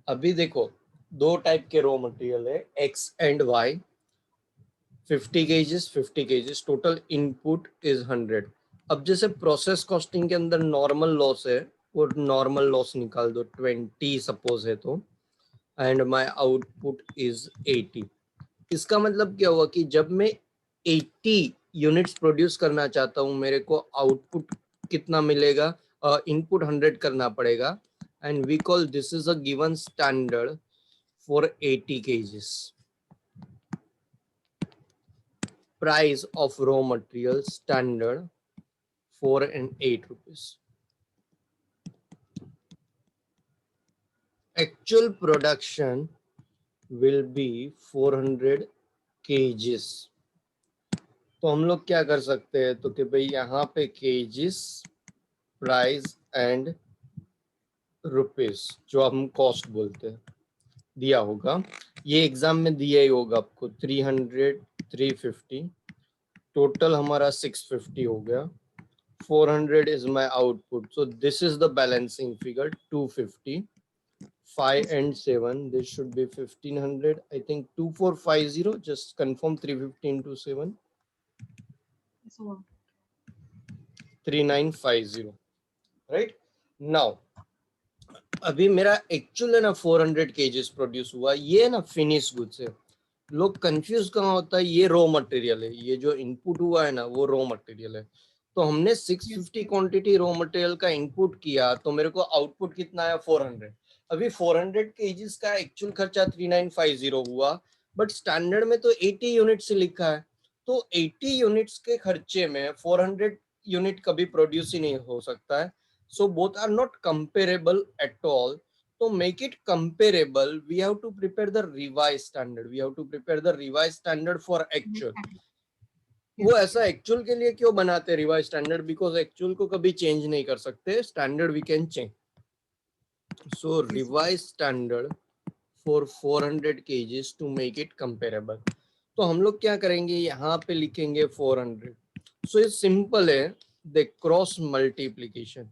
अभी देखो दो टाइप के रॉ मटेरियल है, x and y. 50 kgs 50 kgs, total input is 100। अब जैसे प्रोसेस कॉस्टिंग के अंदर नॉर्मल लॉस है, वो नॉर्मल लॉस निकाल दो, 20 सपोज है तो, एंड माय आउटपुट इज 80। इसका मतलब क्या हुआ कि जब मैं 80 यूनिट्स प्रोड्यूस करना चाहता हूं, मेरे को आउटपुट कितना मिलेगा, इनपुट 100 करना पड़ेगा, and we call this is a given standard for 80 kgs. Price of raw material standard 4 and 8 rupees. Actual production will be 400 kgs. तो हम लोग क्या कर सकते हैं, तो कि भाई यहाँ पे kgs, प्राइस एंड रुपीस, जो हम कॉस्ट बोलते हैं, दिया होगा। ये एग्जाम में दिया ही होगा आपको, 300 350, टोटल हमारा 650 हो गया। 400 is my output, so this is the balancing figure, 250, 5 and 7, this should be 1500, I think 2450, just confirm 350 into 7, 3950, right? Now अभी मेरा एक्चुअल है ना 400 केजेस प्रोड्यूस हुआ, ये ना फिनिश गुड्स है। लोग कंफ्यूज कहाँ होता है, ये रॉ मटेरियल है, ये जो इनपुट हुआ है ना वो रॉ मटेरियल है। तो हमने 650 क्वांटिटी रॉ मटेरियल का इनपुट किया, तो मेरे को आउटपुट कितना आया, 400। अभी 400 केजीस का एक्चुअल खर्चा 3950 हुआ, बट स्टैंडर्ड में तो 80 यूनिट से लिखा है, तो 80 यूनिट्स के खर्चे में 400 यूनिट कभी प्रोड्यूस ही नहीं हो सकता है। So both are not comparable at all. To make it comparable, we have to prepare the revised standard. We have to prepare the revised standard for actual. वो ऐसा एक्चुअल के लिए क्यों बनाते हैं रिवाइज स्टैंडर्ड? बिकॉज एक्चुअल को कभी change नहीं कर सकते, standard we can change. So revise standard for 400 kgs to make it comparable. तो हम लोग क्या करेंगे, यहाँ पे लिखेंगे 400। सो ये सिंपल है, द क्रॉस मल्टीप्लीकेशन।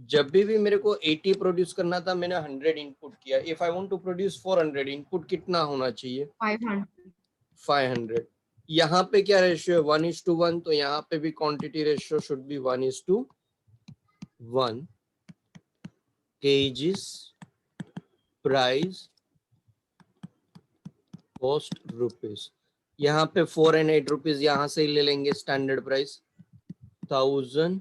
जब भी मेरे को 80 प्रोड्यूस करना था, मैंने 100 इनपुट किया। If I want to produce 400, input कितना होना चाहिए, 500। यहाँ पे क्या रेशियो है, 1:1, तो यहाँ पे भी quantity ratio should be 1:1, kgs, price, cost, rupees. यहाँ पे 4 and 8 रुपीज यहाँ से ही ले लेंगे, standard price 1000,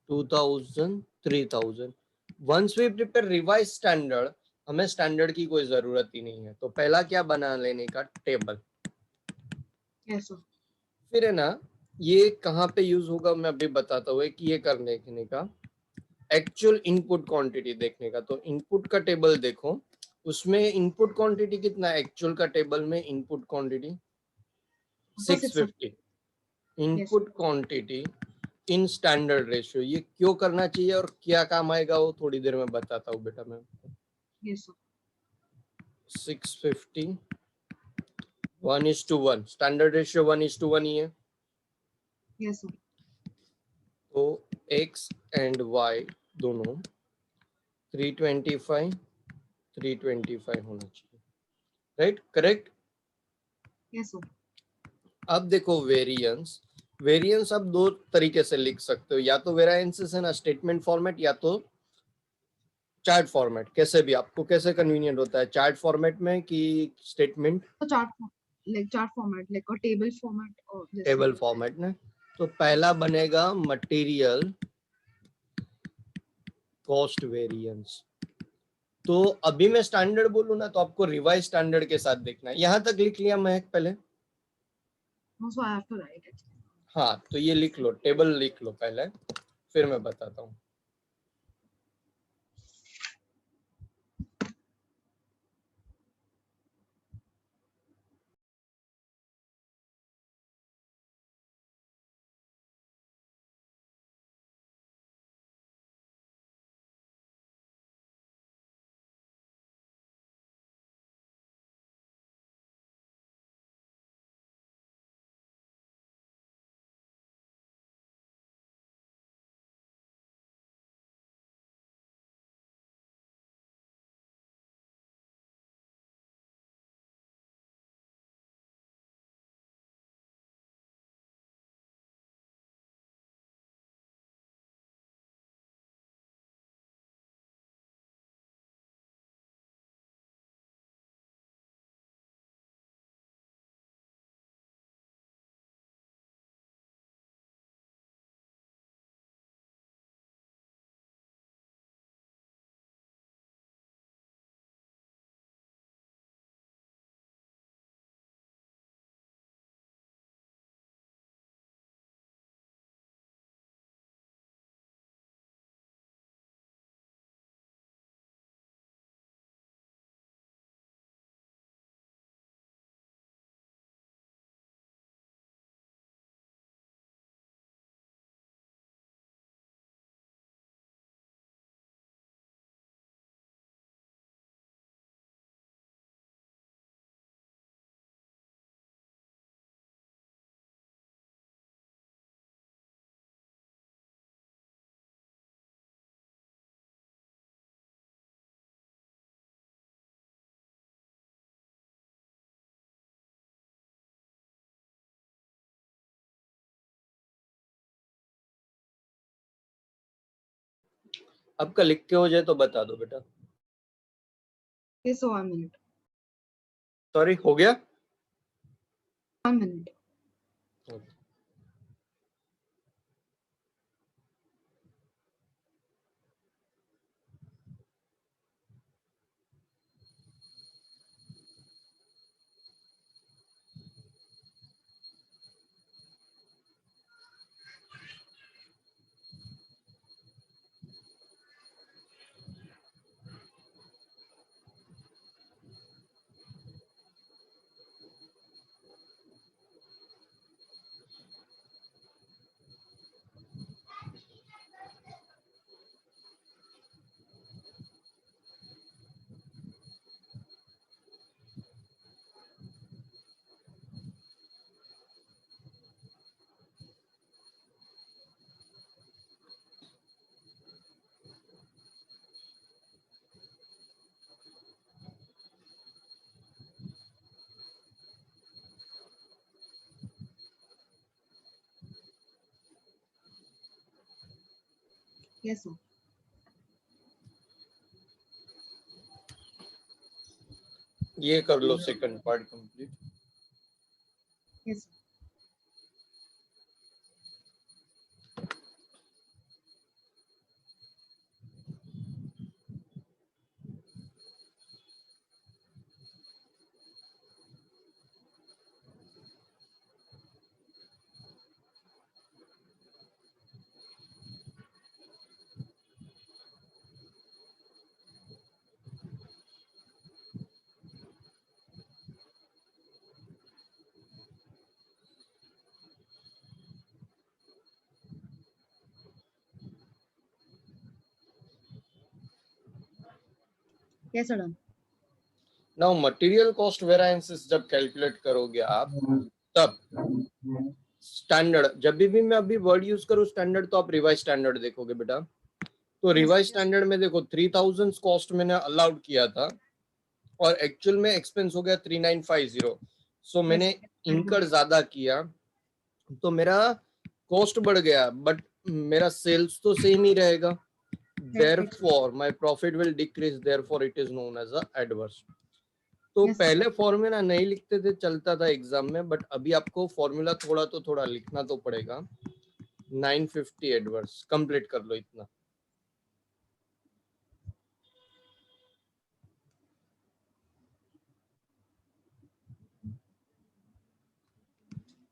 2000, 3000। Once we prepare revise standard, हमें स्टैंडर्ड की कोई जरूरत ही नहीं है। तो पहला क्या बना लेने का, टेबल। yes, फिर है ना, ये कहाँ पे यूज होगा मैं अभी बताता हूँ कि ये करने का एक्चुअल इनपुट क्वांटिटी देखने का। तो इनपुट का टेबल देखो, उसमें इनपुट क्वांटिटी कितना है, एक्चुअल का टेबल में input quantity 650, input quantity in standard ratio. ये क्यों करना चाहिए और क्या काम आएगा वो थोड़ी देर में बताता हूँ बेटा मैं। yes, 650 1:1, स्टैंडर्ड रेशियो 1:1 ही है। yes, तो x एंड y दोनों 325 325 होना चाहिए, राइट? करेक्ट? yes, अब देखो वेरिएंस। वेरिएंस आप दो तरीके से लिख सकते हो, या तो वेरिएंसेस है ना स्टेटमेंट फॉर्मेट, या तो चार्ट फॉर्मेट। कैसे भी आपको कैसे कन्वीनियंट होता है, चार्ट फॉर्मेट में कि statement? Chart format, like table format और टेबल फॉर्मेट में। तो पहला बनेगा मटेरियल कॉस्ट वेरिएंस। तो अभी मैं स्टैंडर्ड बोलूं ना, तो आपको रिवाइज स्टैंडर्ड के साथ देखना है। यहां तक लिख लिया महक पहले? हाँ, तो ये लिख लो, टेबल लिख लो पहले, फिर मैं बताता हूँ। आपका लिख के हो जाए तो बता दो बेटा। Yes, so 1 minute. सॉरी, हो गया? 1 minute. Yes, sir. ये कर लो second part complete. Yes, sir. Yes, sir. Done. Now material cost variances जब कैलकुलेट करोगे आप, तब स्टैंडर्ड, जब भी मैं अभी वर्ड यूज करूँ स्टैंडर्ड, तो आप रिवाइज स्टैंडर्ड देखोगे बेटा। तो रिवाइज स्टैंडर्ड में देखो 3000 कॉस्ट मैंने अलाउड किया था और एक्चुअल में एक्सपेंस हो गया 3950। सो मैंने इनकर ज्यादा किया तो मेरा कॉस्ट बढ़ गया, बट मेरा सेल्स तो सेम ही रहेगा। Therefore my profit will decrease, therefore it is known as a adverse। तो Yes, sir. पहले फॉर्मूला नहीं लिखते थे, चलता था एग्जाम में, बट अभी आपको फॉर्मूला थोड़ा लिखना तो पड़ेगा। 950 एडवर्स कंप्लीट कर लो इतना।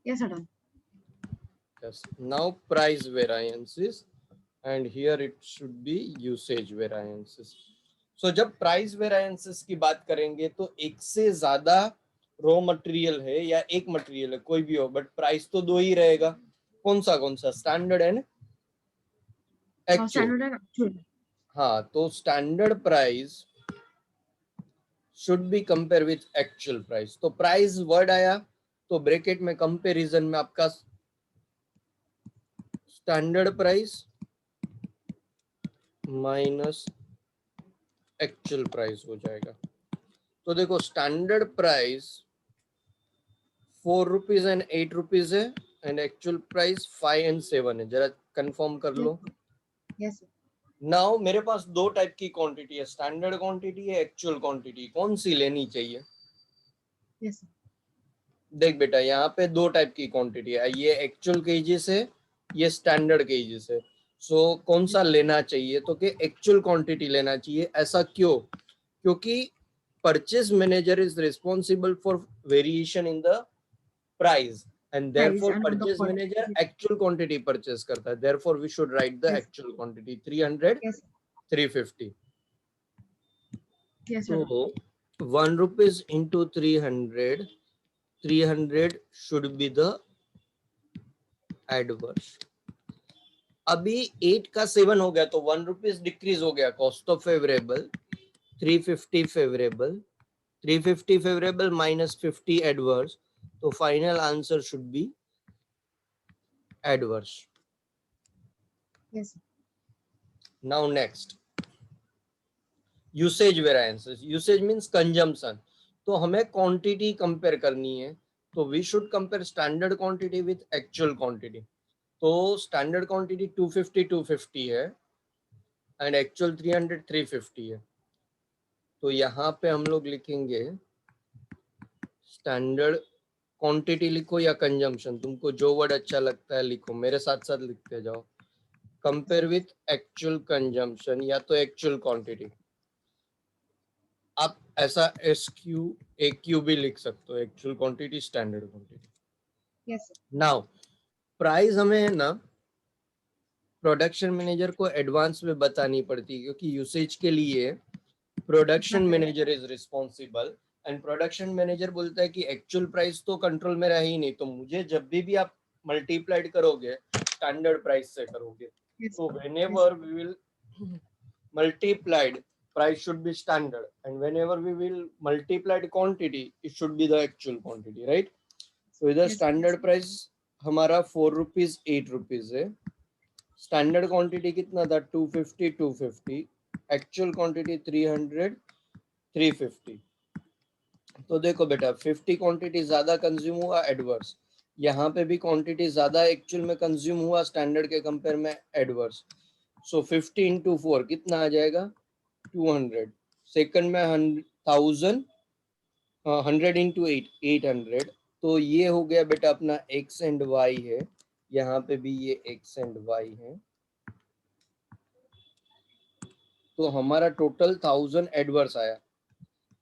Yes, sir. Done. Yes, now price variances and here it should be usage variances। so जब प्राइस वेरिएंसेस की बात करेंगे तो एक से ज्यादा रॉ मटेरियल है या एक मटेरियल है, कोई भी हो, बट प्राइस तो दो ही रहेगा। कौन सा? Standard and actual. Standard and actual. हाँ, तो standard price should be compare with actual price. तो प्राइस वर्ड आया तो ब्रैकेट में कंपैरिजन में आपका standard price minus actual price हो जाएगा। तो देखो standard price 4 rupees and 8 rupees है एंड एक्चुअल प्राइस 5 एंड 7 है। जरा कंफर्म कर लो। Yes, sir. नाउ मेरे पास दो टाइप की क्वांटिटी है, स्टैंडर्ड क्वांटिटी है, एक्चुअल क्वांटिटी। कौन सी लेनी चाहिए? Yes, sir. देख बेटा, यहाँ पे दो टाइप की क्वांटिटी है, ये एक्चुअल केजेस है, ये स्टैंडर्ड केजेस है। सो कौन सा लेना चाहिए? तो कि एक्चुअल क्वांटिटी लेना चाहिए। ऐसा क्यों? क्योंकि purchase manager is responsible for variation in the price and Price therefore and on the purchase quantity. manager actual quantity purchase करता है। therefore we should write the Yes. actual quantity 300 Yes. 350। Yes, sir. so 1 rupees into 300, 300 should be the adverse। अभी 8 का 7 हो गया तो 1 rupees decrease हो गया, cost of favourable 350 favourable, 350 favourable minus 50 adverse, तो final answer should be adverse. Yes, sir. Now next, usage variances. Usage means consumption. तो हमें क्वांटिटी कंपेयर करनी है, तो we should compare standard quantity with actual quantity. तो standard quantity 250 250 है and actual 300 350 है। तो यहाँ पे हम लोग लिखेंगे स्टैंडर्ड क्वांटिटी लिखो या कंजम्पशन, तुमको जो वर्ड अच्छा लगता है लिखो, मेरे साथ साथ लिखते जाओ। कंपेयर विथ एक्चुअल कंजम्पशन या तो एक्चुअल क्वांटिटी, आप ऐसा SQ AQ भी लिख सकते हो, actual quantity standard quantity. Yes, sir. Now price हमें है ना प्रोडक्शन मैनेजर को एडवांस में बतानी पड़ती है, क्योंकि यूसेज के लिए production Right. Manager is responsible. And production manager बोलता है कि एक्चुअल प्राइस तो कंट्रोल में रहा ही नहीं, तो मुझे जब भी आप मल्टीप्लाइड करोगे स्टैंडर्ड प्राइस से करोगे, Yes, तो sir. Yes, whenever sir. we will multiplied price should be standard, and whenever we will multiplied quantity it should be the actual quantity, right? So इधर Yes, स्टैंडर्ड प्राइस हमारा 4 rupees 8 rupees है, standard quantity कितना था 250 250, actual quantity 300 350। तो देखो बेटा 50 quantity ज्यादा consume हुआ एडवर्स, यहाँ पे भी क्वांटिटी ज्यादा एक्चुअल में कंज्यूम हुआ स्टैंडर्ड के कंपेयर में एडवर्स। सो 50 into 4 कितना आ जाएगा 200, सेकंड में 1000, 100 into 8 800। तो ये हो गया बेटा अपना एक्स एंड वाई है, यहाँ पे भी ये एक्स एंड वाई है। तो हमारा टोटल 1000 एडवर्स आया,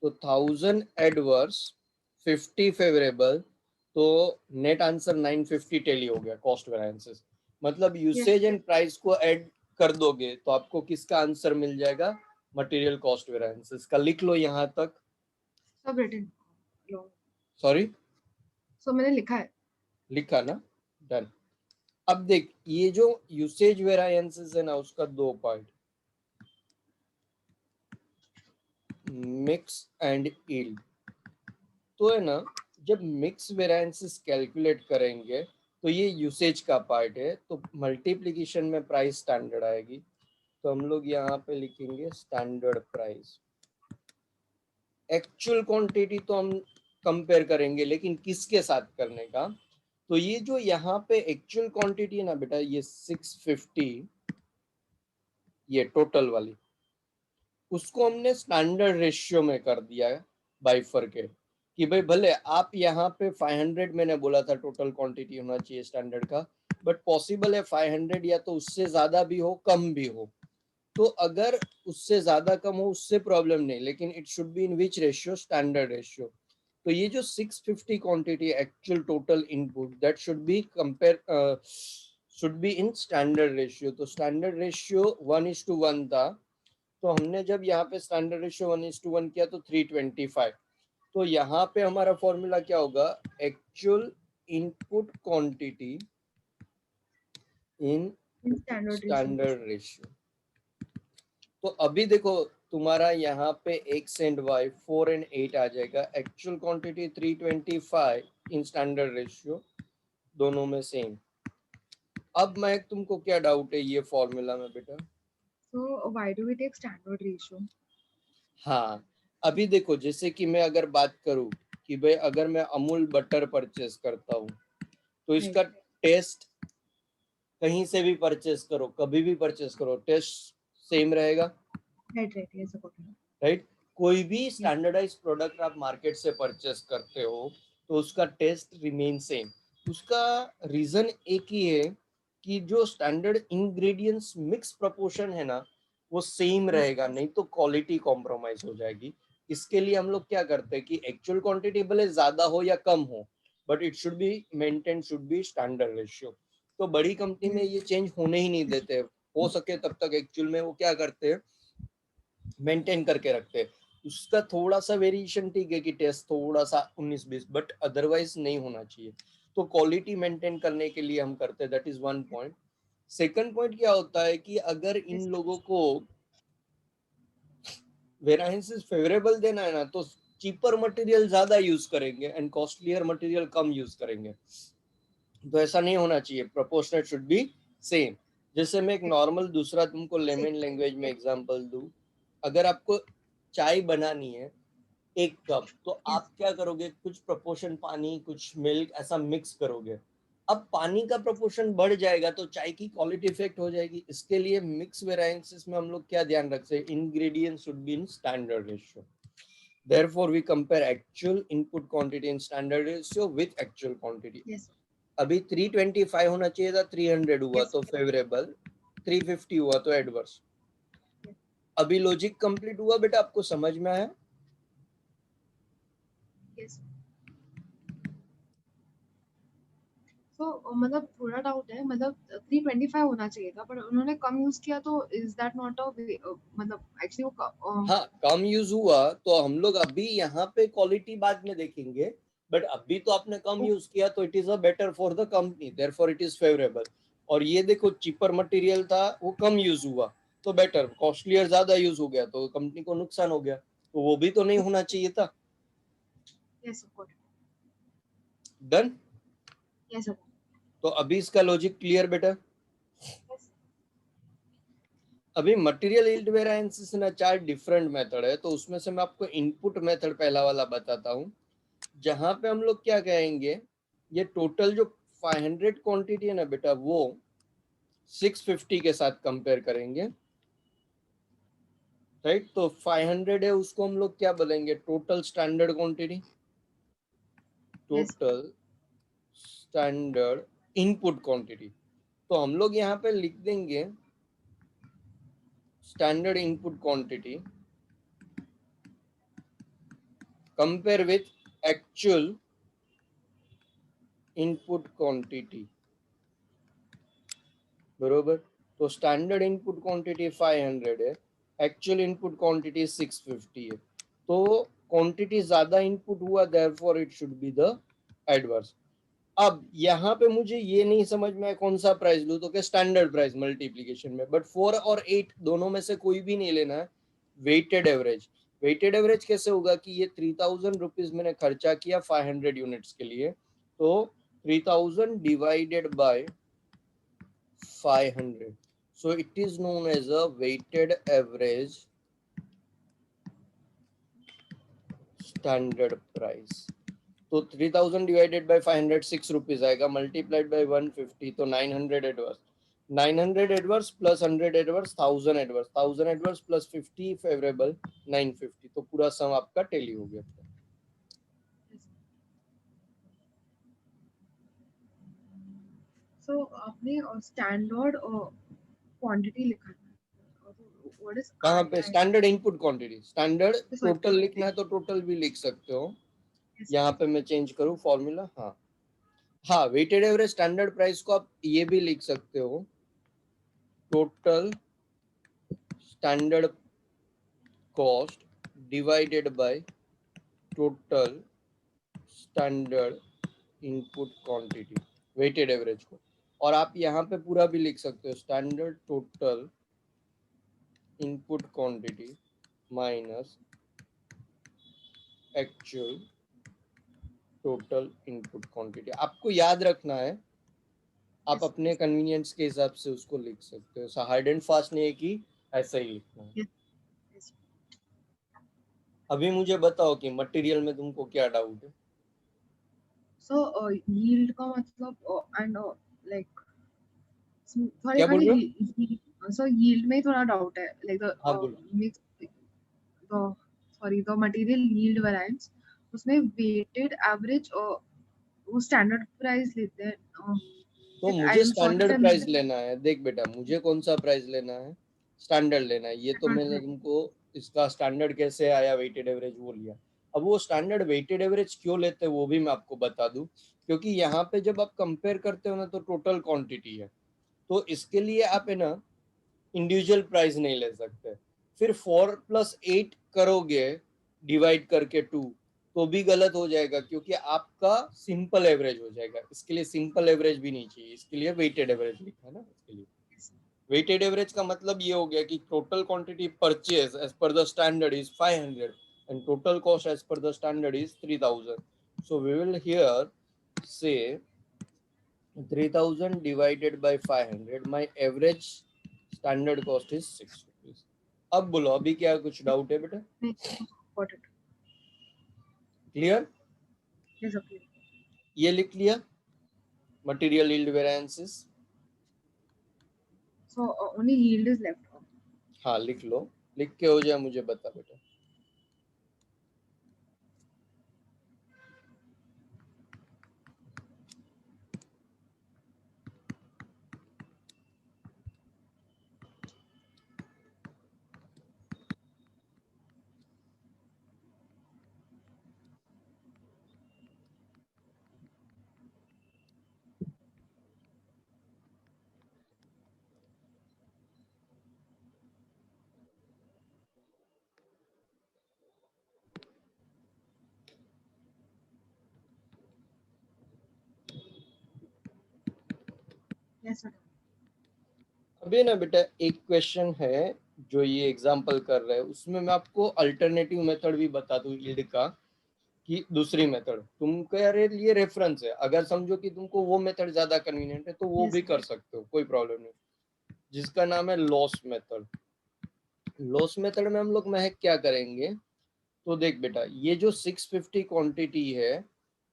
तो 1000 एडवर्स 50 फेवरेबल, तो नेट आंसर 950 टेली हो गया कॉस्ट वेरिएंसेस। मतलब yes, usage sir. And price को ऐड कर दोगे तो आपको किसका आंसर मिल जाएगा, मटेरियल कॉस्ट वेरिएंसेस का। लिख लो यहाँ तक। सब written. Long. सॉरी So मैंने लिखा है. लिखा ना, डन। अब देख ये जो यूसेज वेरिएंसेस है ना उसका दो पार्ट, मिक्स एंड यील्ड। तो है ना जब मिक्स वेरिएंसेस कैलकुलेट करेंगे तो ये यूसेज का पार्ट है, तो मल्टीप्लिकेशन में प्राइस स्टैंडर्ड आएगी। तो हम लोग यहाँ पे लिखेंगे स्टैंडर्ड प्राइस। एक्चुअल क्वांटिटी तो हम कंपेयर करेंगे, लेकिन किसके साथ करने का, तो ये जो यहाँ पे एक्चुअल क्वांटिटी है ना बेटा ये 650, ये टोटल वाली, उसको हमने स्टैंडर्ड रेशियो में कर दिया है बाइफरकेट, कि भाई भले आप यहाँ पे 500 मैंने बोला था टोटल क्वांटिटी होना चाहिए स्टैंडर्ड का, बट पॉसिबल है 500 या तो उससे ज्यादा भी हो कम भी हो। तो अगर उससे ज्यादा कम हो उससे प्रॉब्लम नहीं, लेकिन it should be in which ratio, standard ratio. तो ये जो 650 quantity actual total input that should be compare should be in standard ratio. तो स्टैंडर्ड रेशियो 1:1 था, तो हमने जब यहाँ पे स्टैंडर्ड रेशियो 1:1 किया तो 325। तो यहाँ पे हमारा फॉर्मूला क्या होगा, actual input quantity in In standard ratio. Standard ratio. तो अभी देखो तुम्हारा यहाँ पे एक्स एंड वाई 4 and 8 आ जाएगा, एक्चुअल क्वांटिटी 325 इन स्टैंडर्ड रेशियो, दोनों में सेम। अब मैं तुमको क्या डाउट है ये फॉर्मूला में बेटा? So why do we take standard ratio? हाँ अभी देखो जैसे कि मैं अगर बात करूँ कि भाई अगर मैं अमूल बटर परचेस करता हूँ तो Right. इसका टेस्ट कहीं से भी परचेस करो कभी भी परचेस करो टेस्ट सेम रहेगा, Right. Right. Yes, got it. Right? कोई भी Yes. स्टैंडर्डाइज प्रोडक्ट आप मार्केट से परचेस करते हो तो उसका टेस्ट रिमेन सेम। उसका रीजन एक ही है कि जो स्टैंडर्ड इंग्रेडिएंट्स मिक्स प्रोपोर्शन है ना वो सेम Yes. रहेगा, नहीं तो क्वालिटी कॉम्प्रोमाइज हो जाएगी। इसके लिए हम लोग क्या करते हैं कि एक्चुअल क्वांटिटी भले ज्यादा हो या कम हो but it should be maintain, should be standard ratio. तो बड़ी कंपनी में ये चेंज होने ही नहीं देते, हो सके तब तक एक्चुअल में वो क्या करते हैं मेंटेन करके रखते हैं। उसका थोड़ा सा वेरिएशन ठीक है कि टेस्ट थोड़ा सा 19-20, बट अदरवाइज नहीं होना चाहिए। तो क्वालिटी मेंटेन करने के लिए हम करते हैं, that is one point. Second point क्या होता है कि अगर इन Yes. लोगों को वेरिएंसेस फेवरेबल देना है ना तो चीपर मटेरियल ज्यादा यूज करेंगे and costlier material come use करेंगे। तो ऐसा नहीं होना चाहिए, प्रोपोर्शनेट शुड बी सेम। जैसे मैं एक नॉर्मल दूसरा तुमको Same. लेमन लैंग्वेज में एग्जांपल दूं, अगर आपको चाय बनानी है 1 कप, तो Yes. आप क्या करोगे, कुछ प्रोपोर्शन पानी कुछ मिल्क ऐसा मिक्स करोगे, अब पानी का प्रोपोर्शन बढ़ जाएगा तो चाय की क्वालिटी इफेक्ट हो जाएगी। इसके लिए मिक्स वेराइंसेस में हम लोग क्या ध्यान रखते हैं, ingredient should be in standard ratio. Therefore, we compare actual input quantity in standard ratio with actual quantity. Yes. अभी 325 होना चाहिए था, 300 हुआ Yes. तो फेवरेबल, 350 हुआ तो एडवर्स। Yes. अभी लॉजिक कंप्लीट हुआ बेटा, आपको समझ में आया? Yes. So मतलब थोड़ा डाउट है, मतलब 325 होना चाहिए था पर उन्होंने कम यूज किया, तो इज दैट नॉट अ मतलब एक्चुअली वो हाँ, कम यूज हुआ तो हम लोग अभी यहाँ पे क्वालिटी बाद में देखेंगे, बट अभी तो आपने कम यूज किया तो it is a better for the company, therefore it is favourable. और ये देखो चीपर मटेरियल था, वो कम यूज हुआ तो बेटर, कॉस्टलियर ज्यादा यूज हो गया तो कंपनी को नुकसान हो गया, तो वो भी तो नहीं होना चाहिए था। Yes of done. Yes of तो अभी इसका लॉजिक क्लियर बेटा? अभी मटेरियल यील्ड वेरिएंसेस ना 4 डिफरेंट मेथड है, तो उसमें से मैं आपको इनपुट मेथड पहला वाला बताता हूँ, जहां पे हम लोग क्या कहेंगे, ये टोटल जो 500 क्वांटिटी है ना बेटा, वो 650 के साथ कंपेयर करेंगे, राइट? तो 500 है, उसको हम लोग क्या बोलेंगे, total standard quantity, total standard input quantity. तो हम लोग यहाँ पे लिख देंगे standard input quantity compare with actual input quantity, बरोबर? तो स्टैंडर्ड इनपुट क्वांटिटी 500 है, एक्चुअल इनपुट क्वांटिटी 650 है, तो क्वांटिटी ज्यादा इनपुट हुआ, therefore it should be the adverse. अब यहाँ पे मुझे ये नहीं समझ में कौन सा प्राइस लूं, तो क्या स्टैंडर्ड प्राइस मल्टीप्लीकेशन में, बट 4 और 8 दोनों में से कोई भी नहीं लेना है, वेटेड एवरेज। वेटेड एवरेज कैसे होगा कि ये 3000 रुपीज मैंने खर्चा किया 500 यूनिट्स के लिए, तो 3000 divided by 500, so it is known as a weighted average standard price। तो 3000 डिवाइडेड बाय 500 6 रुपीज आएगा, मल्टीप्लाइड बाय 150 तो 900 adverse, 900 adverse plus 100 adverse 1000 adverse, 1000 adverse plus 50 favourable 950, तो पूरा सम आपका टैली हो गया। सो आपने स्टैंडर्ड क्वांटिटी लिखा है, व्हाट इज कहाँ पे standard input quantity, standard sorry total लिखना है तो टोटल भी लिख सकते हो, यहाँ पे मैं चेंज करूँ फॉर्मूला, हाँ हाँ, वेटेड एवरेज स्टैंडर्ड प्राइस को आप ये भी लिख सकते हो, total standard cost divided by total standard input quantity, weighted average को। और आप यहाँ पे पूरा भी लिख सकते हो, standard total input quantity minus actual total input quantity. आपको याद रखना है, आप अपने कन्वीनियंस के हिसाब से उसको लिख सकते हो, हार्ड एंड फास्ट नहीं है कि ऐसा ही लिखना है। अभी मुझे बताओ कि मटेरियल में तुमको क्या डाउट है? सो यील्ड का मतलब एंड लाइक सॉरी क्या बोल रहे हो? खाली सो यील्ड में ही थोड़ा डाउट है, लाइक हाँ द बोलो। Mix the sorry the material yield variance, उसमें वेटेड एवरेज वो स्टैंडर्ड प्राइस लेते हैं, तो आई मुझे am sorry standard that price लेना है, देख बेटा मुझे कौन सा प्राइस लेना है, स्टैंडर्ड लेना है, ये तो मैंने तुमको इसका स्टैंडर्ड कैसे आया वेटेड एवरेज वो लिया। अब वो स्टैंडर्ड वेटेड एवरेज क्यों लेते हैं वो भी मैं आपको बता दूं, क्योंकि यहाँ पे जब आप कंपेयर करते हो ना तो टोटल क्वांटिटी है, तो इसके लिए आप है ना इंडिविजुअल प्राइस नहीं ले सकते। फिर 4+8 करोगे डिवाइड करके 2 तो भी गलत हो जाएगा, क्योंकि आपका सिंपल एवरेज हो जाएगा, इसके लिए सिंपल एवरेज भी नहीं चाहिए, इसके लिए वेटेड एवरेज लिखा है ना। इसके लिए वेटेड एवरेज का मतलब ये हो गया कि total quantity purchase as per the standard is 500 and total cost as per the standard is 3000, so we will here से 3000 divided by 500, my average standard cost is 6 rupees। अब बोलो अभी क्या कुछ डाउट है बेटा? क्लियर? ये लिख लिया? Material yield variances, So only yield is left. हाँ लिख लो, लिख के हो जाए मुझे बता बेटा। Yes sir. अभी ना बेटा एक क्वेश्चन है जो ये एग्जांपल कर रहे हैं, उसमें मैं आपको अल्टरनेटिव मेथड भी बता दूं यील्ड का, कि दूसरी मेथड तुम कह रहे ये रेफरेंस है, अगर समझो कि तुमको वो मेथड ज्यादा कन्वीनियंट है तो वो Yes भी sir. कर सकते हो, कोई प्रॉब्लम नहीं, जिसका नाम है लॉस मेथड। लॉस मेथड में हम लोग महक क्या करेंगे, तो देख बेटा ये जो 650 क्वांटिटी है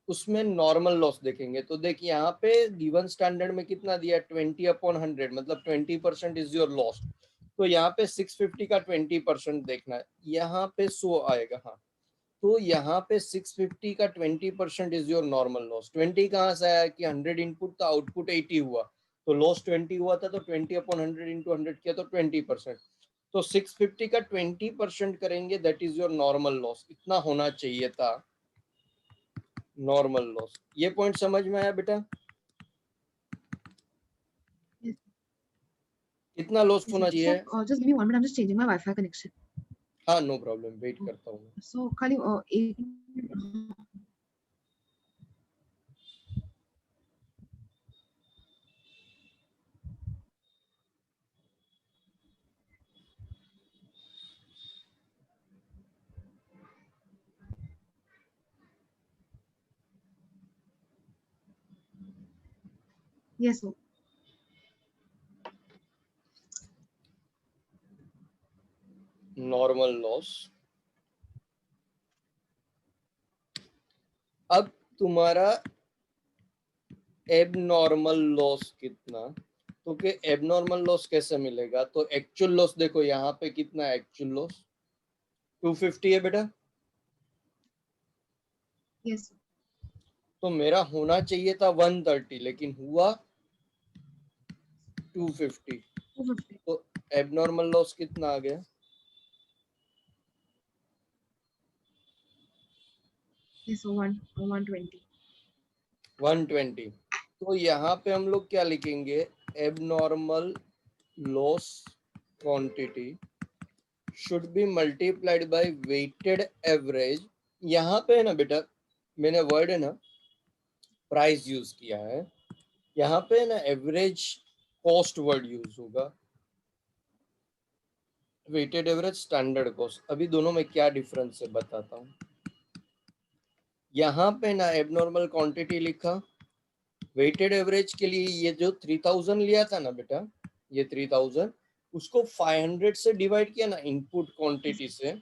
उसमें नॉर्मल लॉस देखेंगे। तो देख यहाँ पे गिवन स्टैंडर्ड में कितना दिया, 20/100, मतलब 20% इज योर लॉस। तो यहाँ पे 650 का 20% देखना है, यहाँ पे 100 आएगा। हाँ, तो यहाँ पे 650 का 20% इज योर नॉर्मल लॉस। 20 कहाँ से आया कि 100 इनपुट था, आउटपुट 80 हुआ, तो लॉस 20 हुआ था, तो 20/100 इंटू 100 किया तो 20%। तो 650 का 20% करेंगे, that is your normal loss, इतना होना चाहिए था नॉर्मल लॉस। ये पॉइंट समझ में आया बेटा? Yes. कितना लॉस Yes, होना sir. चाहिए? So just give me 1 minute. I'm just changing my Wi-Fi connection. हाँ नो प्रॉब्लम, वेट करता हूँ। So खाली एक yes sir. Normal loss. अब तुम्हारा एबनॉर्मल लॉस कितना, तो कि एबनॉर्मल लॉस कैसे मिलेगा, तो एक्चुअल लॉस देखो यहाँ पे कितना है, एक्चुअल लॉस 250 है बेटा। Yes sir. तो मेरा होना चाहिए था 130, लेकिन हुआ 250। 250. तो एबनॉर्मल लॉस कितना आ गया? Yes sir. 120. 120। तो यहाँ पे हम लोग क्या लिखेंगे, abnormal loss quantity should be multiplied by weighted average. यहाँ पे है ना बेटा, मैंने वर्ड है ना प्राइस यूज किया है, यहाँ पे ना एवरेज कॉस्ट वर्ड यूज होगा, वेटेड एवरेज स्टैंडर्ड कॉस्ट। अभी दोनों में क्या डिफरेंस है बताता हूँ। यहाँ पे ना एबनॉर्मल क्वांटिटी लिखा, वेटेड एवरेज के लिए ये जो 3000 लिया था ना बेटा, ये 3000 उसको 500 से डिवाइड किया ना इनपुट क्वांटिटी से,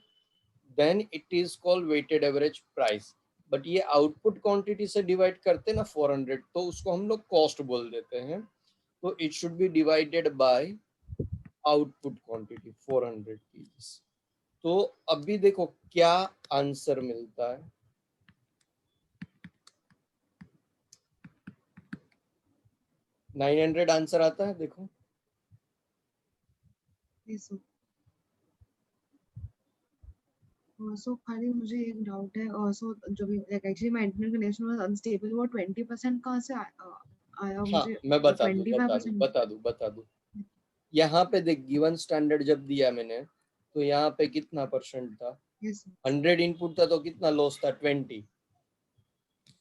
then it is called weighted average price. But ये आउटपुट क्वांटिटी से डिवाइड करते ना 400, तो उसको हम लोग कॉस्ट बोल देते हैं। तो it should B divided by output quantity 400 kgs. तो अभी देखो क्या आंसर मिलता है, 900 आंसर आता है देखो। Yes sir. सो खाली मुझे एक डाउट है, सो जो भी like actually my internet connection was unstable, वो 20% कहाँ से आया हाँ मुझे, मैं और बता दूं, 25%? बता दूं। यहाँ पे देख गिवन स्टैंडर्ड जब दिया मैंने, तो यहाँ पे कितना परसेंट था, यस 100 इनपुट था, तो कितना लॉस था 20,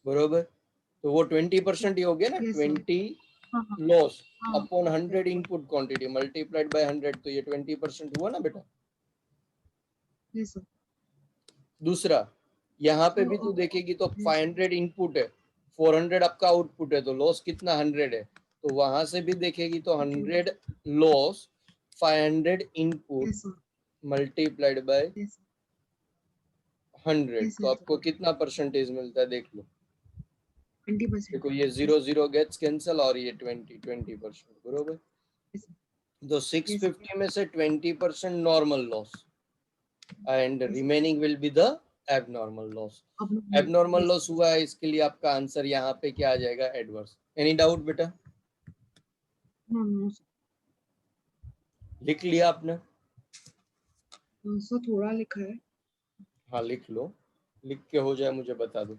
बरोबर। तो वो 20% ही हो गया ना, यस सर. 20 हाँ हाँ लॉस हाँ. Upon Yes 100 sir. Input quantity multiplied by 100, तो ये 20% हुआ ना बेटा। Yes sir. दूसरा, यहाँ पे So भी तू देखेगी तो yes. 500 इनपुट है, 400 आपका आउटपुट है, तो लॉस कितना 100 है। तो वहां से भी देखेगी तो Okay. 100 loss 500 input Yes sir. Multiplied by Yes sir. 100, Yes तो yes sir. आपको कितना परसेंटेज मिलता है देख लो। 20%. देखो ये 0 गेट्स कैंसल और ये 20% बरोबर। Yes, sir. तो 650 में से 20% normal loss and Yes, sir. Remaining will be the abnormal loss. Abnormal Yes, loss हुआ है, इसके लिए आपका आंसर यहाँ पे क्या आ जाएगा? एडवर्स। एनी डाउट बेटा? no, sir. लिख लिया आपने? सर थोड़ा लिखा है। हाँ लिख लो, लिख के हो जाए मुझे बता दो।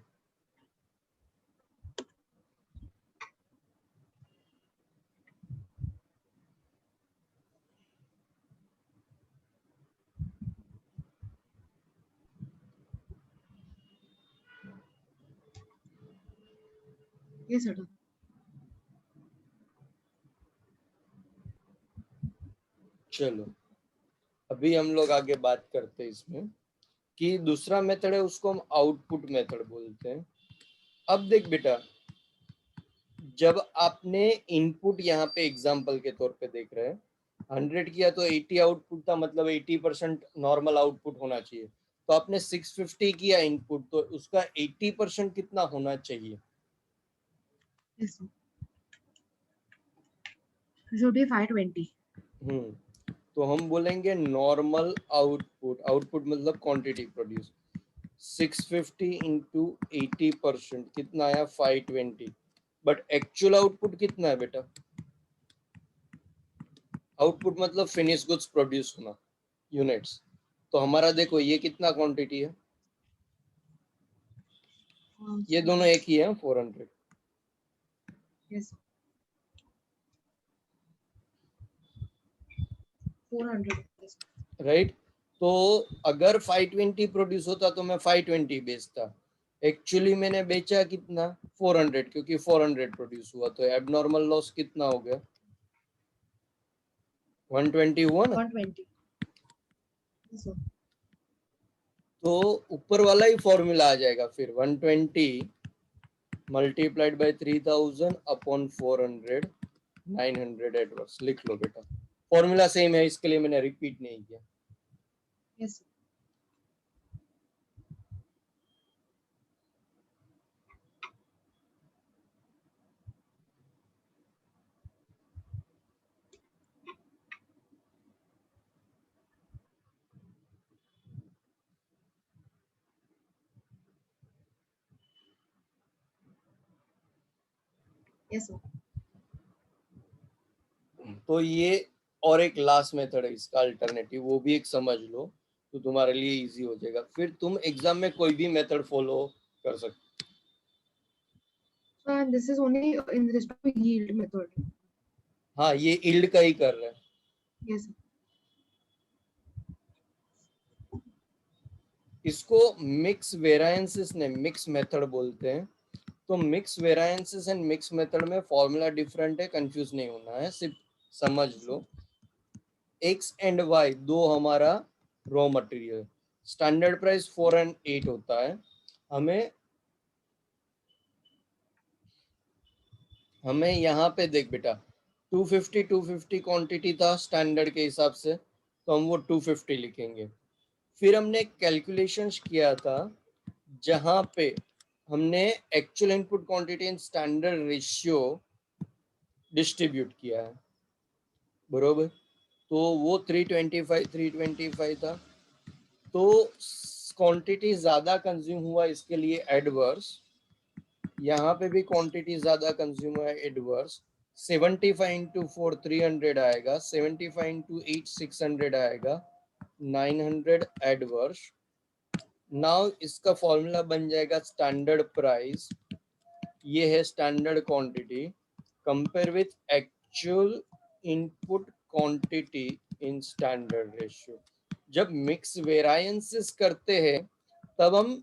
Yes, sir. चलो अभी हम लोग आगे बात करते हैं इसमें कि दूसरा मेथड है उसको हम आउटपुट मेथड बोलते हैं। अब देख बेटा, जब आपने इनपुट यहाँ पे एग्जाम्पल के तौर पे देख रहे हैं 100 किया तो 80 आउटपुट था, मतलब 80% नॉर्मल आउटपुट होना चाहिए। तो आपने 650 किया इनपुट, तो उसका 80% कितना होना चाहिए? Yes, sir. Should be 520. तो हम बोलेंगे नॉर्मल आउटपुट, आउटपुट मतलब क्वांटिटी प्रोड्यूस, 650 इंटू 80% कितना आया? 520। बट एक्चुअल आउटपुट कितना है बेटा? आउटपुट मतलब फिनिश गुड्स प्रोड्यूस होना, यूनिट्स। तो हमारा देखो ये कितना क्वांटिटी है? ये दोनों एक ही है, 400। Yes, sir. 400. Yes, sir. Right. तो अगर 520 प्रोड्यूस होता तो मैं 520 बेचता, एक्चुअली मैंने बेचा कितना? 400, क्योंकि 400 प्रोड्यूस हुआ। तो एबनॉर्मल लॉस कितना हो गया? 120 हुआ ना? 120. Yes, sir. तो ऊपर वाला ही फॉर्मूला आ जाएगा फिर, 120 मल्टीप्लाइड बाय 3000 अपॉन 400, 900 एडवर्स। लिख लो बेटा, फॉर्मूला सेम है, इसके लिए मैंने रिपीट नहीं किया। Yes, sir. Yes, sir. तो ये और एक लास्ट मेथड है इसका अल्टरनेटिव, वो भी एक समझ लो तो तुम्हारे लिए इजी हो जाएगा। फिर तुम एग्जाम में कोई भी मेथड फॉलो कर सकते। So, and this is only in respect to yield method. हाँ ये यील्ड का ही कर रहे हैं। Yes, sir. इसको मिक्स वेरिएंसेस ने मिक्स मेथड बोलते हैं। तो mix variances and mix method में फॉर्मूला डिफरेंट है, कंफ्यूज नहीं होना है, सिर्फ समझ लो। एक्स एंड वाई दो हमारा raw material, standard price 4 and 8 होता है। हमें यहाँ पे देख बेटा 250 क्वांटिटी था स्टैंडर्ड के हिसाब से, तो हम वो 250 लिखेंगे। फिर हमने कैलकुलेशंस किया था जहां पे हमने actual input quantity and standard ratio distribute किया है, बरोबर। तो वो 325 था। तो क्वांटिटी ज्यादा कंज्यूम हुआ, इसके लिए एडवर्स। यहाँ पे भी क्वांटिटी ज्यादा कंज्यूम हुआ है, एडवर्स। 75 इंटू 4 300 आएगा, 75 इंटू 8 600 आएगा, 900 एडवर्स। नाउ इसका फॉर्मूला बन जाएगा स्टैंडर्ड प्राइस, ये है standard quantity, compare with actual input quantity in standard ratio. जब मिक्स वेरिएंसेस करते हैं तब हम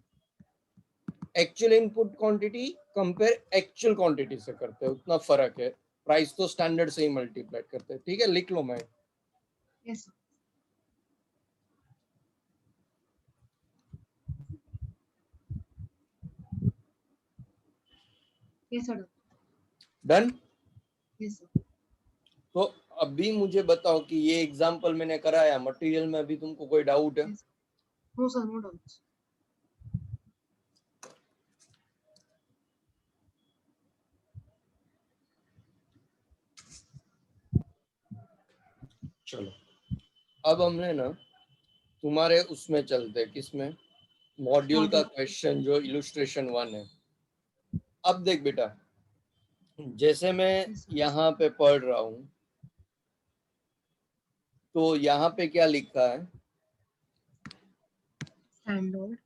actual input quantity compare actual quantity से करते हैं, उतना फर्क है। प्राइस तो स्टैंडर्ड से ही मल्टीप्लाई करते हैं, ठीक है, लिख लो। मैं Yes, sir. Yes, sir. Done. Yes, sir. तो अभी मुझे बताओ कि ये एग्जांपल मैंने कराया मटेरियल में, अभी तुमको कोई डाउट है? Yes. No, sir. No doubts. चलो अब हमने ना तुम्हारे उसमें चलते हैं, किसमें, मॉड्यूल का Model. क्वेश्चन जो इलस्ट्रेशन 1 है। अब देख बेटा, जैसे मैं Yes. यहाँ पे पढ़ रहा हूँ तो यहाँ पे क्या लिखा है, Standard.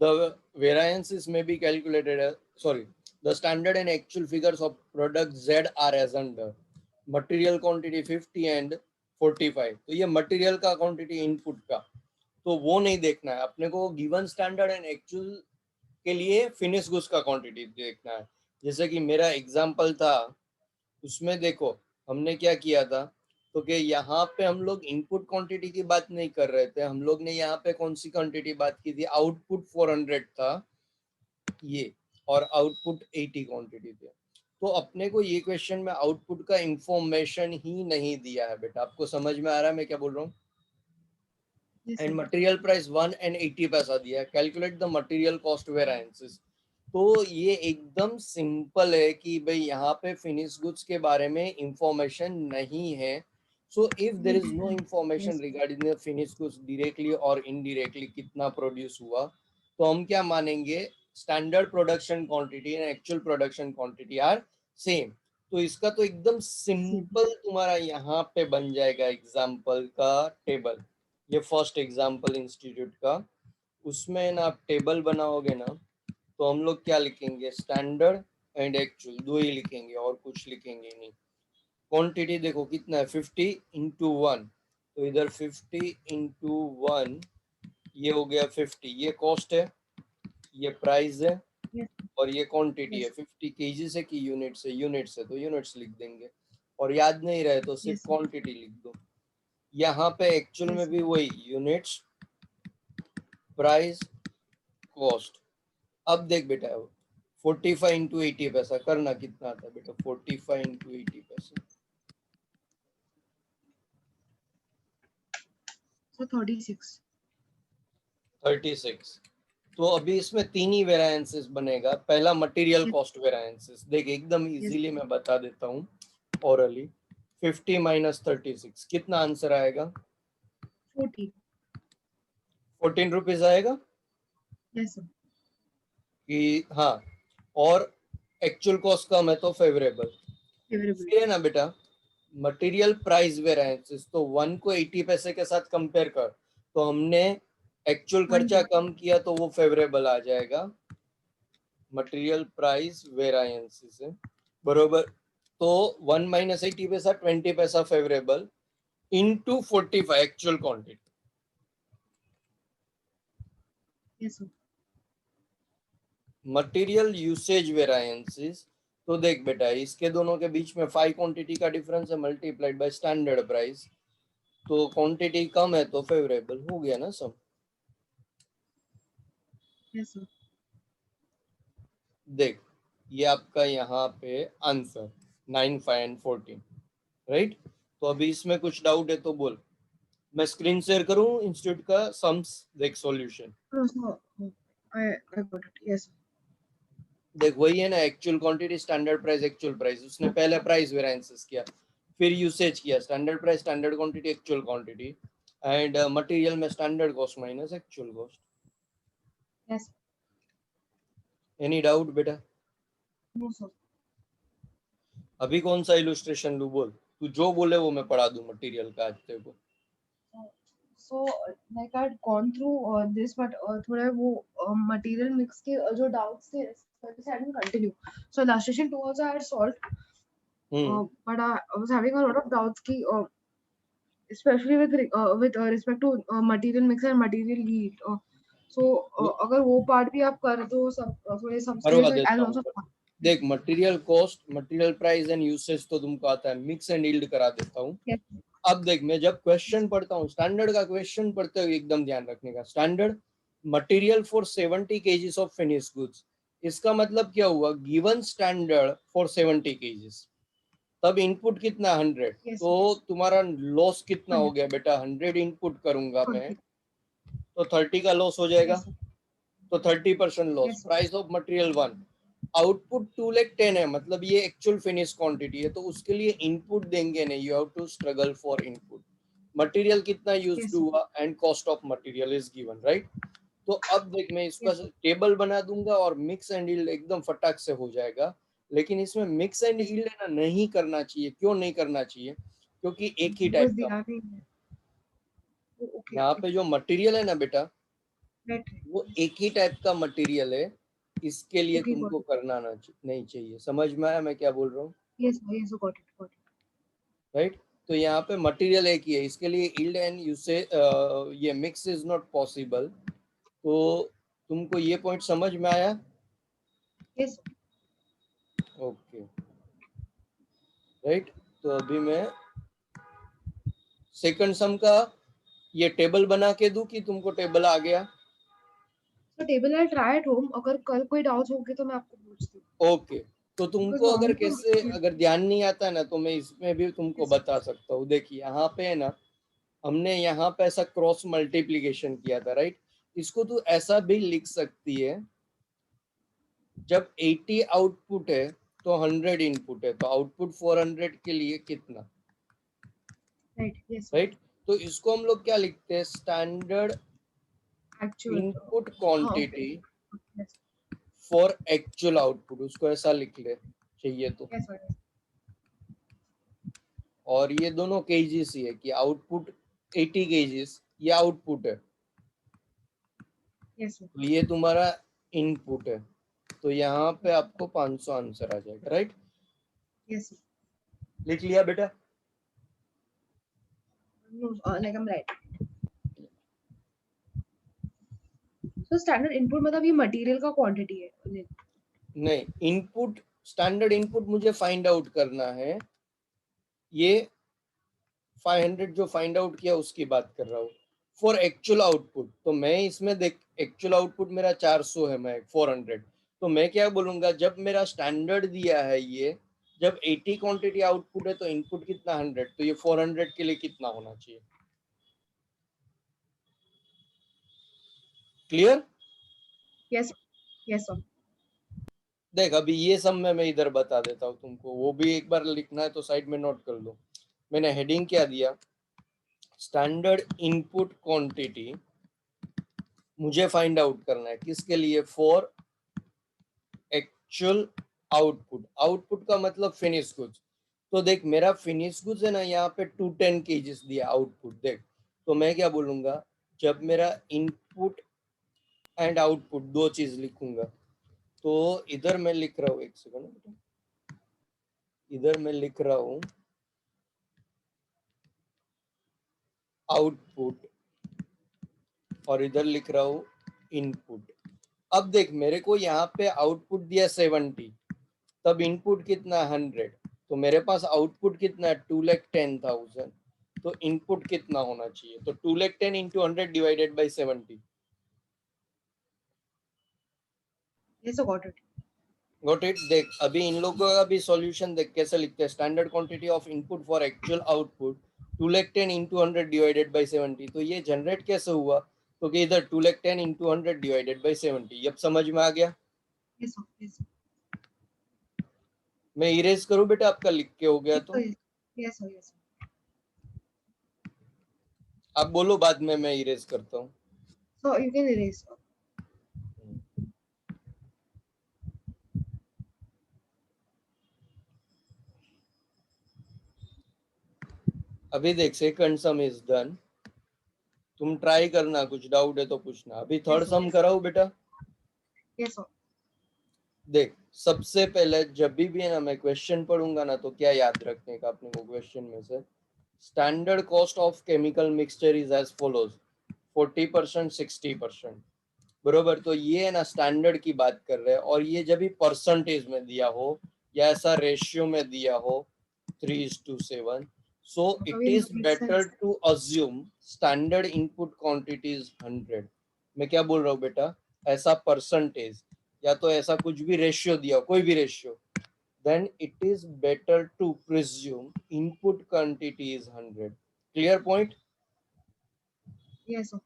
the variances may be calculated as, sorry, the standard and actual figures of product Z are as under material quantity 50 and 45। तो ये मटेरियल का क्वांटिटी इनपुट का, तो वो नहीं देखना है अपने को, गिवन स्टैंडर्ड एंड एक्चुअल के लिए फिनिश गुड्स का क्वांटिटी देखना है। जैसे कि मेरा एग्जांपल था, उसमें देखो हमने क्या किया था, तो कि यहाँ पे हम लोग इनपुट क्वांटिटी की बात नहीं कर रहे थे, हम लोग ने यहाँ पे कौन सी क्वांटिटी बात की थी, आउटपुट 400 था ये, और आउटपुट 80 क्वांटिटी थी। तो अपने को ये क्वेश्चन में आउटपुट का इंफॉर्मेशन ही नहीं दिया है बेटा, आपको समझ में आ रहा है मैं क्या बोल रहा हूँ। Yes, and sir. Material price 1 and 80 पैसा दिया है, calculate the material cost variances. तो ये एकदम सिंपल है कि भाई यहाँ पे फिनिश गुड्स के बारे में इंफॉर्मेशन नहीं है। So if there is no information Yes. Regarding the finish goods directly और इनडायरेक्टली कितना प्रोड्यूस हुआ, तो हम क्या मानेंगे, standard production quantity and actual production quantity are same. तो इसका तो एकदम Same. सिंपल तुम्हारा यहाँ पे बन जाएगा एग्जाम्पल का टेबल। ये फर्स्ट एग्जाम्पल इंस्टीट्यूट का, उसमें ना आप टेबल बनाओगे ना, तो हम लोग क्या लिखेंगे, स्टैंडर्ड एंड एक्चुअल दो ही लिखेंगे और कुछ लिखेंगे नहीं। क्वांटिटी देखो कितना है, 50 इंटू 1, तो इधर 50 इंटू 1, ये हो गया 50, ये कॉस्ट है, ये प्राइस है, Yes. और ये क्वांटिटी है। Yes. 50 केजी से कि यूनिट से, यूनिट से तो यूनिट्स लिख देंगे, और याद नहीं रहे तो सिर्फ Yes, sir. क्वांटिटी लिख दो। यहाँ पे एक्चुअल Yes, में sir. भी वही यूनिट्स, प्राइस, कॉस्ट। अब देख बेटा 45 इंटू 80 पैसा करना कितना आता है बेटा, 45 इंटू 80 पैसा, So 36. 36। तो अभी इसमें तीन ही वेरिएंसेस बनेगा। पहला मटेरियल Yes. कॉस्ट वेरिएंसेस, देख एकदम Yes. इजीली मैं बता देता हूँ ओरली। 50 माइनस 36 कितना आंसर आएगा, 40. 14 रुपीज आएगा Yes, sir. कि हाँ, और एक्चुअल कॉस्ट कम है तो फेवरेबल। Favorable. फिर है ना बेटा मटेरियल प्राइस वेरिएंसेस, तो 1 को 80 पैसे के साथ कंपेयर कर, तो हमने एक्चुअल खर्चा कम किया तो वो फेवरेबल आ जाएगा, मटेरियल प्राइस वेरिएंसेस है बरोबर। तो 1 माइनस 80 पैसा 20 पैसा favourable into 45 actual quantity. Yes, sir. Material usage variances, तो देख बेटा इसके दोनों के बीच में 5 क्वांटिटी का डिफरेंस है, मल्टीप्लाइड बाय स्टैंडर्ड प्राइस, तो क्वांटिटी कम है तो फेवरेबल हो गया ना सब। Yes, sir. देख ये आपका यहाँ पे आंसर 9, 5 एंड 14, राइट। तो अभी इसमें कुछ डाउट है तो बोल, मैं स्क्रीन शेयर करूं इंस्टीट्यूट का सम्स, देख solution. No, so I got it. Yes. देख वही है ना, actual quantity standard price actual price, उसने पहले प्राइस वेरिएंसेस किया, फिर यूसेज किया, standard price standard quantity actual quantity, and material में standard cost minus actual cost. Yes. Any doubt बेटा? No, sir. अभी कौन सा इलस्ट्रेशन लूं बोल, तू जो बोले वो मैं पढ़ा दूं मटेरियल का आज तेरे को। So like I'd gone through this, but थोड़ा वो material mix के जो doubts थे, so I didn't continue. So illustration 2 also I had solved, but I was having a lot of doubts कि especially with respect to material mix and material heat. So अगर वो part भी आप कर दो सब थोड़े सब करवा so देता I'll हूँ। also देख material cost, material price and usage तो तुमको आता है, मिक्स एंड यील्ड करा देता हूँ। yes. अब देख मैं जब क्वेश्चन पढ़ता हूँ, स्टैंडर्ड का क्वेश्चन पढ़ते हुए एकदम ध्यान रखने का, standard material for 70 KGs of finish goods, इसका मतलब क्या हुआ, गिवन स्टैंडर्ड फॉर 70 केजीज, तब इनपुट कितना 100, Yes. तो तुम्हारा लॉस कितना हो 100. गया बेटा, 100 इनपुट करूंगा मैं 30. तो 30 का लॉस हो जाएगा, Yes, sir. तो 30% loss. Yes, sir. Price of material 1, output 210 है, मतलब ये एक्चुअल फिनिश क्वांटिटी है, तो उसके लिए इनपुट देंगे नहीं, you have to struggle for input. Material कितना यूज Yes, हुआ and cost of material is given, right. तो अब देख मैं इसका टेबल बना दूंगा और मिक्स एंड यील्ड एकदम फटाक से हो जाएगा। लेकिन इसमें मिक्स एंड यील्ड है ना नहीं करना चाहिए। क्यों नहीं करना चाहिए? क्योंकि एक ही because टाइप they का are in. Oh, okay, यहाँ पे okay. जो मटेरियल है ना बेटा, Right. वो एक ही टाइप का मटेरियल है। इसके लिए Okay, got तुमको it. करना नहीं चाहिए। समझ में आया मैं क्या बोल रहा हूँ, Yes, yes, got it, got it. Right. तो यहाँ पे मटेरियल एक ही है, इसके लिए यील्ड एंड यूसेज ये मिक्स इज नॉट पॉसिबल। तो तुमको ये पॉइंट समझ में आया? Yes, okay, right. तो अभी मैं सेकंड सम का ये टेबल बना के दूं कि तुमको टेबल आ गया? so table I'll try at home. अगर कल कोई doubts होंगे तो मैं आपको पूछती हूँ. ओके, तो Because तुमको अगर normal कैसे अगर ध्यान नहीं आता ना तो मैं इसमें भी तुमको बता सकता हूँ। देखिए यहाँ पे है ना, हमने यहाँ पे ऐसा क्रॉस मल्टीप्लीकेशन किया था, राइट। इसको तू ऐसा भी लिख सकती है, जब 80 आउटपुट है तो 100 इनपुट है, तो आउटपुट 400 के लिए कितना, right, yes, राइट। तो इसको हम लोग क्या लिखते हैं, स्टैंडर्ड actual. इनपुट हाँ, quantity okay. Yes, for actual output, उसको ऐसा लिख ले चाहिए तो। yes, sir. और ये दोनों केजीस ही है कि आउटपुट 80 केजीस ये आउटपुट है, Yes, sir. तो ये तुम्हारा इनपुट है। तो यहाँ पे आपको 500 आंसर आ जाएगा, राइट। Yes, sir. लिख लिया बेटा? No, like I'm right. So standard input मतलब ये material का quantity है. नहीं, इनपुट स्टैंडर्ड इनपुट मुझे फाइंड आउट करना है। ये 500 जो फाइंड आउट किया उसकी बात कर रहा हूँ। फॉर एक्चुअल आउटपुट तो मैं इसमें देख, एक्चुअल आउटपुट मेरा 400 है, मैं 400, तो मैं क्या बोलूंगा, जब मेरा स्टैंडर्ड दिया है ये, जब 80 क्वांटिटी आउटपुट है तो इनपुट कितना 100, तो ये 400 के लिए कितना होना चाहिए? क्लियर? Yes, yes, sir. देख अभी ये सब मैं इधर बता देता हूँ तुमको, वो भी एक बार लिखना है तो साइड में नोट कर लो। मैंने हेडिंग क्या दिया, स्टैंडर्ड इनपुट क्वांटिटी मुझे फाइंड आउट करना है, किसके लिए, फॉर एक्चुअल आउटपुट। आउटपुट का मतलब फिनिश गुड्स। तो देख मेरा फिनिश गुड्स है ना, यहाँ पे 210 केजीस दिया आउटपुट। देख तो मैं क्या बोलूंगा, जब मेरा इनपुट एंड आउटपुट दो चीज लिखूंगा, तो इधर मैं लिख रहा हूँ, एक सेकंड, इधर मैं लिख रहा हूँ आउटपुट और इधर लिख रहा हूँ इनपुट। अब देख मेरे को यहाँ पे आउटपुट दिया 70, तब इनपुट कितना 100, तो मेरे पास आउटपुट कितना है 2,10,000, तो इनपुट कितना होना चाहिए, तो 2,10,000 into 100 divided by 70। Yes, I got it. Got it. देख अभी इन लोगों का भी सॉल्यूशन देख कैसे लिखते हैं, standard quantity of input for actual output 2,10,000 into 100 divided by 70। तो ये जनरेट कैसे हुआ, तो कि इधर 2,10,000 इंटू 100 डिवाइडेड बाई 70। अब समझ में आ गया? Yes, sir. Yes, sir. मैं इरेज करूं बेटा, आपका लिख के हो गया Yes, तो? sir. Yes, sir. Yes, sir. आप बोलो बाद में मैं इरेज करता हूँ। So you can erase. अभी देख सेकंड सम इज डन, तुम ट्राई करना, कुछ डाउट है तो पूछना। अभी थर्ड Yes, sir. सम कराओ बेटा। Yes, sir. देख सबसे पहले जब भी है ना मैं क्वेश्चन पढ़ूंगा ना, तो क्या याद रखने का अपने को क्वेश्चन में से, standard cost of chemical mixture is as follows 40%, 60%, बरोबर। तो ये है ना स्टैंडर्ड की बात कर रहे हैं, और ये जब भी परसेंटेज में दिया हो या ऐसा रेशियो में दिया हो 3:7, so So it it is makes better sense. to assume standard input quantity is 100। मैं क्या बोल रहा हूँ बेटा, ऐसा परसेंटेज या तो ऐसा कुछ भी रेशियो दिया, कोई भी ratio, then it is better to presume input quantity is 100। clear point? Yes, sir.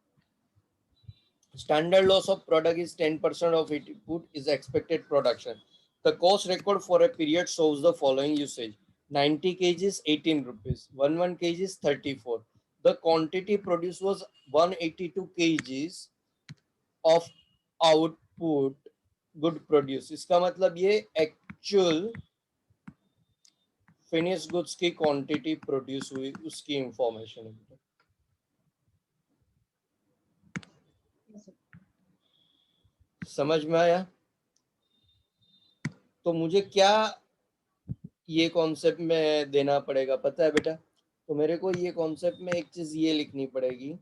Standard loss of product is 10% of input is expected production. The cost record for a period shows the following usage: 90 kgs 18 rupees, 11 kgs 34, the quantity produced was 182 kgs of output good produce. इसका मतलब ये actual finish goods की quantity produce हुई उसकी information है। Yes, sir. समझ में आया? तो मुझे क्या ये कॉन्सेप्ट में देना पड़ेगा पता है बेटा? तो मेरे को ये कॉन्सेप्ट में एक चीज ये लिखनी पड़ेगी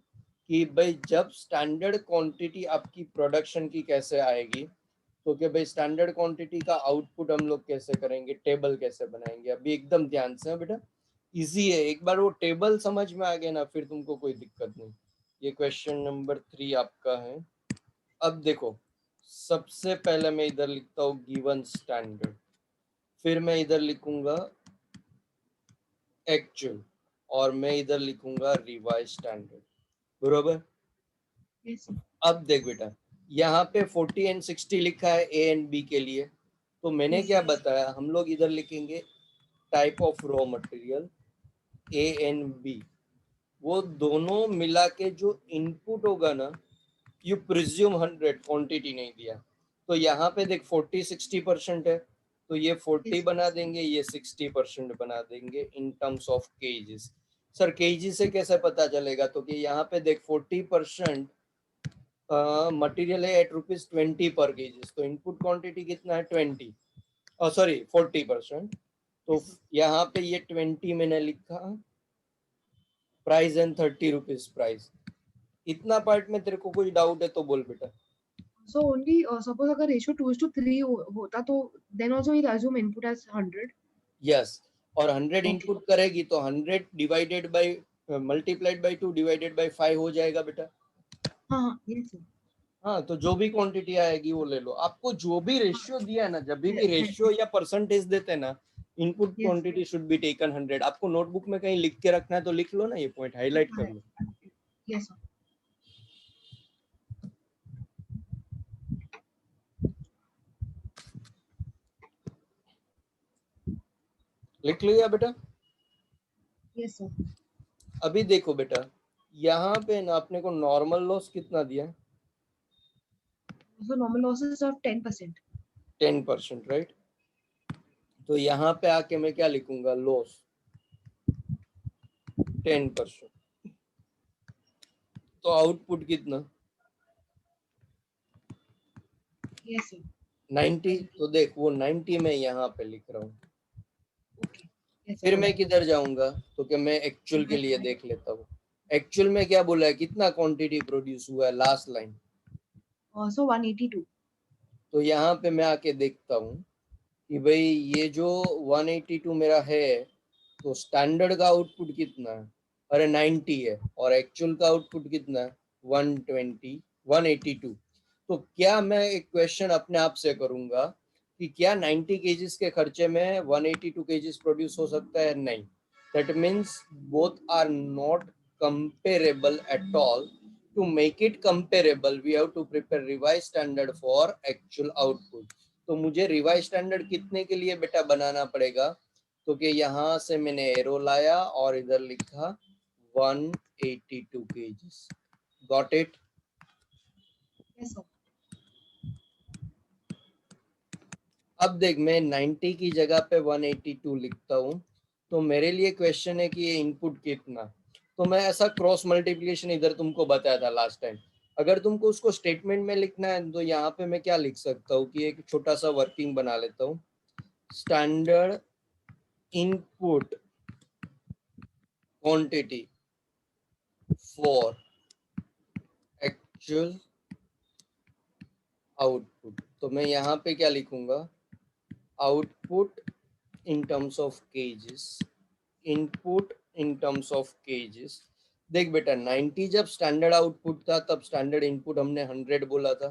कि भाई जब स्टैंडर्ड क्वांटिटी आपकी प्रोडक्शन की कैसे आएगी, तो कि भाई स्टैंडर्ड क्वांटिटी का आउटपुट हम लोग कैसे करेंगे, टेबल कैसे बनाएंगे। अभी एकदम ध्यान से बेटा, इजी है, एक बार वो टेबल समझ में आ गया ना फिर तुमको कोई दिक्कत नहीं। ये क्वेश्चन नंबर 3 आपका है। अब देखो, सबसे पहले मैं इधर लिखता हूँ गिवन स्टैंडर्ड, फिर मैं इधर लिखूंगा एक्चुअल, और मैं इधर लिखूंगा रिवाइज स्टैंडर्ड, बरोबर। Yes, sir. अब देख बेटा, यहाँ पे 40 एंड 60 लिखा है ए एंड बी के लिए, तो मैंने Yes, क्या sir. बताया, हम लोग इधर लिखेंगे type of raw material A and B, वो दोनों मिला के जो इनपुट होगा ना, यू प्रिज्यूम 100, क्वांटिटी नहीं दिया, तो यहाँ पे देख 40-60% है, तो ये 40 Yes. बना देंगे, ये 60% बना देंगे इन terms of KGs. Sir KG से कैसे पता चलेगा? तो कि यहाँ पे देख 40% मटेरियल है एट ₹20 पर केजी, तो इनपुट क्वांटिटी कितना है 20, सॉरी 40%, तो Yes, sir. यहाँ पे ये 20 मैंने लिखा, प्राइस एंड ₹30 प्राइस। इतना पार्ट में तेरे को कोई डाउट है तो बोल बेटा। So only suppose अगर ratio 2:3 होता तो then also we'll assume input as 100. Yes, और 100 Okay. इनपुट करेगी तो 100 divided by multiplied by 2 divided by 5 हो जाएगा बेटा। हाँ, yes, sir. हाँ, तो जो भी क्वांटिटी आएगी वो ले लो। आपको जो भी रेशियो दिया है ना, जब भी रेशियो या परसेंटेज देते हैं ना, input Yes. Quantity should be taken 100। आपको नोटबुक में कहीं लिख के रखना है तो लिख लो ना, ये पॉइंट हाईलाइट कर लो। Yes, sir. लिख लिया बेटा? Yes, sir. अभी देखो बेटा, यहाँ पे ना अपने को नॉर्मल लॉस कितना दिया है? So normal losses of 10%. 10%, right. तो यहाँ पे आके मैं क्या लिखूंगा, लॉस 10%, तो आउटपुट कितना? Yes, sir. 90। तो देख वो 90 मैं यहाँ पे लिख रहा हूँ। Okay. Yes, फिर sir. मैं किधर जाऊंगा, तो क्या मैं एक्चुअल के लिए देख लेता हूँ। एक्चुअल में क्या बोला है, कितना क्वांटिटी प्रोड्यूस हुआ है, लास्ट लाइन। So 182. तो यहाँ पे मैं आके देखता हूँ कि भाई ये जो 182 मेरा है, तो स्टैंडर्ड का आउटपुट कितना है? अरे 90 है, और एक्चुअल का आउटपुट कितना है? 120, 182। तो क्या मैं एक क्वेश्चन अपने आप से करूंगा कि क्या 90 केजीज के खर्चे में 182 केजीज प्रोड्यूस हो सकता है? नहीं। That means both are not comparable at all. To make it comparable, we have to prepare revised standard for actual output. तो मुझे रिवाइज स्टैंडर्ड कितने के लिए बेटा बनाना पड़ेगा? तो कि यहाँ से मैंने एरो लाया और इधर लिखा 182 KGs. Got it? Yes, sir. अब देख, मैं 90 की जगह पे 182 लिखता हूँ, तो मेरे लिए क्वेश्चन है कि ये इनपुट कितना। तो मैं ऐसा क्रॉस मल्टीप्लिकेशन इधर तुमको बताया था लास्ट टाइम। अगर तुमको उसको स्टेटमेंट में लिखना है तो यहाँ पे मैं क्या लिख सकता हूँ कि एक छोटा सा वर्किंग बना लेता हूँ। Standard input quantity for actual output, तो मैं यहाँ पे क्या लिखूंगा, output in terms of kgs, input in terms of kgs. देख बेटा, 90 जब स्टैंडर्ड आउटपुट था तब स्टैंडर्ड इनपुट हमने 100 बोला था।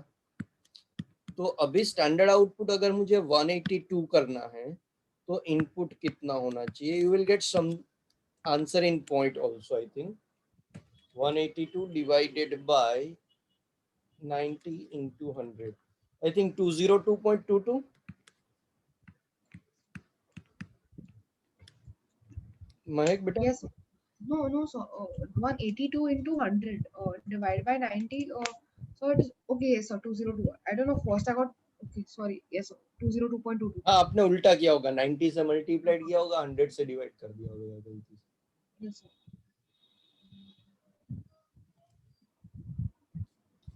तो अभी स्टैंडर्ड आउटपुट अगर मुझे 182 करना है तो इनपुट कितना होना चाहिए? You will get some answer in point also, I think 182 divided by 90 into 100, I think 202.22। Mahak बेटा, Yes, sir. No, so 182 into 100 divided by 90. So it is okay, yes, sir, 202. I don't know, first I got, okay, sorry, yes, sir, 202.22. हाँ, आपने उल्टा किया होगा, 90 से multiplied किया होगा, 100 से डिवाइड कर दिया होगा गलती से। Yes, sir.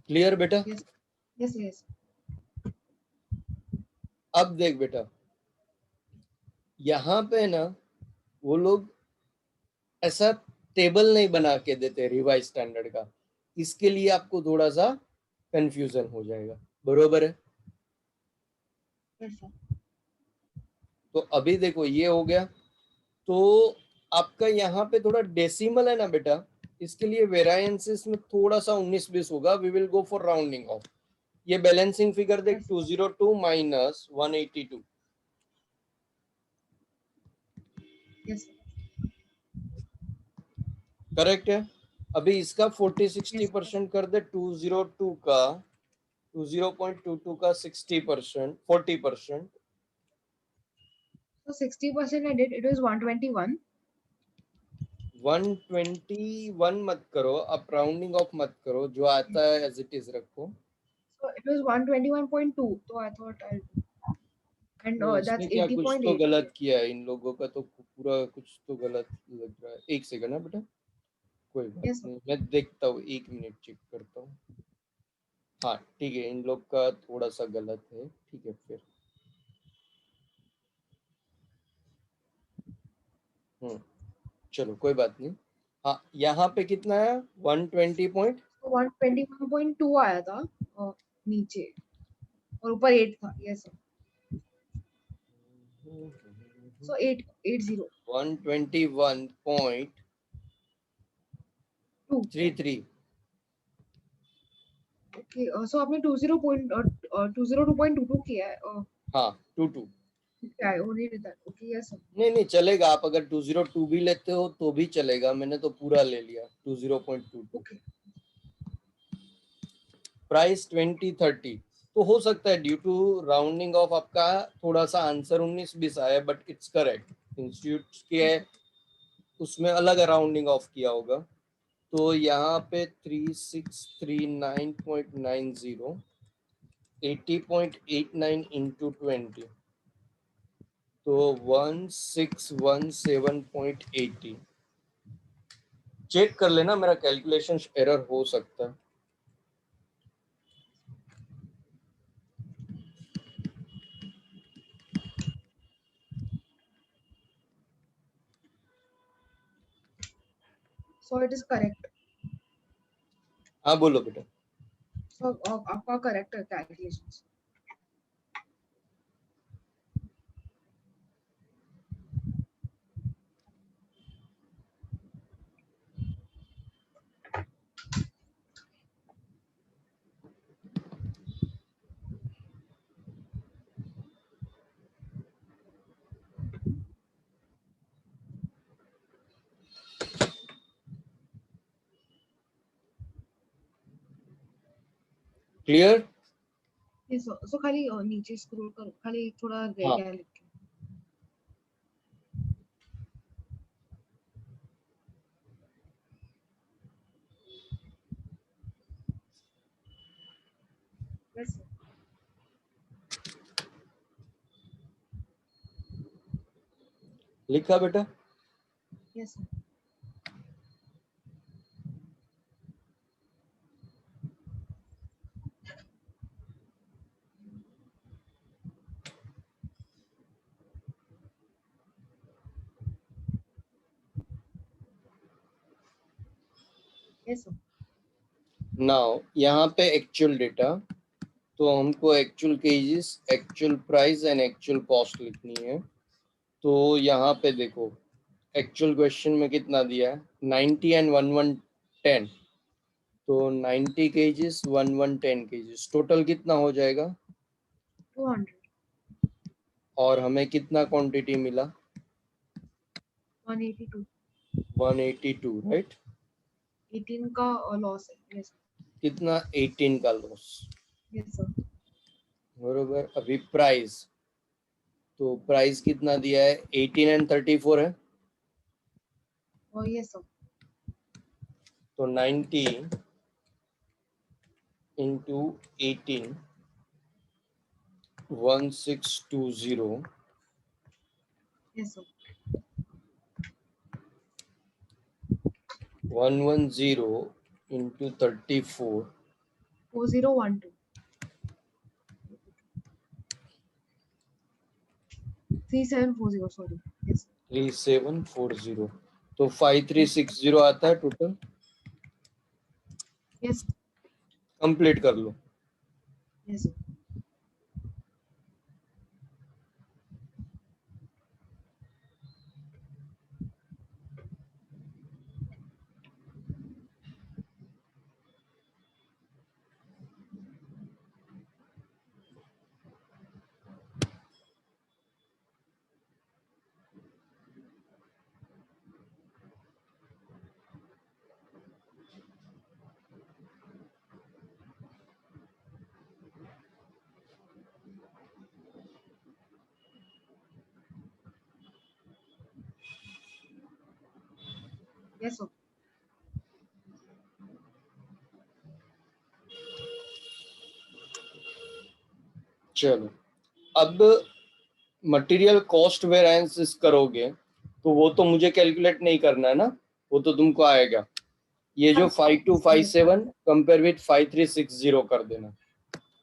क्लियर बेटा? Yes, yes, yes. अब देख बेटा, यहाँ पे ना वो लोग ऐसा टेबल नहीं बना के देते रिवाइज स्टैंडर्ड का, इसके लिए आपको थोड़ा सा कंफ्यूजन हो जाएगा, बरोबर है? Yes, sir. तो अभी देखो ये हो गया, तो आपका यहाँ पे थोड़ा डेसिमल है ना बेटा, इसके लिए वेरिएंसेस में थोड़ा सा 19-20 होगा, we will go for rounding off. ये बैलेंसिंग फिगर देख, Yes, 202 minus 182, yes, sir. Correct है? अभी इसका 40-60% Yes, कर दे, 202 का 20.22 का 60%, 40%, so 60% I did, it was 121. 121 मत करो, आप राउंडिंग ऑफ मत करो, जो आता है एज इट इज रखो। So it was 121.2. So I thought I'll do. And तो that's इसमें क्या कुछ तो 80.8. गलत किया है इन लोगों का, तो पूरा कुछ तो गलत लग रहा है। एक सेकंड ना बेटा, कोई बात Yes, sir. नहीं, मैं देखता हूँ, 1 मिनट चेक करता हूँ। हाँ ठीक है, इन लोग का थोड़ा सा गलत है, ठीक है फिर। चलो कोई बात नहीं। हाँ, यहाँ पे कितना है, 120 पॉइंट, So 121.2 आया था नीचे और ऊपर 8 था. Yes, sir. So 880. 2. 121.33। Okay. So आपने 202.22 किया है. हाँ 22। क्या है? Only with that. Okay. Yes, sir. नहीं नहीं चलेगा, आप अगर 202 भी लेते हो तो भी चलेगा, मैंने तो पूरा ले लिया 20.22। Okay. प्राइस 2030, तो हो सकता है ड्यू टू राउंडिंग ऑफ आपका थोड़ा सा आंसर 19-20 आया, बट इट्स करेक्ट। इंस्टीट्यूट के उसमें अलग राउंडिंग ऑफ किया होगा, तो यहाँ पे 3639.90, 80.89 इंटू 20, तो 1617.80। चेक कर लेना, मेरा कैलकुलेशन एरर हो सकता है। So it is correct. हाँ बोलो बेटा। So आपका correct है calculations. Clear? Yes, sir. So खाली नीचे scroll करो, खाली थोड़ा रह हाँ गया है लिख के. Yes, sir. लिखा बेटा? Yes, sir. Yes, sir. Now यहाँ पे एक्चुअल डेटा, तो हमको actual kgs, actual price and actual cost लिखनी है। तो यहाँ पे देखो, एक्चुअल क्वेश्चन में कितना दिया है, 90 एंड 1110, तो 90 केजेस 1110 केजेस, टोटल कितना हो जाएगा? 200. और हमें कितना क्वांटिटी मिला? 182. 182, राइट? 18 का लॉस है. Yes, sir. कितना? 18 का लॉस, Yes, sir. बरोबर। अभी प्राइस, तो प्राइस कितना दिया है, 18 एंड 34 है। Yes, sir. तो 90 into 18 1620 Yes, sir. 110 into 34 4012. 3740. Sorry. Yes. 3740 तो 5360 आता है टोटल। Yes. कंप्लीट कर लो। Yes, sir. Yes, sir. चलो अब मटेरियल कॉस्ट वेरिएंसेस करोगे तो वो तो मुझे कैलकुलेट नहीं करना है ना, वो तो तुमको आएगा। ये जो 5257 कंपेयर विथ 5360 कर देना,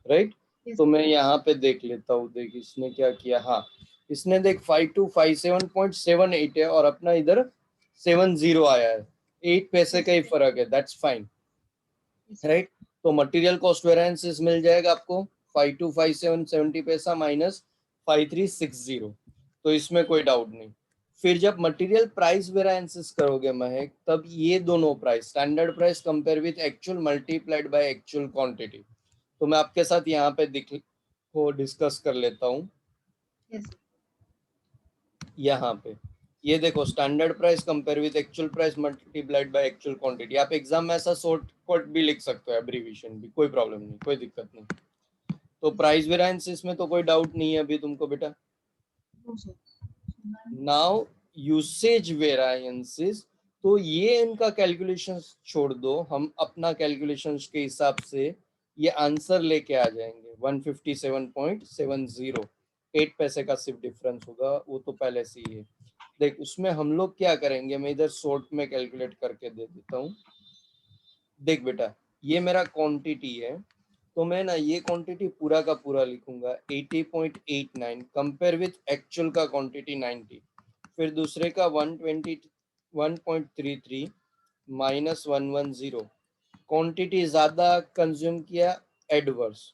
राइट। Yes. तो मैं यहाँ पे देख लेता हूँ, देख इसने क्या किया। हाँ, इसने देख 5257.78 है और अपना इधर 70 आया है, 8 पैसे का ही फर्क है, दैट्स फाइन, Yes. राइट। तो मटेरियल कॉस्ट वेरिएंसेस मिल जाएगा आपको 5257 70 पैसा माइनस 5360, तो इसमें कोई डाउट नहीं। फिर जब मटेरियल प्राइस वेरिएंसेस करोगे महक, तब ये दोनों price standard price compare with actual multiplied by actual quantity, तो मैं आपके साथ यहाँ पे को डिस्कस कर लेता हूँ। Yes. यहाँ पे ये देखो, standard price compare with actual price multiplied by actual quantity. आप एग्जाम में ऐसा शॉर्ट कट भी लिख सकते हो, एब्रीविएशन भी, कोई प्रॉब्लम नहीं, कोई दिक्कत नहीं। तो प्राइस वेरिएंसेस में तो कोई डाउट नहीं है अभी तुमको बेटा। No, sir. Now usage variances, तो ये इनका कैलकुलेशन छोड़ दो, हम अपना कैलकुलेशन के हिसाब से ये आंसर लेके आ जाएंगे 157.70, 8 पैसे का सिर्फ डिफरेंस होगा, वो तो पहले से ही है। देख उसमें हम लोग क्या करेंगे, मैं इधर शॉर्ट में कैलकुलेट करके दे देता हूँ। देख बेटा, ये मेरा क्वांटिटी है, तो मैं ना ये क्वांटिटी पूरा का पूरा लिखूंगा 80.89 कंपेयर विथ एक्चुअल का क्वांटिटी 90, फिर दूसरे का 121.33 माइनस 110, क्वांटिटी ज्यादा कंज्यूम किया एडवर्स,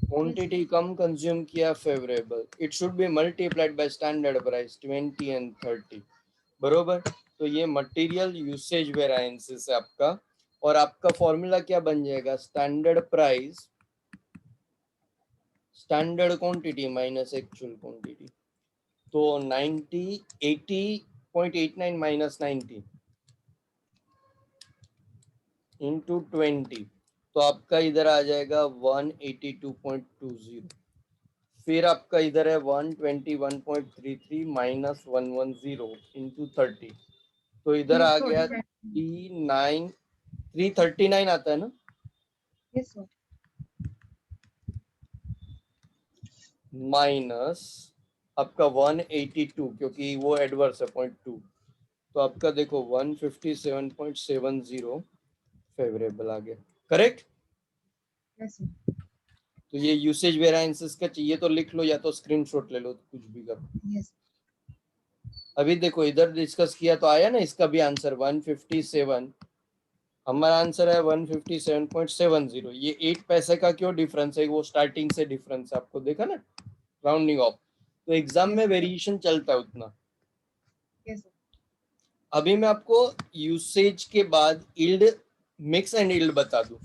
क्वांटिटी कम कंज्यूम किया favourable. It should be multiplied by standard price 20 and 30, बरोबर। तो ये मटेरियल यूसेज वेरिएंसेस है आपका, और आपका फॉर्मूला क्या बन जाएगा, standard price standard quantity minus actual quantity. तो 90 80.89 माइनस 90 इंटू 20, तो आपका इधर आ जाएगा 182.20, फिर आपका इधर है 121.33 माइनस 110 इंटू 30, तो इधर आ गया 339 आता है ना, Yes, sir. माइनस आपका 182, क्योंकि वो एडवर्स है 0.2, तो आपका देखो 157.70 फेवरेबल आ गया, करेक्ट। Yes, sir. तो ये यूसेज वेरिएंसेस का चाहिए तो लिख लो, या तो स्क्रीनशॉट ले लो, कुछ भी करो। Yes. अभी देखो इधर डिस्कस किया तो आया ना इसका भी आंसर 157, हमारा आंसर है 157.70। ये 8 पैसे का क्यों डिफरेंस है, वो स्टार्टिंग से डिफरेंस है, आपको देखा ना, राउंडिंग ऑफ। तो एग्जाम में वेरिएशन चलता है उतना। Yes, sir. अभी मैं आपको यूसेज के बाद यील्ड, मिक्स एंड यील्ड बता दूं।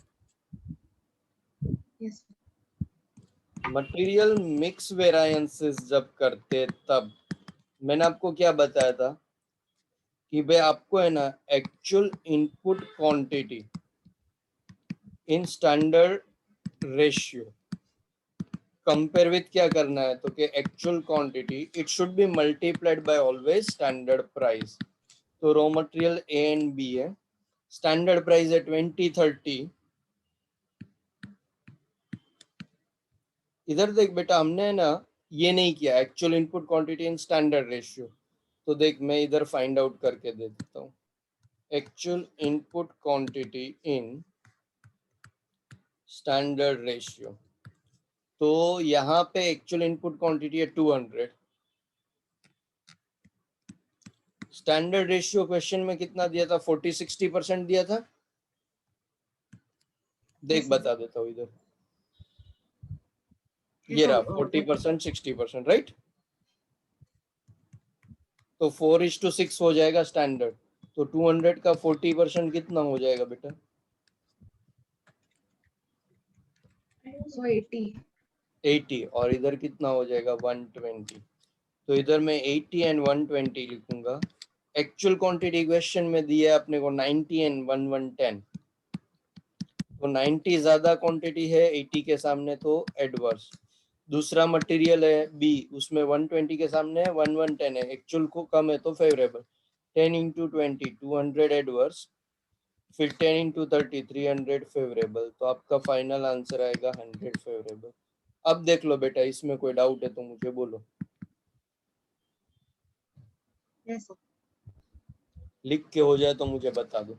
Yes. मटेरियल मिक्स वेरिएंसेस जब करते तब मैंने आपको क्या बताया था कि भाई आपको है ना actual input quantity in standard ratio compare with क्या करना है तो कि actual quantity it should be multiplied by always standard price. तो raw material A and B है, स्टैंडर्ड प्राइस है 2030। इधर देख बेटा, हमने ना ये नहीं किया actual input quantity in standard ratio. तो देख मैं इधर फाइंड आउट करके दे देता हूँ, actual input quantity in standard ratio. तो यहाँ पे एक्चुअल इनपुट क्वांटिटी है 200। स्टैंडर्ड रेशियो क्वेश्चन में कितना दिया था, 40-60% दिया था। देख Yes, sir. बता देता हूँ इधर, Yes, ये sir. रहा 40% 60%, राइट। तो 4:6 हो जाएगा स्टैंडर्ड। तो 200 का 40% कितना हो जाएगा बेटा, So 80. 80। और इधर कितना हो जाएगा 120। तो इधर मैं 80 एंड 120 लिखूंगा। एक्चुअल क्वांटिटी क्वेश्चन में दिया है अपने को 90 एंड 1110। तो 90 ज्यादा क्वांटिटी है 80 के सामने, तो एडवर्स। दूसरा मटेरियल है बी, उसमें 120 के सामने है 1110 है, एक्चुअल को कम है तो फेवरेबल। 10 इंटू 20 200 एडवर्स, फिर 10 इंटू 30 300 फेवरेबल। तो आपका फाइनल आंसर आएगा 100 फेवरेबल। अब देख लो बेटा, इसमें कोई डाउट है तो मुझे बोलो, Yes, sir. लिख के हो जाए तो मुझे बता दो।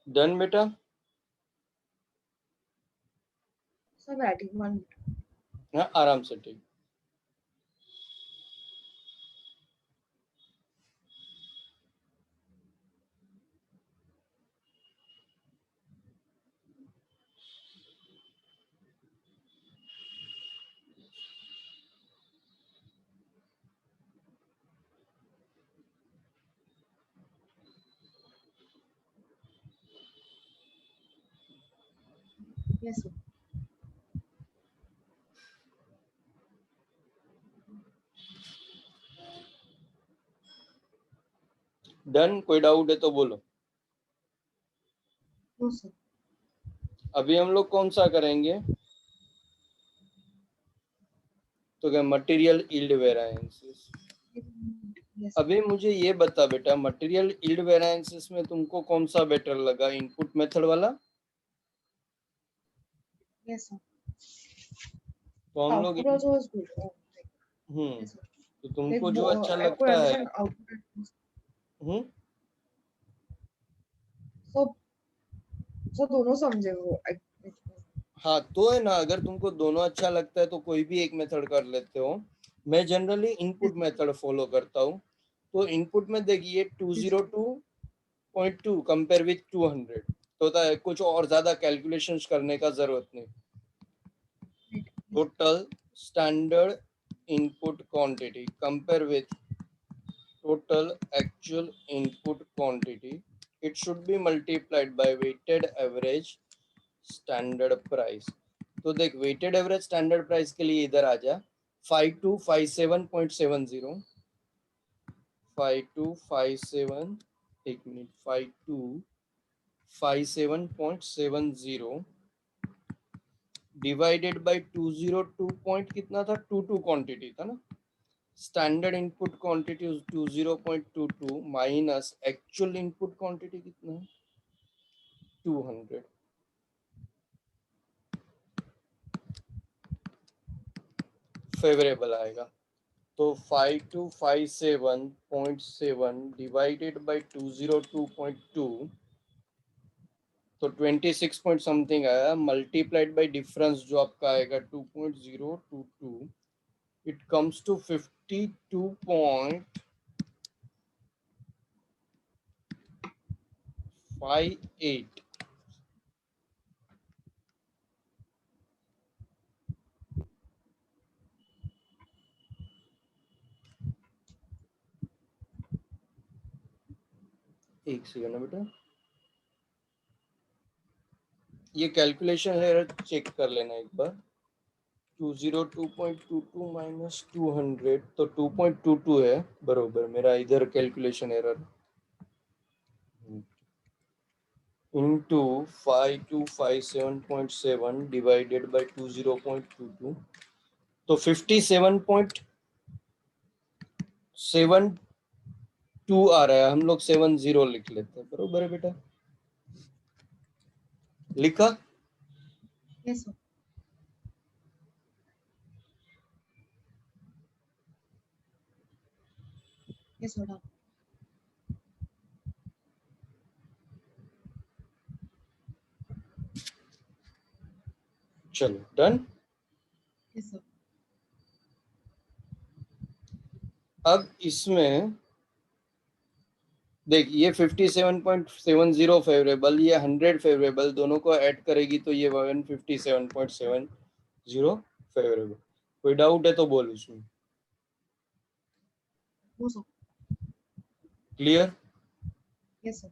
डन बेटा। So writing 1 minute. हाँ आराम से, ठीक। Yes, sir. डन, कोई डाउट है तो बोलो। No, sir. अभी हम लोग कौन सा करेंगे, तो क्या material yield variances. Yes, sir. अभी मुझे ये बता बेटा, मटेरियल यील्ड वेरिएंसेस में तुमको कौन सा बेटर लगा, इनपुट मेथड वाला। Yes, sir. तो हम लोग Output also was good. Oh, yes, sir. तो Like तुमको जो अच्छा I could लगता है। understand output. हम्म So दोनों समझे वो. हाँ तो है ना, अगर तुमको दोनों अच्छा लगता है तो कोई भी एक मेथड कर लेते हो। मैं जनरली इनपुट मेथड फॉलो करता हूँ। तो इनपुट में देखिए 202.2 कंपेयर विथ 200, तो होता है कुछ और ज्यादा कैलकुलेशंस करने का जरूरत नहीं। Total standard input quantity compare with total actual input quantity, it should be multiplied by weighted average standard price। तो देख weighted average standard price के लिए इधर आ जा, 5257.70, 5257, एक मिनट, 5257.70 डिवाइडेड बाय 202 पॉइंट कितना था, 22 क्वांटिटी था ना। Standard input quantity 20.22 minus actual input quantity कितना है 200। फेवरेबल आएगा। तो 5257.7 डिवाइडेड बाय 202.2, तो 26 पॉइंट समथिंग आया, मल्टीप्लाइड बाय डिफरेंस जो आपका आएगा 2.022, इट कम्स टू 52.58. एक सेकंड ना बेटा, ये कैलकुलेशन है, चेक कर लेना एक बार। 202.22 माइनस 200, तो 2.22 है बरोबर, मेरा इधर calculation error, into 5257.7 divided by 20.22, तो 57.72 आ रहा है। हम लोग 70 लिख लेते हैं, बरोबर है बेटा? लिखा? Yes, sir. Yes, sir. Done. चलो डन। Yes, sir. अब इसमें देख, ये 57.70 फेवरेबल, ये 100 फेवरेबल, दोनों को ऐड करेगी तो ये 157.70 फेवरेबल। कोई डाउट है तो बोल उसमें। No, sir. Clear? Yes, sir.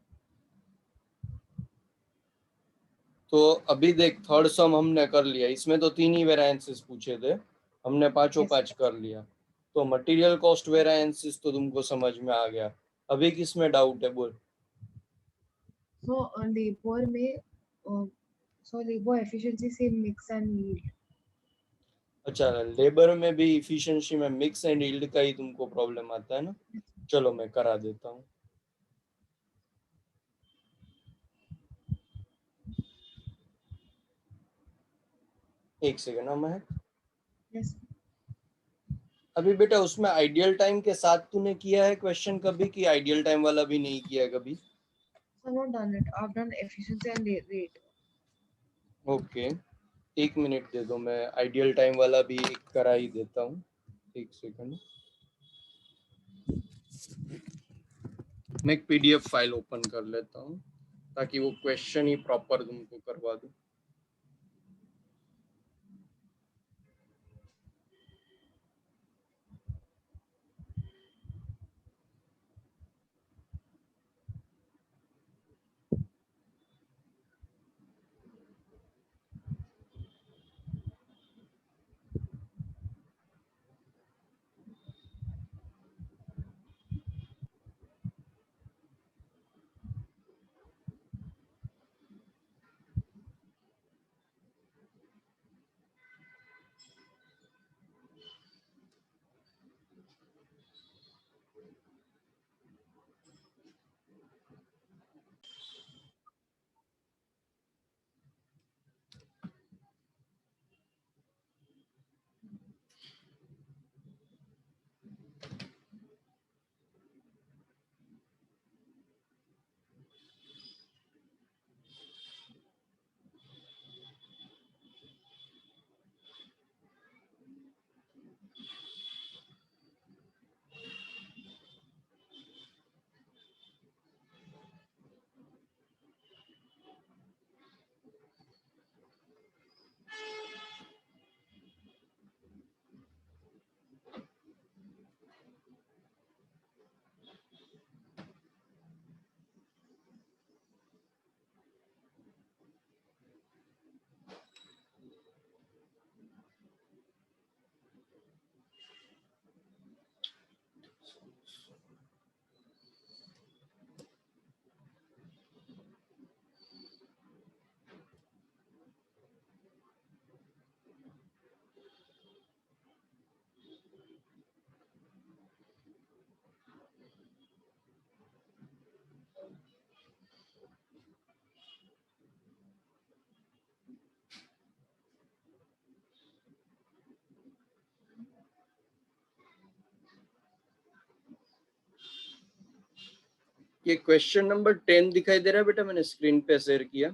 तो अभी देख, थर्ड सम हमने कर लिया, इसमें तो 3 ही वेरिएंसेस पूछे थे, हमने पांचों Yes. पांच कर लिया। तो मटेरियल कॉस्ट वेरिएंसेस तो तुमको समझ में आ गया। अभी किसमें डाउट है बोल। So, labor में, so labor efficiency से mix and yield. अच्छा, लेबर में भी इफिशिएंसी में मिक्स एंड यील्ड का ही तुमको प्रॉब्लम आता है ना? चलो मैं करा देता हूँ। एक सेकंड ना मैं, Yes. अभी बेटा उसमें आइडियल टाइम के साथ तूने किया है क्वेश्चन कभी, कि आइडियल टाइम वाला भी नहीं किया है कभी? So, I've not done it. I've done efficiency and rate. Okay, एक मिनट दे दो, मैं आइडियल टाइम वाला भी करा ही देता हूँ। एक सेकंड, मैं एक पीडीएफ फाइल ओपन कर लेता हूँ ताकि वो क्वेश्चन ही प्रॉपर तुमको करवा दूँ। ये क्वेश्चन नंबर 10 दिखाई दे रहा है बेटा, मैंने स्क्रीन पे शेयर किया।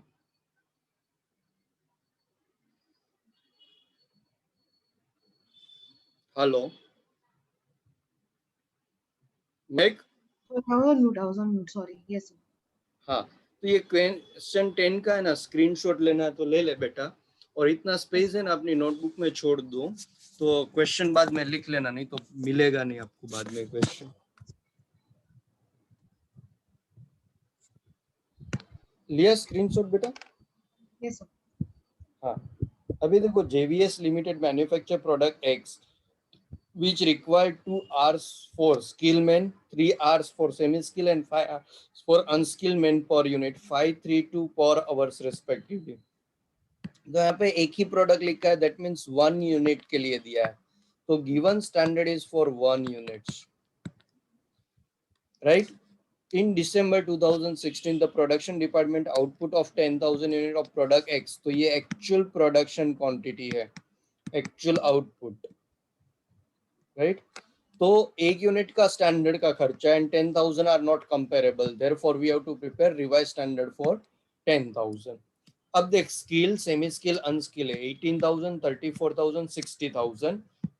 हेलो मैक। I was on mute, sorry. Yes, sir. हाँ, तो ये क्वेश्चन 10 का है ना, स्क्रीनशॉट लेना है तो ले ले बेटा, और इतना स्पेस है ना अपनी नोटबुक में छोड़ दो, तो क्वेश्चन बाद में लिख लेना, नहीं तो मिलेगा नहीं आपको बाद में क्वेश्चन। लिया स्क्रीनशॉट बेटा? Yes, sir. हाँ, अभी देखो, JVS limited manufacture product x which required 2 hours for skilled men, 3 hours for semi-skilled and 5 hours for unskilled men per unit, 532 per hours respectively. तो यहाँ पे एक ही प्रोडक्ट लिखा है, दैट मीन्स 1 यूनिट के लिए दिया है, तो given standard is for 1 units, right? In December 2016, the production department output of 10,000 unit of product X, तो ये actual production quantity है, actual output, right? तो एक यूनिट का स्टैंडर्ड का खर्चा and 10,000 are not comparable, therefore we have to prepare revise standard for 10,000। अब देख, स्किल, सेमी स्किल, अनस्किल है 18,000, 34,000, 60,000,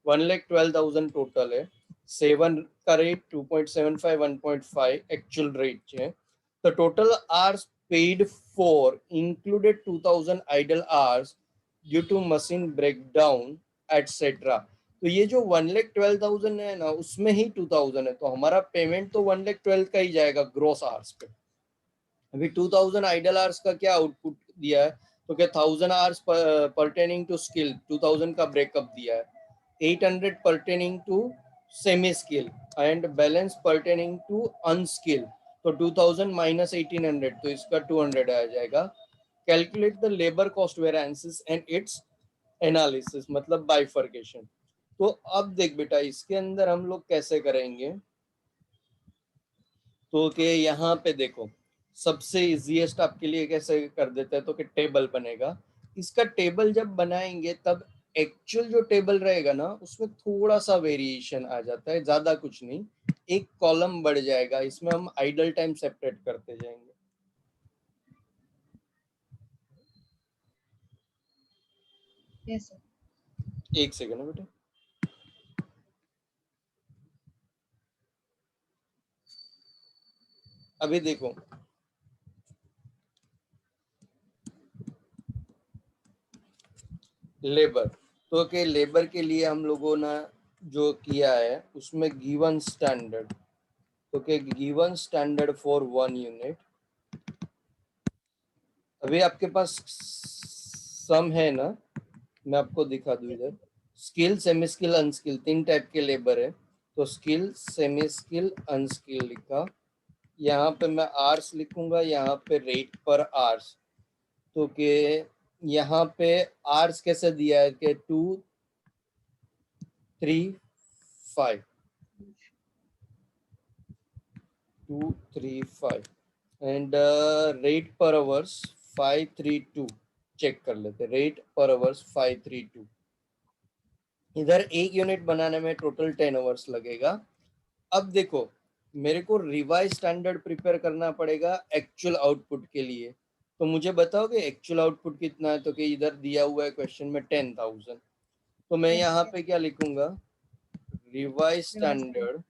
1,12,000 टोटल है। 7 का रेट 2.75, 1.5 एक्चुअल रेट है। The total hours paid for included 2,000 idle hours due to machine breakdown etcetera. तो ये जो 1,12,000 है ना, उसमें ही 2,000 है, तो हमारा पेमेंट तो 1,12,000 का ही जाएगा ग्रोस आवर्स पे। अभी 2,000 आइडल आवर्स का क्या आउटपुट दिया है, तो क्या 1,000 आवर्स परटेनिंग टू स्किल, 2,000 का ब्रेकअप दिया है, 800 pertaining to semi skill and balance pertaining to unskill, तो 2,000 माइनस 1,800, तो इसका 200 आ जाएगा। Calculate the labour cost variances and its analysis, मतलब बाइफर्केशन। तो अब देख बेटा, इसके अंदर हम लोग कैसे करेंगे, तो कि यहाँ पे देखो, सबसे इजीएस्ट आपके लिए कैसे कर देते हैं, तो कि टेबल बनेगा। इसका टेबल जब बनाएंगे तब एक्चुअल जो टेबल रहेगा ना, उसमें थोड़ा सा वेरिएशन आ जाता है, ज्यादा कुछ नहीं, एक कॉलम बढ़ जाएगा, इसमें हम आइडल टाइम सेपरेट करते जाएंगे। Yes, sir. एक सेकंड है बेटा। अभी देखो, लेबर, तो के लेबर के लिए हम लोगों ने जो किया है उसमें गिवन स्टैंडर्ड, तो के गिवन स्टैंडर्ड फॉर 1 यूनिट। अभी आपके पास सम है ना, मैं आपको दिखा दूं इधर। Skill, semi skill, unskilled, 3 type के लेबर है, तो स्किल, सेमी स्किल, अनस्किल लिखा। यहाँ पे मैं आर्स लिखूंगा, यहाँ पे रेट पर आर्स, तो के यहाँ पे आर्स कैसे दिया है कि 2, 3, 5, 2, 3, 5 and rate per hours 532। Check कर लेते, रेट पर आवर्स 532। इधर एक यूनिट बनाने में टोटल 10 आवर्स लगेगा। अब देखो, मेरे को रिवाइज स्टैंडर्ड प्रिपेयर करना पड़ेगा एक्चुअल आउटपुट के लिए, तो मुझे बताओगे एक्चुअल आउटपुट कितना है, तो कि इधर दिया हुआ है क्वेश्चन में 10,000, तो मैं Yes, यहाँ yes. पे क्या लिखूंगा, revise Revised standard,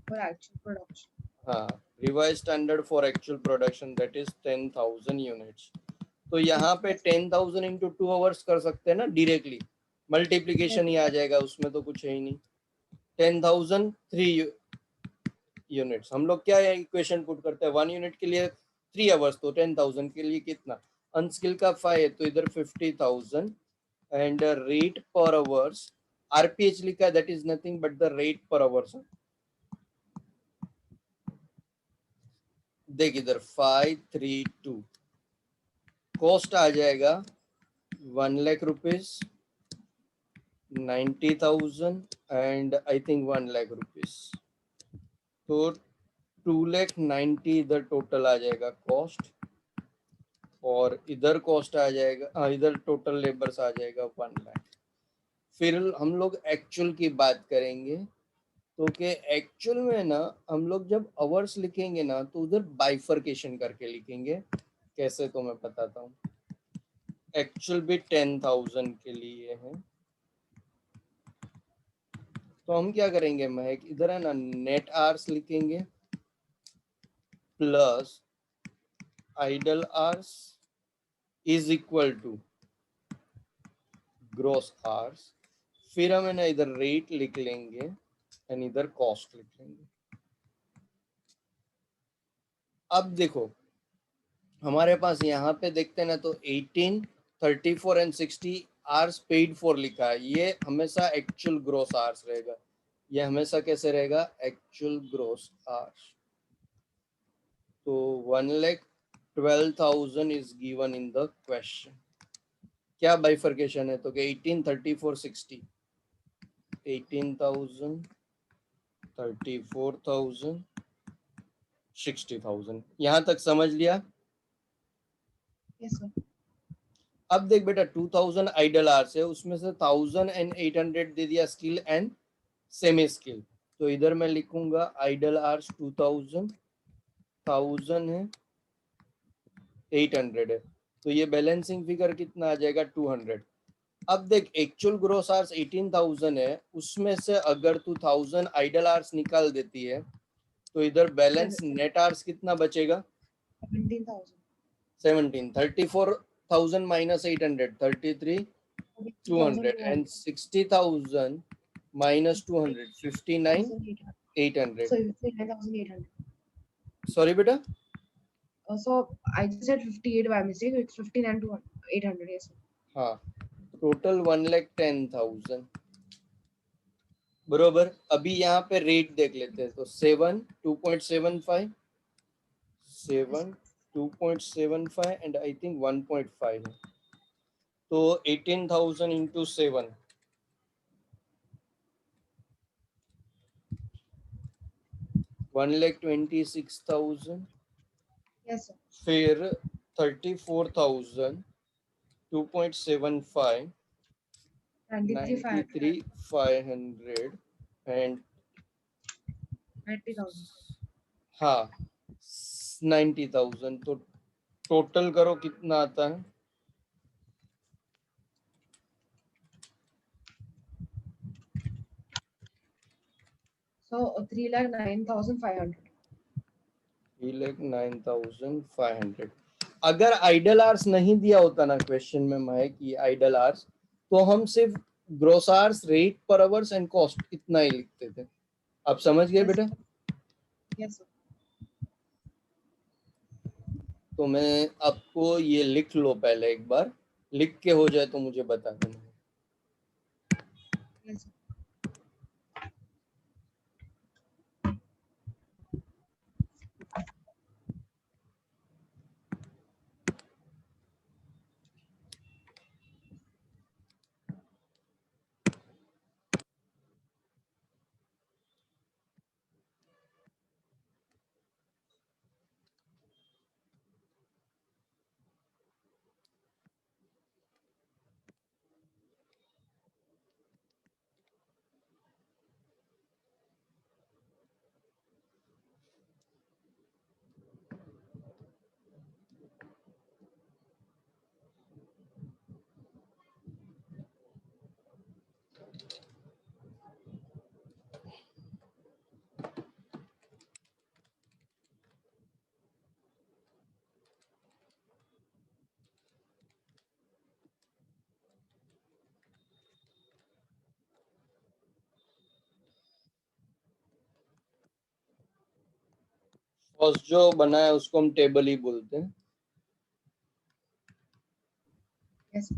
for actual production. हाँ, revise standard for actual production that is 10,000 units. तो यहाँ पे 10,000 इंटू 2 आवर्स कर सकते हैं ना डायरेक्टली, मल्टीप्लीकेशन ही आ जाएगा, उसमें तो कुछ है ही नहीं। 10,000 3 यूनिट्स, हम लोग क्या इक्वेशन पुट करते हैं, 1 यूनिट के लिए 3 आवर्स, तो 10,000 के लिए कितना, अनस्किल का 5 है, तो इधर 50,000 and rate per hours, RPH लिखा है, that is nothing but the rate per hours. देख इधर 532, कॉस्ट आ जाएगा 1,00,000 rupees, 90,000 and I think 1,00,000 rupees, तो 2,90,000 इधर टोटल आ जाएगा कॉस्ट, और इधर कॉस्ट आ जाएगा, इधर टोटल लेबर्स आ जाएगा 1,00,000। फिर हम लोग एक्चुअल की बात करेंगे, तो के एक्चुअल में ना हम लोग जब आवर्स लिखेंगे ना तो उधर बाइफरकेशन करके लिखेंगे। कैसे तो मैं बताता हूँ। एक्चुअल भी 10,000 के लिए है, तो हम क्या करेंगे महक, इधर है ना नेट आवर्स लिखेंगे plus idle hours is equal to gross hours, फिर हम है ना इधर रेट लिख लेंगे एंड इधर कॉस्ट लिख लेंगे। अब देखो हमारे पास यहाँ पे देखते हैं ना तो 18, 34 एंड 60 आवर्स पेड फॉर लिखा है, ये हमेशा एक्चुअल ग्रोस आवर्स रहेगा। ये हमेशा कैसे रहेगा, एक्चुअल ग्रोस आवर्स। तो 1,12,000 is given in the question. क्या बाइफर्केशन है तो कि 18, 34, 60, 18,000, 34,000, 60,000। यहाँ तक समझ लिया। Yes, sir. अब देख बेटा 2,000 आइडल आवर्स है, उसमें से 1,800 दे दिया स्किल एंड सेमी स्किल, तो इधर मैं लिखूंगा आइडल आवर्स 2,000, 1,000 है, 800 है, तो ये बैलेंसिंग फिगर कितना आ जाएगा 200। अब देख एक्चुअल ग्रोस आवर्स 18,000 है, उसमें से अगर तू 1,000 आइडल आवर्स निकाल देती है तो इधर बैलेंस नेट आवर्स कितना बचेगा 17,000. 17, 34,000 minus 800, 33, 200 and 60,000 minus 200, 59, 800. So 59,800. Sorry बेटा, So I just said 58 by mistake. It's 59 to 800. Yes, sir. हाँ टोटल 1,10,000 बरोबर। अभी यहाँ पे रेट देख लेते हैं तो 7, 2.75, 7, 2.75 एंड आई थिंक 1.5 है, तो 18,000 इंटू 7, 1,26,000, Yes, sir. फिर 34,000, 2.75, 93,500. 93,500 एंड 90,000. हाँ 90,000, तो टोटल करो कितना आता है, So 3,09,500. 3,09,500। अगर आइडल आवर्स नहीं दिया होता ना क्वेश्चन में महक कि आइडल आवर्स, तो हम सिर्फ gross hours, rate per hours and cost इतना ही लिखते थे। आप समझ गए Yes, बेटा। yes, sir. तो मैं आपको ये लिख लो, पहले एक बार लिख के हो जाए तो मुझे बता देना। Yes, sir. फर्स्ट जो बना है उसको हम टेबल ही बोलते हैं। Yes, sir.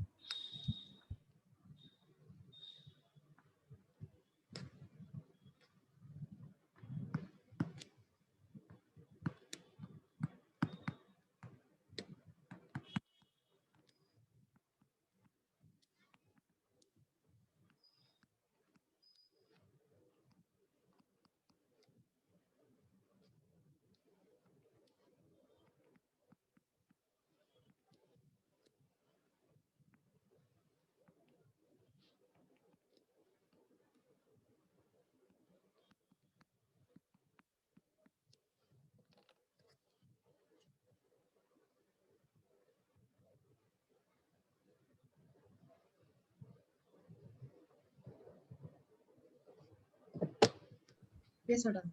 Yes, sir. Done.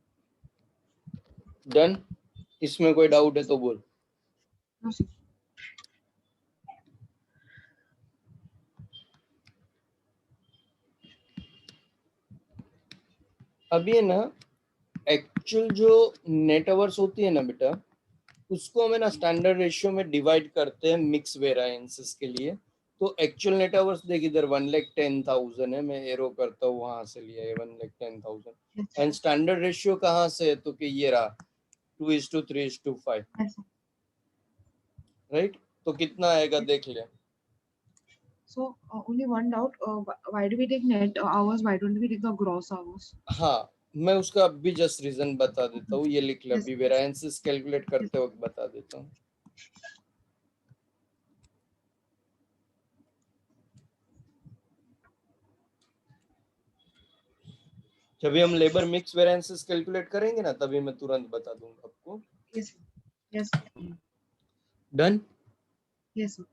Done? इसमें कोई डाउट है तो बोल। No, sir. अभी है ना एक्चुअल जो नेट आवर्स होती है ना बेटा, उसको हमें ना स्टैंडर्ड रेशियो में डिवाइड करते हैं मिक्स वेरिएंसेस के लिए। तो एक्चुअल नेट आवर्स देख इधर 1,10,000 है, मैं एरो करता हूँ, वहां से लिया है 1,10,000। Yes, and sir. Standard ratio कहाँ से है, तो कि ये रहा 2:3:5, Yes, sir. राइट? तो कितना आएगा देख ले। So only one doubt. Why do we take net hours? Why don't we take the gross hours? हाँ, मैं उसका अभी जस्ट रीजन बता देता हूँ, ये लिख ले, Yes, अभी yes. Variances calculate Yes. करते वक्त बता देता हूँ। जब भी हम लेबर मिक्स वेरिएंसेस कैलकुलेट करेंगे ना, तभी मैं तुरंत बता दूंगा आपको। Yes, sir. Yes. Done? Yes, sir.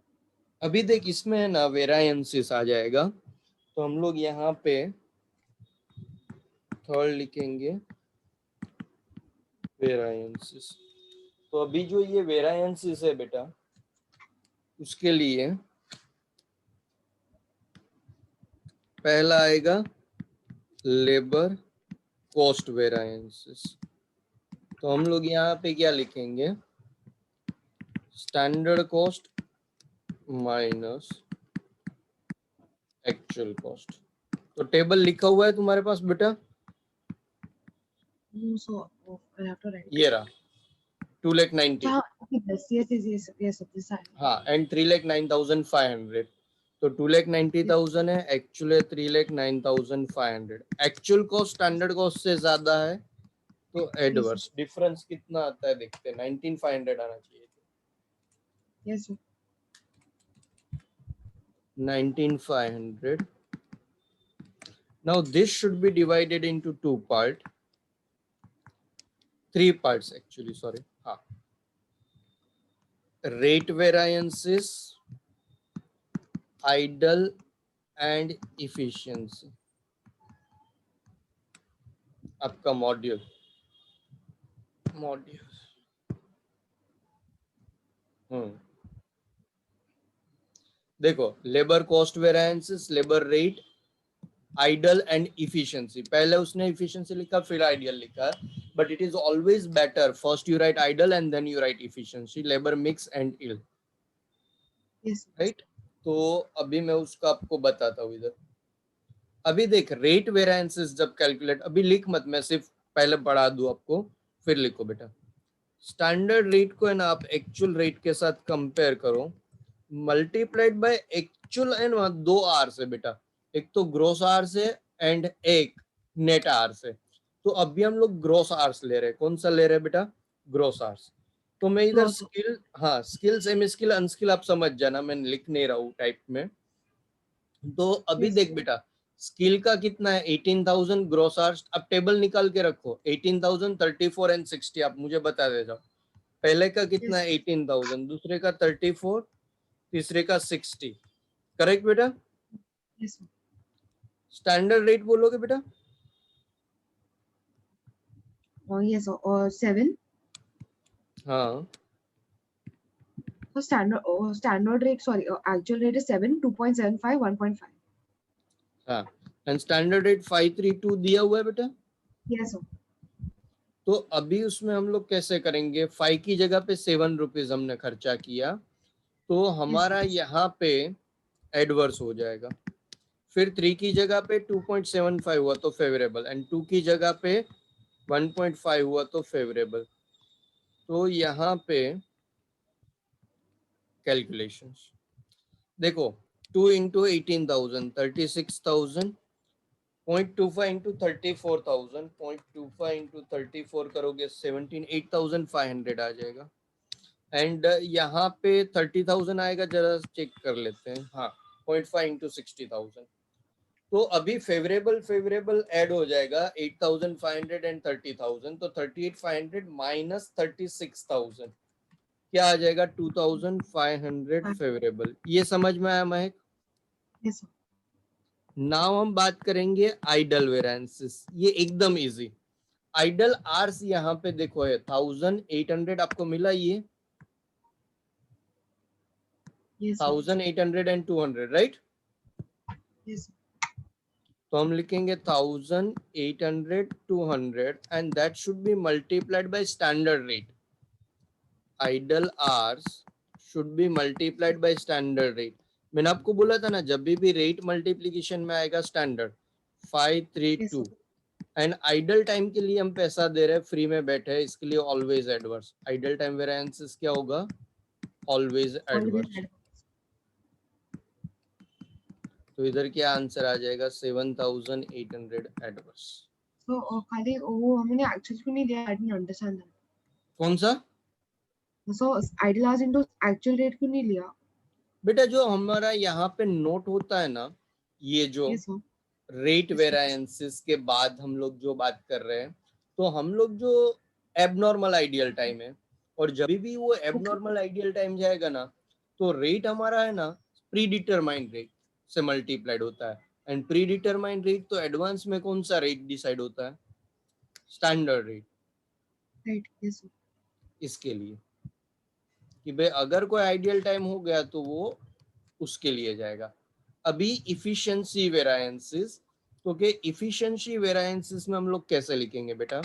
अभी देख इसमें है ना वेरिएंसेस आ जाएगा, तो हम लोग यहाँ पे थर्ड लिखेंगे वेरिएंसेस। तो अभी जो ये वेरिएंसेस है बेटा, उसके लिए पहला आएगा लेबर कॉस्ट वेरिएंसेस। तो हम लोग यहाँ पे क्या लिखेंगे, standard cost minus actual cost. तो टेबल लिखा हुआ है तुम्हारे पास बेटा, No, so I have to write. ये रहा 2,90,000। Yeah. Okay. Yes. Yes. Yes. Yes. Yes. Sir. This I. हाँ, एंड 3,09,500। तो 2,90,000 है, एक्चुअल है 3,09,500। एक्चुअल कॉस्ट स्टैंडर्ड कॉस्ट से ज्यादा है, तो एडवर्स डिफरेंस कितना आता है देखते हैं, 19,500 आना चाहिए। Yes, sir. 19,500. Now this should be divided into three parts actually, sorry. हाँ, rate variances, idle and efficiency, आपका मॉड्यूल देखो, labour cost variances, labour rate, idle and efficiency. पहले उसने इफिशिएंसी लिखा फिर आइडियल लिखा, but it is always better first you write idle and then you write efficiency, labour mix and yield, Yes. Right? तो अभी मैं उसका आपको बताता हूँ इधर। अभी देख रेट वेरिएंसेस जब कैलकुलेट, अभी लिख मत, मैं सिर्फ पहले पढ़ा दूं आपको, फिर लिखो बेटा। स्टैंडर्ड रेट को है ना आप एक्चुअल रेट के साथ कंपेयर करो, multiplied by actual and 2 hour से बेटा, एक तो ग्रोस आर से एंड एक नेट आर से। तो अभी हम लोग ग्रोस आर्स ले रहे हैं, कौन सा ले रहे हैं बेटा, ग्रोस आर्स। तो मैं इधर Gross. स्किल, हाँ स्किल सेमी स्किल अनस्किल आप समझ जाना, मैं लिख नहीं रहा हूँ टाइप में। तो अभी Yes. देख बेटा, स्किल का कितना है 18,000 ग्रोस आवर्स। अब टेबल निकाल के रखो, 18,000, 34 एंड 60, आप मुझे बता दे जाओ। पहले का कितना Yes. है 18,000, दूसरे का 34, तीसरे का 60, करेक्ट बेटा? Yes. Sir. स्टैंडर्ड रेट बोलोगे बेटा? Oh yes. Or 7. हाँ, So standard rate. Sorry. Actual rate is 7. 2.75. 1.5. हाँ, एंड स्टैंडर्ड रेट 532 दिया हुआ है बेटा। Yes, sir. तो अभी उसमें हम लोग कैसे करेंगे, 5 की जगह पे 7 रुपीज हमने खर्चा किया, तो हमारा यहाँ पे एडवर्स हो जाएगा। फिर 3 की जगह पे 2.75 हुआ तो फेवरेबल, एंड 2 की जगह पे 1.5 हुआ तो फेवरेबल। तो यहाँ पे कैलकुलेशंस देखो, 2 इंटू 18,000 36,000, 0.25 इंटू 34,000, 0.25 इंटू 34 करोगे 8,500 आ जाएगा। एंड यहाँ पे 30,000 आएगा, जरा चेक कर लेते हैं। हाँ, 0.5 इंटू 60,000। तो अभी फेवरेबल ऐड हो जाएगा 8,500 एंड 30,000, तो 38,500 माइनस 36,000 क्या आ जाएगा, 2,500 फेवरेबल। ये समझ में आया महक? Yes, sir. नाउ हम बात करेंगे आइडल वेरिएंसेस। ये एकदम इजी। आइडल आर्स यहाँ पे देखो है 1800 आपको मिला ये Yes, sir. 1800 and 200 right. Yes, sir. तो हम लिखेंगे 1800 200 and that should be multiplied by standard rate. Idle hours should be multiplied by standard rate. मैंने आपको बोला था ना जब भी रेट मल्टीप्लीकेशन में आएगा standard Yes, 532 sir. And idle time के लिए हम पैसा दे रहे हैं फ्री में बैठे हैं इसके लिए always adverse. Idle time variances क्या होगा ऑलवेज Always एडवर्स. advance. तो इधर क्या आंसर आ जाएगा 7800 एडवर्स. So, खाली वो हमने actual क्यों नहीं दिया? I didn't understand that. कौन सा So, idle hours into actual rate क्यों नहीं लिया? बेटा जो हमारा यहाँ पे नोट होता है ना ये जो Yes, sir. Rate Yes, sir. Variances के बाद हम लोग जो बात कर रहे हैं तो हम लोग जो एबनॉर्मल आइडियल टाइम है और जब भी वो Okay. एबनॉर्मल आइडियल टाइम जाएगा ना तो रेट हमारा है ना प्री डिटरमाइंड रेट से मल्टीप्लाइड होता है. एंड प्री डिटरमाइंड रेट तो एडवांस में कौन सा रेट डिसाइड होता है standard rate. Right. Yes, sir. इसके लिए कि भाई अगर कोई आइडियल टाइम हो गया तो वो उसके लिए जाएगा. अभी इफिशिएंसी वेरिएंसेस तो के इफिशिएंसी वेरिएंसेस में हम लोग कैसे लिखेंगे बेटा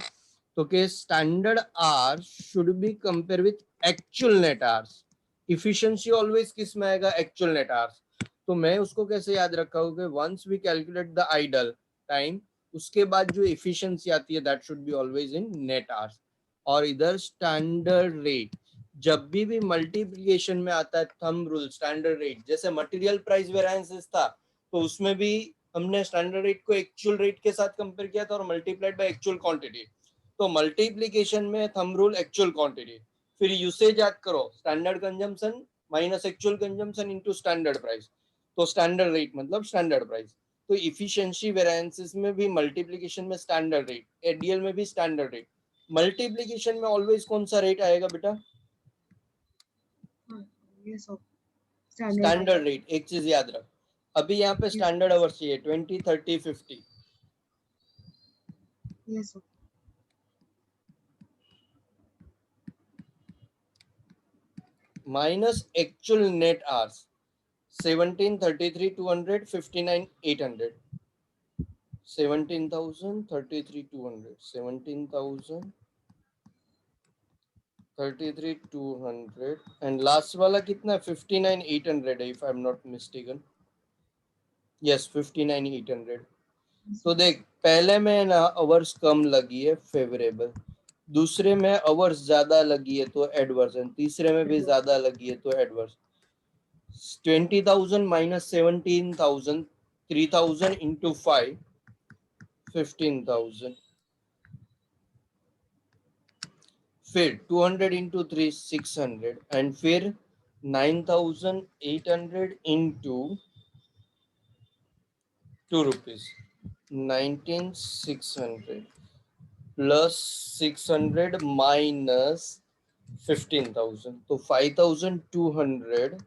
तो के standard hour should be compare with actual net hours. Efficiency always किस में आएगा एक्चुअल नेट आवर्स. तो मैं उसको कैसे याद रखा हूँ कि once we calculate the idle time उसके बाद जो इफिशिएंसी आती है that should be always in net hours. और इधर स्टैंडर्ड रेट जब भी मल्टीप्लिकेशन में आता है थंब रूल स्टैंडर्ड रेट जैसे मटेरियल प्राइस वेरिएंसेस था तो उसमें भी हमने स्टैंडर्ड रेट को एक्चुअल रेट के साथ कंपेयर किया था और मल्टीप्लाइड बाय एक्चुअल क्वांटिटी. तो मल्टीप्लिकेशन में थंब रूल एक्चुअल क्वांटिटी फिर यूसेज याद करो standard consumption minus actual consumption into standard price तो स्टैंडर्ड रेट मतलब स्टैंडर्ड प्राइस. तो इफिशिएंसी वेरिएंसेस में भी मल्टीप्लिकेशन में स्टैंडर्ड रेट एडीएल में भी स्टैंडर्ड रेट. मल्टीप्लिकेशन में ऑलवेज कौन सा रेट आएगा बेटा Yes, sir. Standard rate. Standard rate. एक चीज याद रख अभी यहाँ पे Yes, sir. स्टैंडर्ड आवर्स चाहिए 20 30 50 Yes, sir. Minus actual net hours 17 33 200 59 800 17,000 33 200 17,000 33 200 and last वाला कितना 59 800 है if I am not mistaken. Yes 59 800. Yes, तो sir. देख पहले में ना आवर्स कम लगी है फेवरेबल दूसरे में आवर्स ज्यादा लगी है तो एडवर्स एंड तीसरे में भी ज्यादा लगी है तो एडवर्स. 20,000 माइनस 17,000 3,000 इंटू 5 15,000 फिर 200 इंटू 3 600 एंड फिर 9,800 इंटू 2 रुपीज 19,600 प्लस 600 माइनस 15,000 तो 5,200.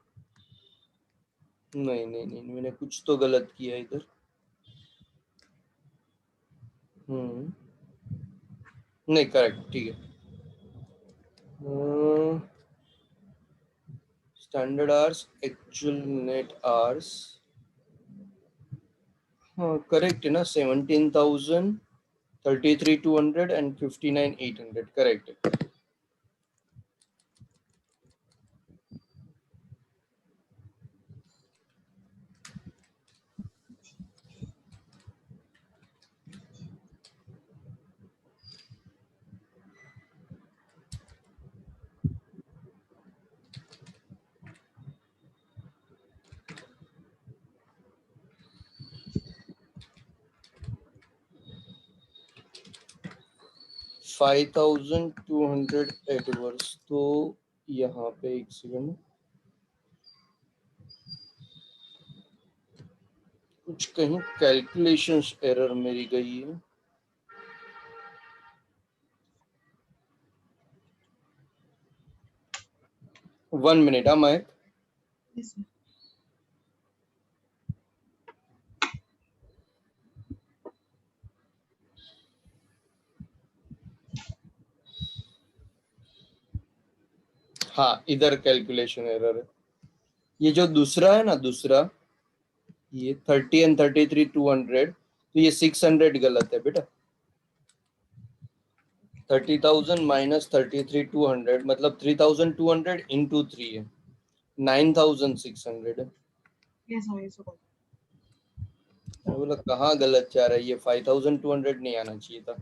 नहीं नहीं नहीं मैंने कुछ तो गलत किया इधर. नहीं करेक्ट ठीक है. Standard hours actual net hours हाँ करेक्ट है ना 17,000 33 200 एंड 59 800 करेक्ट है. 5,200 एडवर्स. तो यहाँ पे एक सेकंड कुछ कहीं कैलकुलेशन एरर मेरी गई है. 1 मिनट हाँ मैं Yes, sir. हाँ, इधर कैलकुलेशन एरर है। ये जो दूसरा है ना, दूसरा ये 30 एंड 33 200, तो ये 600 गलत है बेटा। 30,000 माइनस 33 200 मतलब 3,200 इंटू 3 है, 9,600 है। Yes, sir. Yes, sir. मैं बोला कहाँ गलत जा रहा है, ये 5,200 नहीं आना चाहिए था।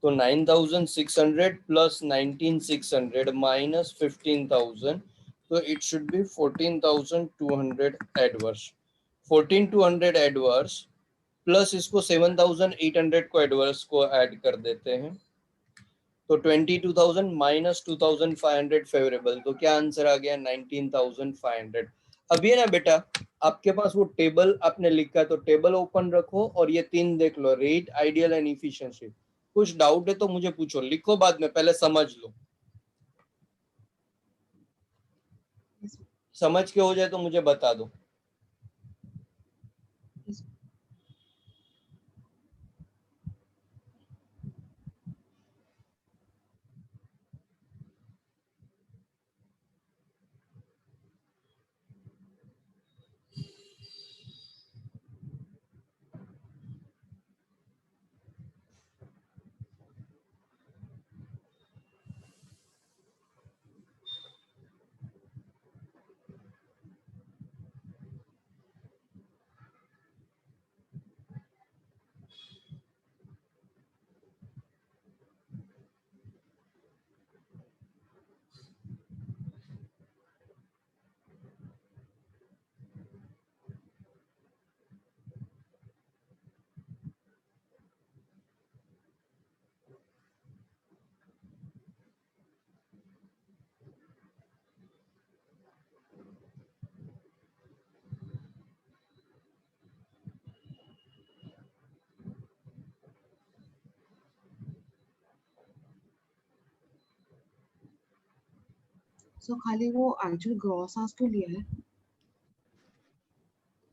तो 9,600 प्लस 19,600 माइनस 15,000, तो it should B 14,200 adverse. 14,200 adverse plus इसको 7,800 को एडवर्स को ऐड कर देते हैं, तो 22,000 माइनस 2,500 फेवरेबल। तो क्या आंसर आ गया? 19,500। अब ये ना बेटा, आपके पास वो टेबल आपने लिखा है, तो टेबल ओपन रखो और ये तीन देख लो, रेट, आइडियल एंड इफिशिएंसी। कुछ डाउट है तो मुझे पूछो, लिखो बाद में, पहले समझ लो। Yes, sir. समझ के हो जाए तो मुझे बता दो। Yes, sir. So खाली वो actual gross hours तो लिया है.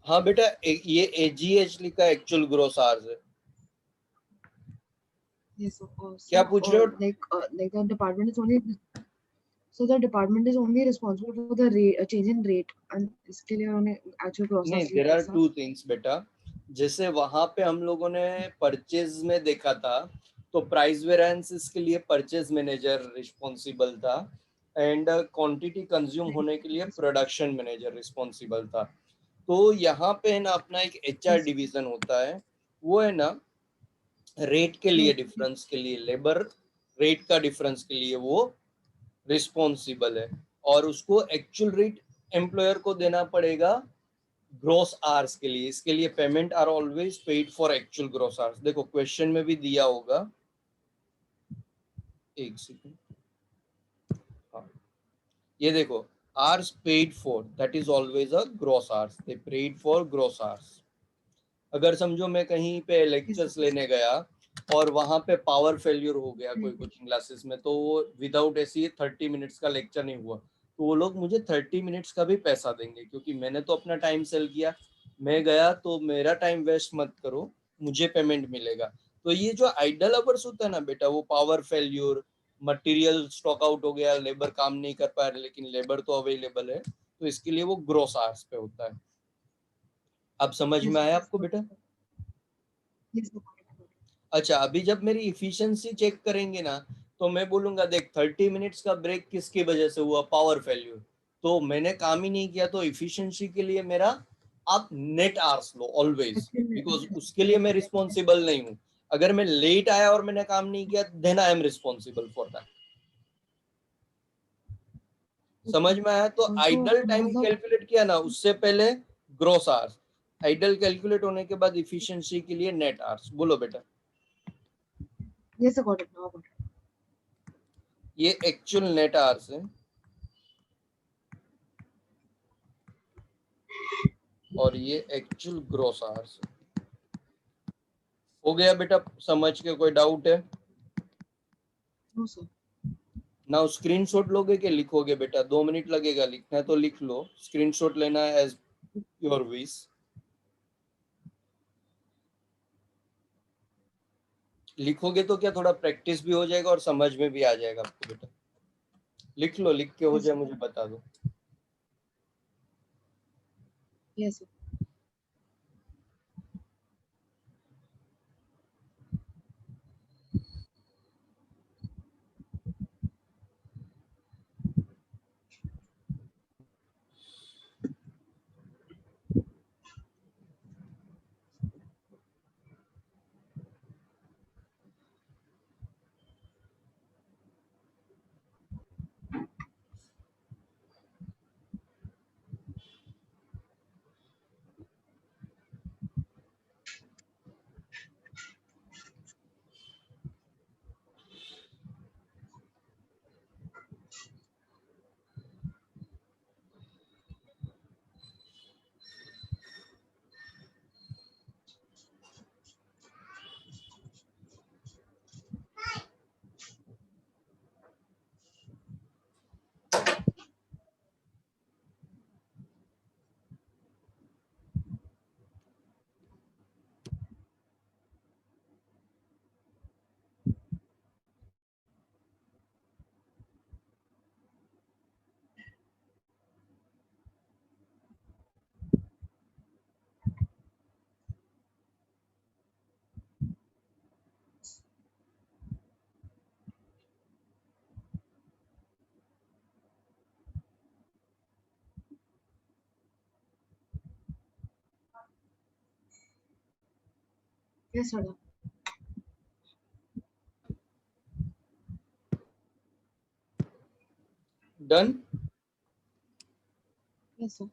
हाँ बेटा, ये एजीएच लिखा एक्चुअल ग्रोस आवर्स है। Yes, sir. क्या So पूछ रहे हो? like the department is only so the department is only responsible for the rate change in rate and इसके लिए उन्होंने actual gross नहीं, hours देर लिया आर ऐसा. टू थिंग्स बेटा। जैसे वहां पे हम लोगों ने परचेज में देखा था, तो प्राइस वेरिएंसेस के लिए परचेज मैनेजर रिस्पॉन्सिबल था, एंड क्वांटिटी कंज्यूम होने के लिए प्रोडक्शन मैनेजर रिस्पॉन्सिबल था। तो यहाँ पे है ना, अपना एक एचआर Yes. डिवीजन होता है, वो है ना रेट के लिए, Yes. डिफरेंस के लिए, लेबर रेट का डिफरेंस के लिए वो रिस्पॉन्सिबल है, और उसको एक्चुअल रेट एम्प्लॉयर को देना पड़ेगा ग्रॉस आवर्स के लिए। इसके लिए payment are always paid for actual gross hours. देखो क्वेश्चन में भी दिया होगा, एक सेकंड, हाँ, ये देखो, hours paid for, that is always a gross hours, they paid for gross hours. अगर समझो मैं कहीं पे Yes, sir. लेक्चर्स लेने गया और वहां पे पावर फेल्यूर हो गया कोई Hmm. कोचिंग क्लासेस में, तो वो विदाउट ऐसी 30 मिनट्स का लेक्चर नहीं हुआ, तो वो लोग मुझे 30 मिनट्स का भी पैसा देंगे, क्योंकि मैंने तो अपना टाइम सेल किया। मैं गया तो मेरा टाइम वेस्ट मत करो, मुझे पेमेंट मिलेगा। तो ये जो आइडल अवर्स होता है ना बेटा, वो power failure, material stock out हो गया, लेबर काम नहीं कर पा रहे लेकिन लेबर तो अवेलेबल है, तो इसके लिए वो ग्रॉस आवर्स पे होता है। अब समझ Yes, में sir. आया Yes, आपको sir. बेटा? Yes, sir. अच्छा, अभी जब मेरी इफिशिएंसी चेक करेंगे ना, तो मैं बोलूंगा देख 30 मिनट्स का ब्रेक किसकी वजह से हुआ? Power failure. तो मैंने काम ही नहीं किया, तो इफिशिएंसी के लिए मेरा आप net hours low always, because उसके लिए मैं रिस्पॉन्सिबल नहीं हूं। अगर मैं लेट आया और मैंने काम नहीं किया, then I am responsible for that. समझ में आया? तो तो आइडल टाइम मतलब कैलकुलेट किया ना, उससे पहले ग्रॉस आवर्स, आइडल कैलकुलेट होने के बाद इफिशिएंसी के लिए नेट आवर्स। बोलो बेटा। yes, I got it now. I got it. ये एक्चुअल नेट आवर्स है और ये एक्चुअल ग्रॉस आवर्स है। हो गया बेटा समझ के? कोई डाउट है? No, sir. ना स्क्रीनशॉट लोगे कि लिखोगे बेटा? 2 मिनट लगेगा, लिखना है तो लिख लो, स्क्रीनशॉट लेना है एज योर विश। लिखोगे तो क्या थोड़ा प्रैक्टिस भी हो जाएगा और समझ में भी आ जाएगा आपको बेटा। लिख लो, लिख के हो Yes, जाए sir. मुझे बता दो। Yes, sir. Yes, sir. Done. Yes, sir.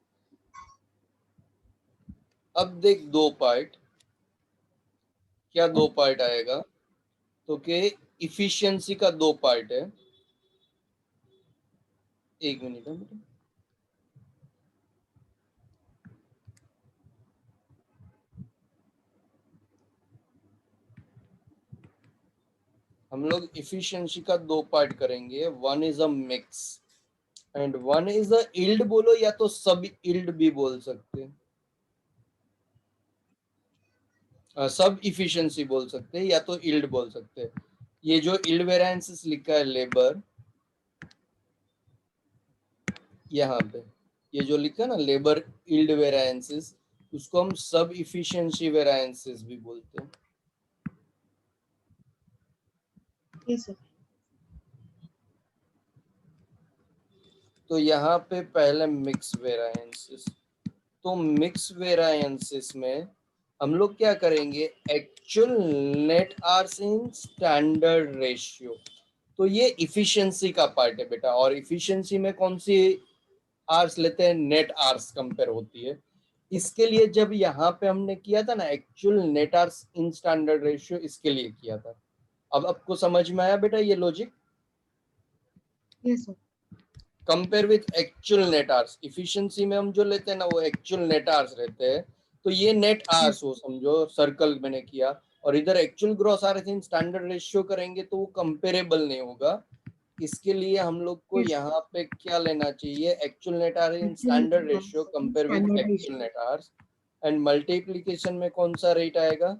अब देख दो पार्ट, क्या दो पार्ट आएगा, तो के इफिशिएंसी का दो पार्ट है। एक मिनट है बेटा, हम लोग इफिशिएंसी का दो पार्ट करेंगे। One is a mix and one is a yield, बोलो या तो सब इल्ड भी बोल सकते हैं, सब इफिशिएंसी बोल सकते हैं या तो इल्ड बोल सकते हैं। ये जो इल्ड वेरिएंसेस लिखा है लेबर, यहाँ पे ये जो लिखा है ना लेबर इल्ड वेरिएंसेस, उसको हम सब इफिशिएंसी वेरिएंसेस भी बोलते हैं। Yes, sir. तो यहाँ पे पहले मिक्स वेरिएंसेस, तो मिक्स वेरिएंसेस में हम लोग क्या करेंगे, actual net hours in standard ratio. तो ये इफिशिएंसी का पार्ट है बेटा, और इफिशिएंसी में कौन सी आर्स लेते हैं, नेट आर्स कंपेयर होती है। इसके लिए जब यहाँ पे हमने किया था ना actual net hours in standard ratio, इसके लिए किया था। अब आपको समझ में आया बेटा ये logic? Yes, sir. Compare with actual net hours, efficiency में हम जो लेते हैं ना वो एक्चुअल नेट आवर्स रहते हैं, तो ये नेट आवर्स हो समझो, सर्कल मैंने किया, और इधर actual gross hours in standard ratio करेंगे तो वो कंपेरेबल नहीं होगा। इसके लिए हम लोग को Yes, यहाँ पे क्या लेना चाहिए, actual net hours in actual standard ratio compare with standard actual ratio. Net hours, and multiplication में कौन सा रेट आएगा,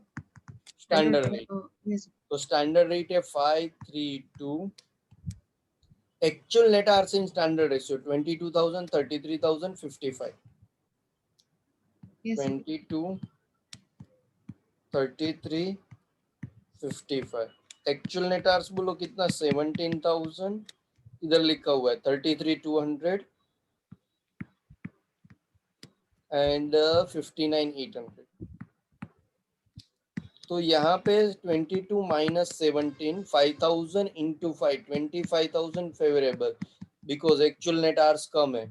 Standard. Standard rate. Yes, sir. तो स्टैंडर्ड रेट है 532, actual net hours in standard ratio 22,000, 33,000, 55, Yes, sir. 22, 33, 55। Actual net hours बोलो कितना, 17,000, इधर लिखा हुआ है 33,200 एंड 59,800। तो यहाँ पे 22 minus 17, 5,000 into 5, 25,000 favourable, because actual net hours कम है।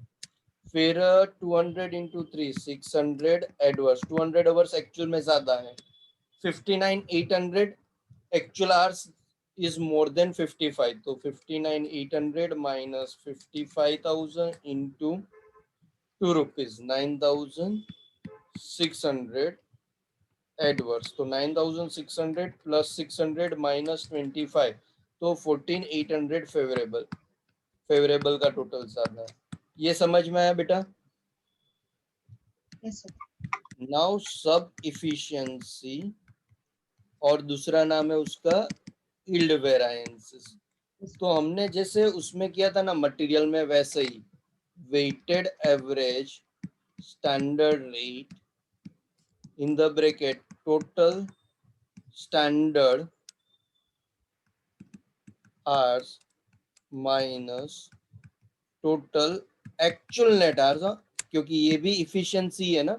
फिर 200 इंटू 3, 600 एडवर्स, 200 आवर्स एक्चुअल में ज्यादा है। 59,800 actual hours is more than 55, तो 59,800 माइनस 55,000 इंटू 2 रुपीज, 9,600 एडवर्स। तो 9,600 प्लस 600 माइनस 25, तो 14,800 फेवरेबल, फेवरेबल का टोटल ज्यादा है। ये समझ में आया बेटा? Yes, sir. नाउ सब इफिशिएंसी, और दूसरा नाम है उसका इल्ड वेरिएंसेस। तो हमने जैसे उसमें किया था ना मटेरियल में, वैसे he waited average standard rate in the bracket total standard hours minus total actual net hours, क्योंकि ये भी इफिशिएंसी है ना।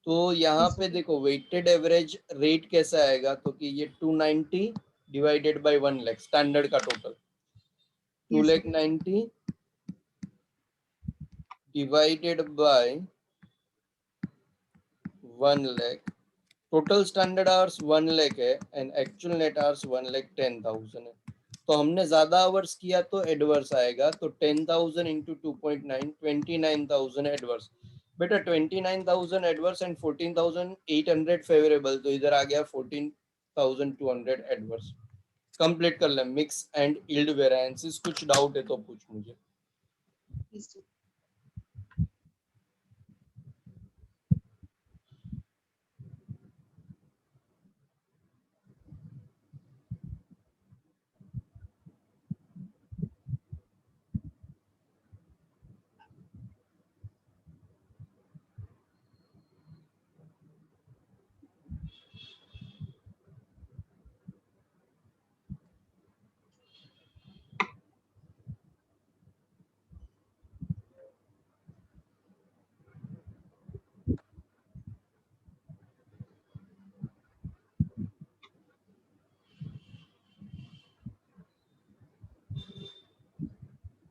तो यहाँ Yes, पे sir. देखो वेटेड एवरेज रेट कैसा आएगा, तो कि ये 290 डिवाइडेड बाय 1 लाख स्टैंडर्ड का total, 2 Yes, sir. Lakh 90 divided by 1 lakh, total standard hours 1 lakh है एंड एक्चुअल नेट आवर्स 1,10,000 है। तो हमने ज्यादा आवर्स किया तो एडवर्स आएगा, तो 10,000 इंटू 2.9 29,000 एडवर्स। बेटा 29,000 एडवर्स एंड 14,800 फेवरेबल, तो इधर आ गया 14,200 एडवर्स। कंप्लीट कर ले मिक्स एंड यील्ड वेरिएंसेस। कुछ डाउट है तो पूछ मुझे। Yes, sir.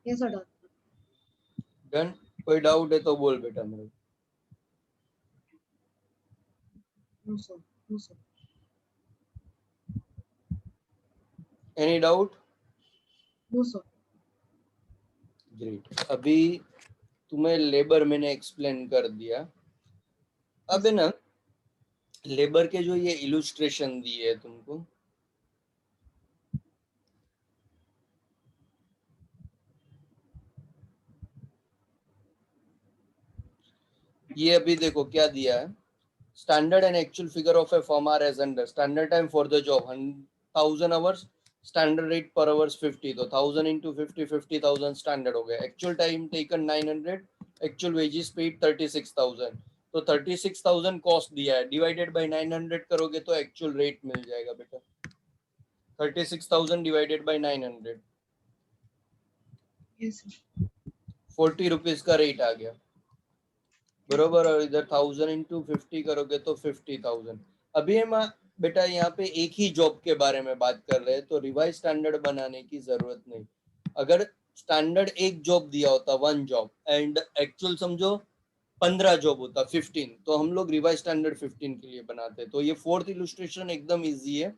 Yes, sir. Done. Done. कोई डाउट है तो बोल बेटा मेरे। No, sir. No, sir. Any doubt? No, sir. Great. अभी तुम्हें लेबर मैंने एक्सप्लेन कर दिया। अब Yes, है sir. ना लेबर के जो ये इलुस्ट्रेशन दिए है तुमको, ये अभी देखो क्या दिया है। Standard and actual figure of a firm are as under. Standard time for the job 1000 hours, standard rate per hours 50, तो 1000 इंटू 50 50,000 स्टैंडर्ड हो गया। Actual time taken 900, actual wages paid 36,000, तो 36,000 कॉस्ट दिया है, डिवाइडेड बाय 900 करोगे तो actual rate मिल जाएगा बेटा। 36,000 divided by 900, Yes, sir. 40 rupees का रेट आ गया बरोबर। और इधर 1000 इंटू 50 करोगे तो 50,000। अभी हम बेटा यहाँ पे एक ही जॉब के बारे में बात कर रहे हैं, तो रिवाइज स्टैंडर्ड बनाने की जरूरत नहीं। अगर स्टैंडर्ड एक जॉब दिया होता, 1 जॉब, एंड एक्चुअल समझो 15 जॉब होता, 15, तो हम लोग रिवाइज स्टैंडर्ड 15 के लिए बनाते। तो ये फोर्थ इलुस्ट्रेशन एकदम इजी है,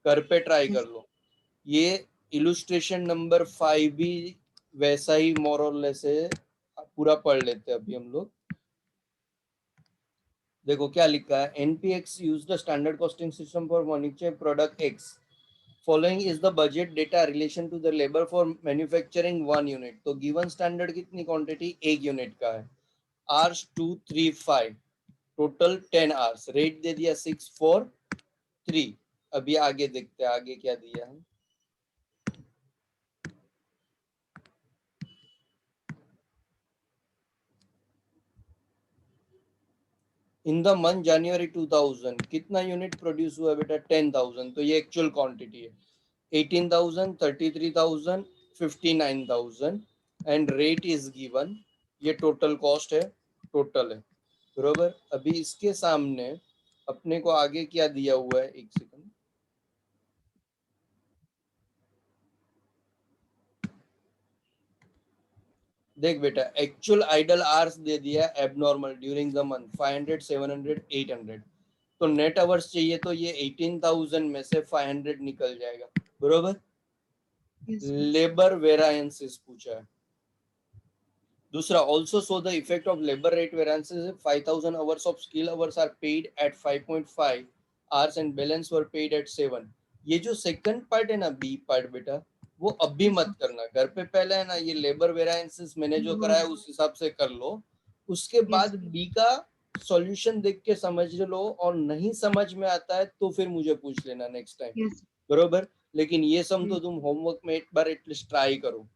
घर पे ट्राई Yes, कर लो। ये इलुस्ट्रेशन नंबर 5 भी वैसा ही मोरलेस है, पूरा पढ़ लेते हैं अभी हम लोग। देखो क्या लिखा है, NPX use the standard costing system for monitoring product x, following is the budget data relation to the labour for manufacturing 1 unit. तो गिवन स्टैंडर्ड कितनी क्वांटिटी, 1 यूनिट का है, आवर्स 235, टोटल 10 आवर्स, रेट दे दिया 643। अभी आगे देखते हैं आगे क्या दिया है। इन द मंथ जनवरी 2000 कितना यूनिट प्रोड्यूस हुआ बेटा, 10,000, तो ये एक्चुअल क्वांटिटी है। 18,000, 33,000, 59,000 एंड रेट इज गिवन। ये टोटल कॉस्ट है, टोटल है बरोबर। अभी इसके सामने अपने को आगे क्या दिया हुआ है, एक सेकंड देख बेटा। एक्चुअल आइडल आवर्स दे दिया एबनॉर्मल ड्यूरिंग द मंथ 500, 700, 800, तो नेट आवर्स चाहिए, तो ये 18,000 में से 500 निकल जाएगा बरोबर। yes, sir. लेबर वेरिएंसेस पूछा है। दूसरा, also show the effect of labor rate variances if 5,000 hours of skill hours are paid at 5.5 hours and balance were paid at 7। ये जो सेकंड पार्ट है ना, बी पार्ट बेटा, वो अभी Yes, मत sir. करना, घर पे पहले है ना ये लेबर वेरिएंसेस मैंने जो No, कराया sir. उस हिसाब से कर लो। उसके Yes, बाद sir. बी का सॉल्यूशन देख के समझ लो, और नहीं समझ में आता है तो फिर मुझे पूछ लेना नेक्स्ट टाइम Yes, sir. बरोबर। लेकिन ये सम तो तुम होमवर्क में एक बार एटलीस्ट ट्राई करो।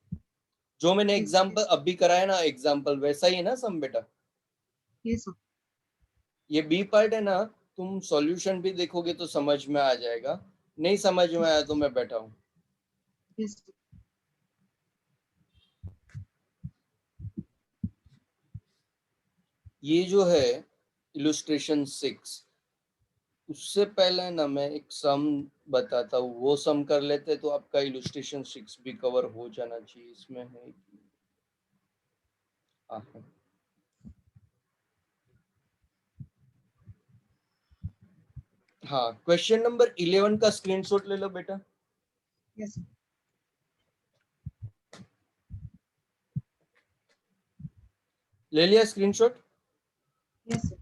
जो मैंने Yes, एग्जांपल yes. अभी कराया ना, एग्जांपल वैसा ही है ना सम बेटा। Yes, sir. ये बी पार्ट है ना, तुम सॉल्यूशन भी देखोगे तो समझ में आ जाएगा, नहीं समझ में आया तो मैं बैठा हूँ। Yes, sir. ये जो है इलुस्ट्रेशन 6, उससे पहले ना मैं एक सम बताता हूँ, वो सम कर लेते तो आपका इलुस्ट्रेशन 6 भी कवर हो जाना चाहिए। इसमें है हाँ, हाँ क्वेश्चन नंबर 11 का स्क्रीनशॉट ले लो बेटा। Yes, sir. ले लिया screenshot? Yes, sir.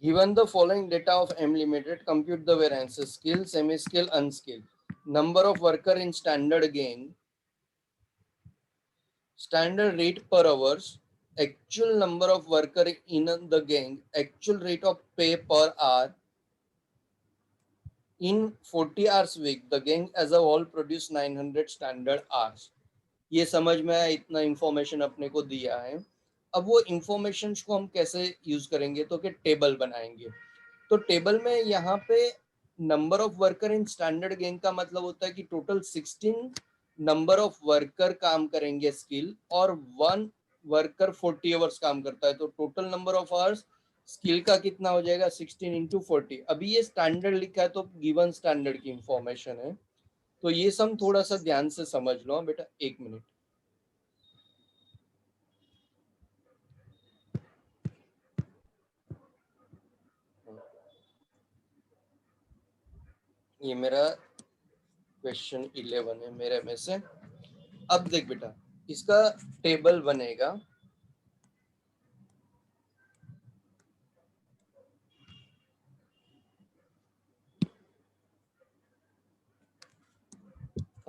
Given the following data of M Limited, compute the variances: skill, semi-skill, unskill. Number of worker in standard gang, standard rate per hours, actual number of worker in the gang, actual rate of pay per hour. In 40 hours week, the gang as a whole produce 900 standard hours. ये समझ में आया? इतना information अपने को दिया है। अब वो इंफॉर्मेशन को हम कैसे यूज करेंगे, तो कि टेबल बनाएंगे। तो टेबल में यहाँ पे number of worker in standard gang का मतलब होता है कि टोटल 16 नंबर ऑफ वर्कर काम करेंगे स्किल, और 1 वर्कर 40 आवर्स काम करता है, तो total number of hours skill का कितना हो जाएगा 16 इंटू 40। अभी ये स्टैंडर्ड लिखा है तो गिवन स्टैंडर्ड की इंफॉर्मेशन है, तो ये सम थोड़ा सा ध्यान से समझ लो बेटा। एक मिनट, ये मेरा क्वेश्चन 11 है मेरे में से। अब देख बेटा, इसका टेबल बनेगा।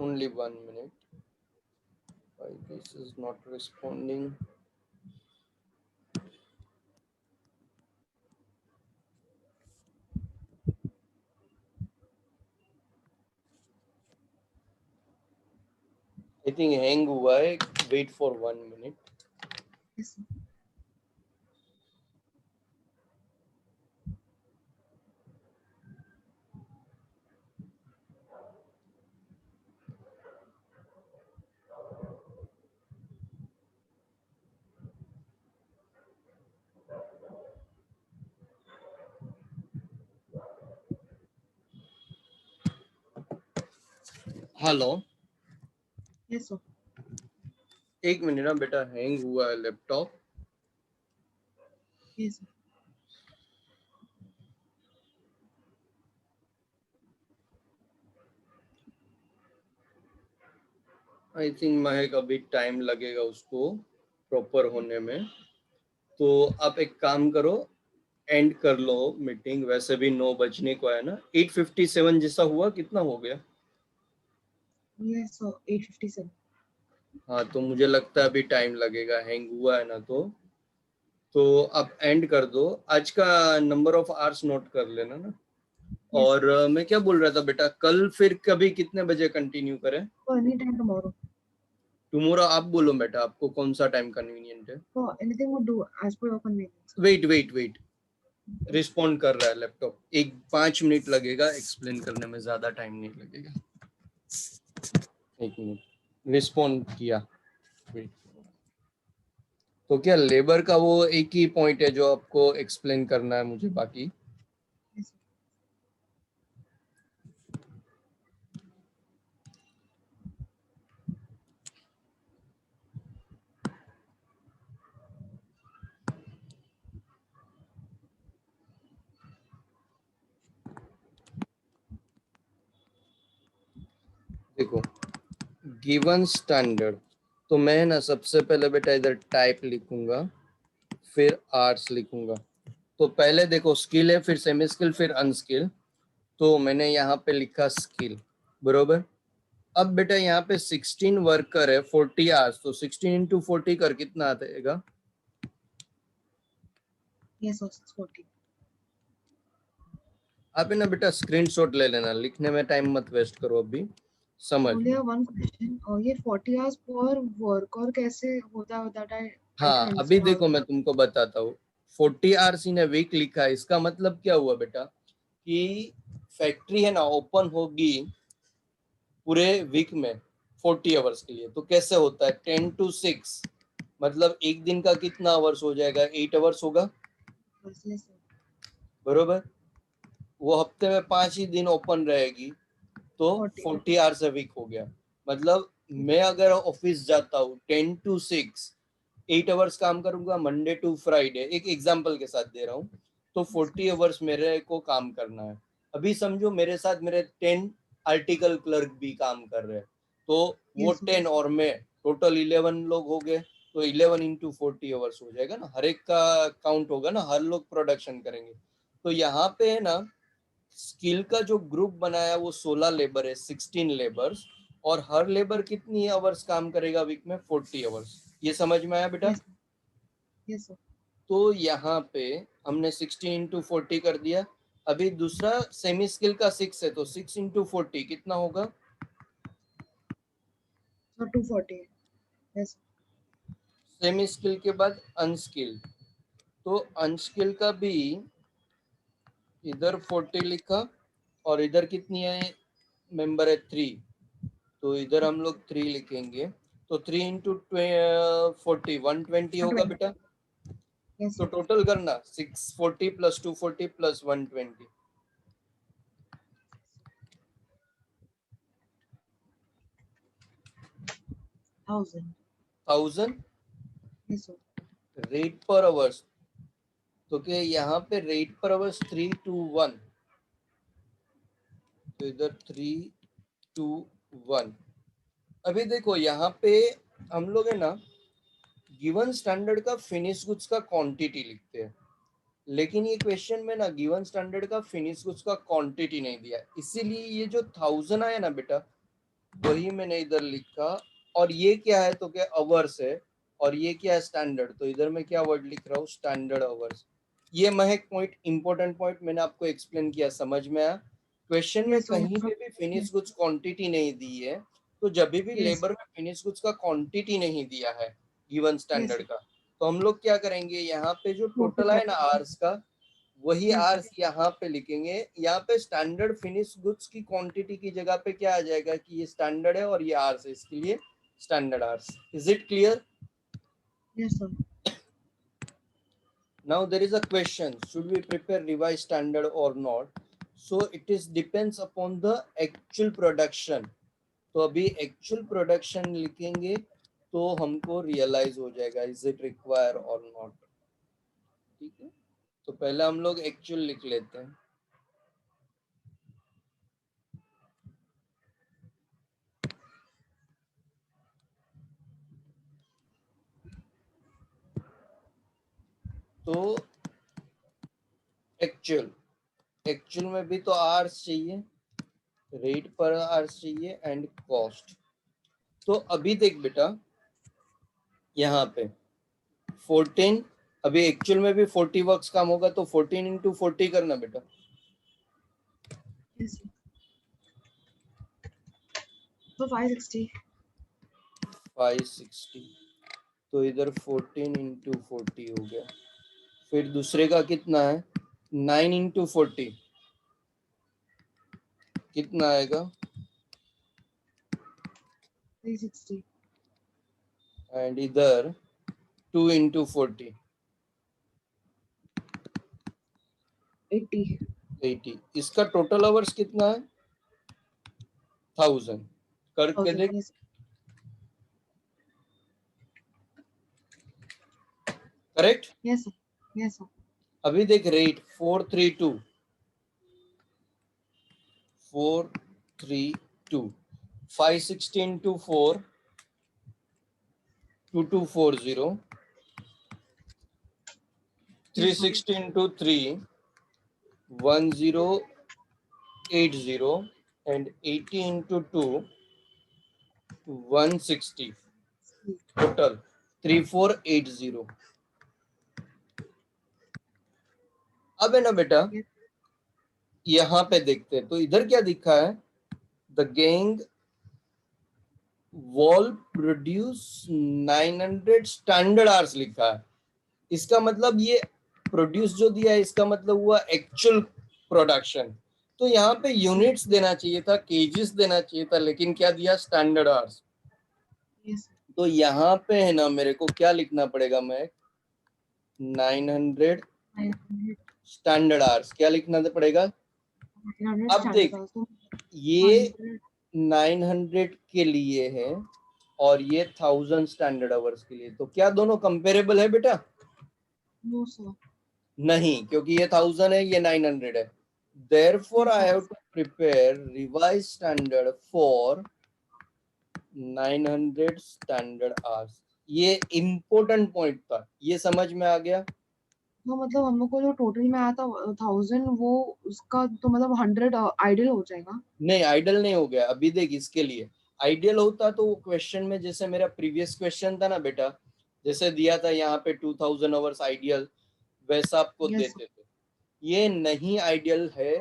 Only 1 minute. Why this is not responding? I think hang हुआ है। Wait for 1 minute. Yes, sir. Hello, Yes, sir. एक मिनट ना बेटा, हैंग हुआ है laptop. Yes, sir. I think महक अभी टाइम लगेगा उसको प्रॉपर होने में। तो आप एक काम करो, एंड कर लो मीटिंग। वैसे भी 9 बजने को है ना। 8:57 जैसा हुआ, कितना हो गया? Yes, sir. 8:57. हाँ, तो मुझे लगता है अभी टाइम लगेगा, हैंग हुआ है ना। तो आप एंड कर दो। आज का नंबर ऑफ आवर्स नोट कर लेना ना। Yes, और मैं क्या बोल रहा था बेटा, कल फिर कभी कितने बजे कंटिन्यू करें? sir. Anytime tomorrow. टुमारो आप बोलो बेटा, आपको कौन सा टाइम कन्वीनियंट है? So anything would do as per your convenience. Wait, respond कर रहा है लैपटॉप। 5 मिनट लगेगा, एक्सप्लेन करने में ज्यादा टाइम नहीं लगेगा। 1 मिनट, रिस्पॉन्ड किया। वेट। तो क्या लेबर का वो एक ही पॉइंट है जो आपको एक्सप्लेन करना है मुझे? बाकी Yes, sir. देखो, गिवन स्टैंडर्ड, तो मैं ना सबसे पहले बेटा इधर टाइप लिखूंगा, फिर आर्ट्स लिखूंगा। तो पहले देखो स्किल है, फिर सेमी स्किल, फिर अनस्किल। तो मैंने यहाँ पे लिखा स्किल, बरोबर। अब बेटा यहाँ पे 16 वर्कर है, 40 आवर्स, तो 16 इंटू 40 कर कितना आएगा? Yes, sir. 6:40. आप है ना बेटा स्क्रीनशॉट ले लेना, लिखने में टाइम मत वेस्ट करो, अभी समझ Only low. have one question. ये 40 hours per work और कैसे होता है that I हाँ can अभी understand how देखो it मैं works. तुमको बताता हूँ। 40 hours इन ए वीक लिखा है, इसका मतलब क्या हुआ बेटा कि फैक्ट्री है ना ओपन होगी पूरे वीक में 40 आवर्स के लिए। तो कैसे होता है 10 to 6, मतलब एक दिन का कितना आवर्स हो जाएगा, 8 आवर्स होगा, Yes, yes, sir. बरोबर। वो हफ्ते में 5 ही दिन ओपन रहेगी, तो 40. 40 आवर्स अ वीक हो गया। मतलब मैं अगर ऑफिस जाता हूँ 10 to 6, 8 आवर्स काम करूंगा मंडे टू फ्राइडे, एक एग्जांपल के साथ दे रहा हूँ, तो 40 आवर्स मेरे को काम करना है। अभी समझो मेरे साथ मेरे 10 आर्टिकल क्लर्क भी काम कर रहे हैं, तो वो Yes, sir. 10 और मैं टोटल 11 लोग हो गए, तो 11 into 40 आवर्स हो जाएगा ना, हर एक का काउंट होगा ना, हर लोग प्रोडक्शन करेंगे। तो यहाँ पे है ना स्किल का जो ग्रुप बनाया वो 16 लेबर है, 16 लेबर्स, और हर लेबर कितनी आवर्स काम करेगा वीक में, 40 आवर्स। ये समझ में आया बेटा? Yes, sir. Yes, sir. तो यहाँ पे हमने 16 into 40 कर दिया। अभी दूसरा सेमी स्किल का 6 है, तो 6 into 40 कितना होगा, So 240. Yes. सेमी स्किल के बाद अनस्किल। तो अनस्किल का भी इधर 40 लिखा, और इधर कितनी है मेंबर है 3, तो इधर हम लोग 3 लिखेंगे। तो 3 into 40 120 होगा 120. बेटा। Yes, तो sir. टोटल करना 640 plus 240 plus 120, 1000. 1000 Yes, sir. Rate per hours. तो क्या यहाँ पे रेट पर आवर्स 3 to 1, तो इधर 3 to 1। अभी देखो यहाँ पे हम लोग है ना गिवन स्टैंडर्ड का फिनिश गुड्स का क्वांटिटी लिखते हैं, लेकिन ये क्वेश्चन में ना गिवन स्टैंडर्ड का फिनिश गुड्स का क्वांटिटी नहीं दिया, इसीलिए ये जो 1000 आया ना बेटा वही मैंने इधर लिखा। और ये क्या है, तो क्या अवर्स है, और ये क्या है स्टैंडर्ड, तो इधर मैं क्या वर्ड लिख रहा हूँ, स्टैंडर्ड अवर्स। ये महक पॉइंट, इंपॉर्टेंट पॉइंट मैंने आपको एक्सप्लेन किया, समझ में आया? क्वेश्चन में Yes, sir. कहीं पे भी फिनिश गुड्स क्वांटिटी नहीं दी है, तो जब भी Yes. लेबर में फिनिश गुड्स का क्वांटिटी नहीं दिया है गिवन Yes, स्टैंडर्ड sir. का, तो हम लोग क्या करेंगे, यहाँ पे जो Total टोटल है ना quantity. आर्स का, वही Yes, sir. आर्स यहाँ पे लिखेंगे। यहाँ पे स्टैंडर्ड फिनिश गुड्स की क्वांटिटी की जगह पे क्या आ जाएगा कि ये स्टैंडर्ड है और ये आर्स है, इसके लिए standard hours. Is it clear? Yes, sir. Now there is a question, should we prepare revised standard or not? So it is depends upon the actual production। तो अभी एक्चुअल प्रोडक्शन लिखेंगे तो हमको रियलाइज हो जाएगा इज इट रिक्वायर और not. ठीक है, तो पहले हम लोग एक्चुअल लिख लेते हैं। तो एक्चुअल, एक्चुअल में भी तो आर्स चाहिए, रेट पर आवर्स चाहिए एंड कॉस्ट। तो अभी देख बेटा यहाँ पे 14, अभी एक्चुअल में भी 40 वर्क्स काम होगा, तो 14 into 40 करना बेटा। Yes, sir. So 560. 560, तो इधर 14 into 40 हो गया। फिर दूसरे का कितना है 9 into 40, कितना आएगा, 360. एंड इधर 2 into 40, 80. 80। इसका टोटल आवर्स कितना है 1000, करके 1000. देख। Yes. Correct. Yes, sir. Yes, sir. अभी देख rate 432, 432, 560 into 4 2240, Yes, sir. 360 into 3 1080, and 80 into 2 160, total 3480। अब है ना बेटा Yes. यहाँ पे देखते हैं तो इधर क्या दिखा है, the gang wall produce 900 standard hours लिखा है। इसका मतलब ये प्रोड्यूस जो दिया है इसका मतलब हुआ एक्चुअल प्रोडक्शन। तो यहाँ पे यूनिट्स देना चाहिए था, केजीस देना चाहिए था, लेकिन क्या दिया, स्टैंडर्ड आवर्स। Yes. तो यहाँ पे है ना मेरे को क्या लिखना पड़ेगा, मैं 900 900 स्टैंडर्ड आवर्स क्या लिखना पड़ेगा। 900 अब standard देख, hours. So ये 100. 900 के लिए है और ये 1000 स्टैंडर्ड आवर्स के लिए, तो क्या दोनों कंपेरेबल है बेटा? No, sir. नहीं, क्योंकि ये 1000 है, ये 900 है। Therefore, Yes, I sir. have to prepare revised standard for 900 standard hours. ये इम्पोर्टेंट पॉइंट था, ये समझ में आ गया? तो मतलब हम लोग को जो टोटल में आया था 1000, वो उसका तो मतलब 100 आइडल हो जाएगा। नहीं, आइडल नहीं हो गया। अभी देख, इसके लिए आइडियल होता तो वो क्वेश्चन में, जैसे मेरा प्रीवियस क्वेश्चन था ना बेटा, जैसे दिया था यहाँ पे 2000 आवर्स आइडियल, वैसा आपको यस देते थे। ये नहीं आइडियल है,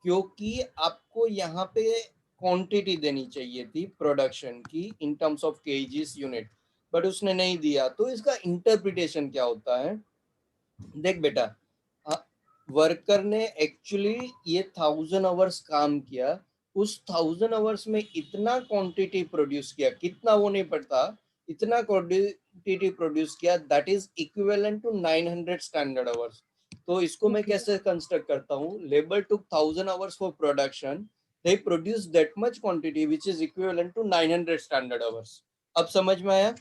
क्योंकि आपको यहाँ पे क्वांटिटी देनी चाहिए थी प्रोडक्शन की इन terms of kgs unit, but उसने नहीं दिया। तो इसका इंटरप्रिटेशन क्या होता है, देख बेटा, वर्कर ने एक्चुअली ये 1000 आवर्स काम किया, उस 1000 आवर्स में इतना क्वांटिटी प्रोड्यूस किया, कितना वो नहीं पड़ता, इतना क्वांटिटी प्रोड्यूस किया, that is equivalent to 900 standard hours. तो इसको मैं ओके कैसे कंस्ट्रक्ट करता हूँ, labour took 1000 hours for production, they produce that much quantity which is equivalent to 900 standard hours। अब समझ में आया?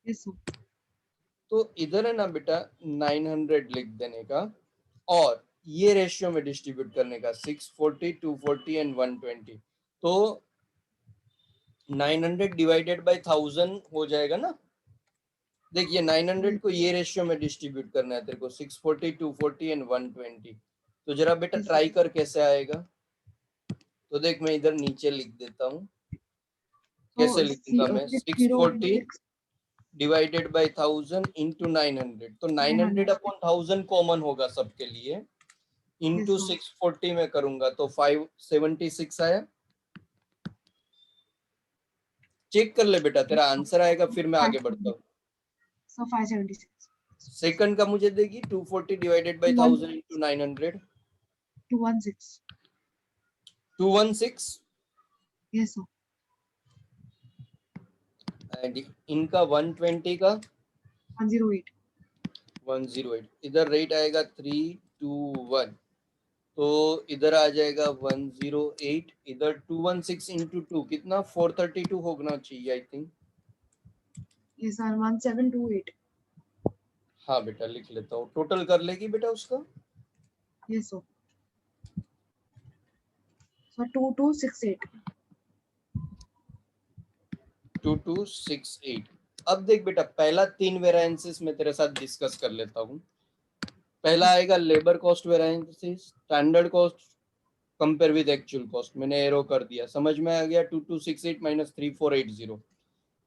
Yes sir. तो इधर है ना बेटा 900 लिख देने का और ये रेशियो में डिस्ट्रीब्यूट करने का 640, 240 एंड 120। तो 900 डिवाइडेड बाय 1000 हो जाएगा ना। देखिए 900 को ये रेशियो में डिस्ट्रीब्यूट करना है तेरे को, 640, 240 एंड 120। तो जरा बेटा Yes, ट्राई कर कैसे आएगा। तो देख मैं इधर नीचे लिख देता हूँ, कैसे so लिखूंगा मैं, 640 606 डिवाइडेड बाय 1000 इंटू 900। तो 900 900। अपॉन 1000 कॉमन होगा सबके लिए, यस इंटू सर। 640 में करूंगा तो 576 आया। चेक कर ले बेटा, तेरा आंसर आएगा, फिर मैं आगे बढ़ता हूँ। So 576 सेकंड का मुझे देगी 240 divided by 1000 into 900, 216। 216। Yes sir. And इनका 120 का 108। 108। इधर रेट आएगा 321, तो इधर आ जाएगा 108। इधर 216 इंटू 2 कितना, 432 होना चाहिए आई थिंक। Yes sir 1728। हाँ बेटा लिख लेता हूँ, टोटल कर लेगी बेटा उसका। Yes sir. So 2268। 2268। अब देख बेटा, पहला 3 वेरिएंसेस में तेरे साथ डिस्कस कर लेता हूँ। पहला आएगा labour cost variances, standard cost compare with actual cost, मैंने एरो कर दिया, समझ में आ गया। 2268 माइनस 3480। यस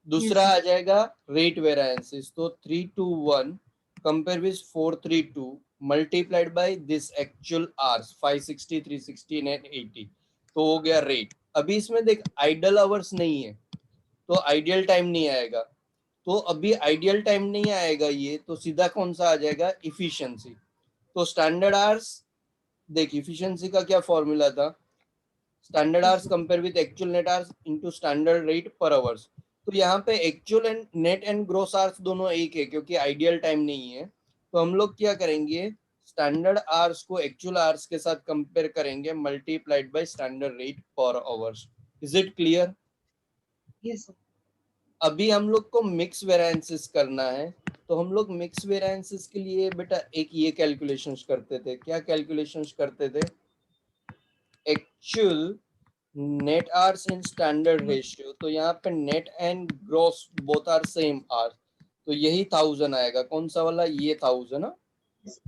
दूसरा सर। आ जाएगा रेट वेरिएंसेस, तो 321 compare with 432 multiplied by this actual hours 560, 360 and 80, तो हो गया रेट। अभी इसमें देख आइडल आवर्स नहीं है, तो आइडियल टाइम नहीं आएगा। तो अभी आइडियल टाइम नहीं आएगा ये, तो सीधा कौन सा आ जाएगा, इफिशिएंसी। तो स्टैंडर्ड आवर्स, देख इफिशिएंसी का क्या फॉर्मूला था, standard hours compare with actual net hours into standard rate per hours. तो यहाँ पे actual and net and gross hours दोनों एक है, क्योंकि आइडियल टाइम नहीं है। तो हम लोग क्या करेंगे, स्टैंडर्ड आवर्स को एक्चुअल आवर्स के साथ कंपेयर करेंगे, multiplied by standard rate per hours. Is it clear? Yes sir. अभी हम लोग को मिक्स वेरिएंसेस करना है, तो हम लोग मिक्स वेरिएंसेस के लिए बेटा एक ये कैलकुलेशंस करते थे। क्या कैलकुलेशंस करते थे, actual net hours in standard ratio. तो यहाँ पे net and gross both are same hours, तो यही 1000 आएगा। कौन सा वाला, ये 1000 ना, यस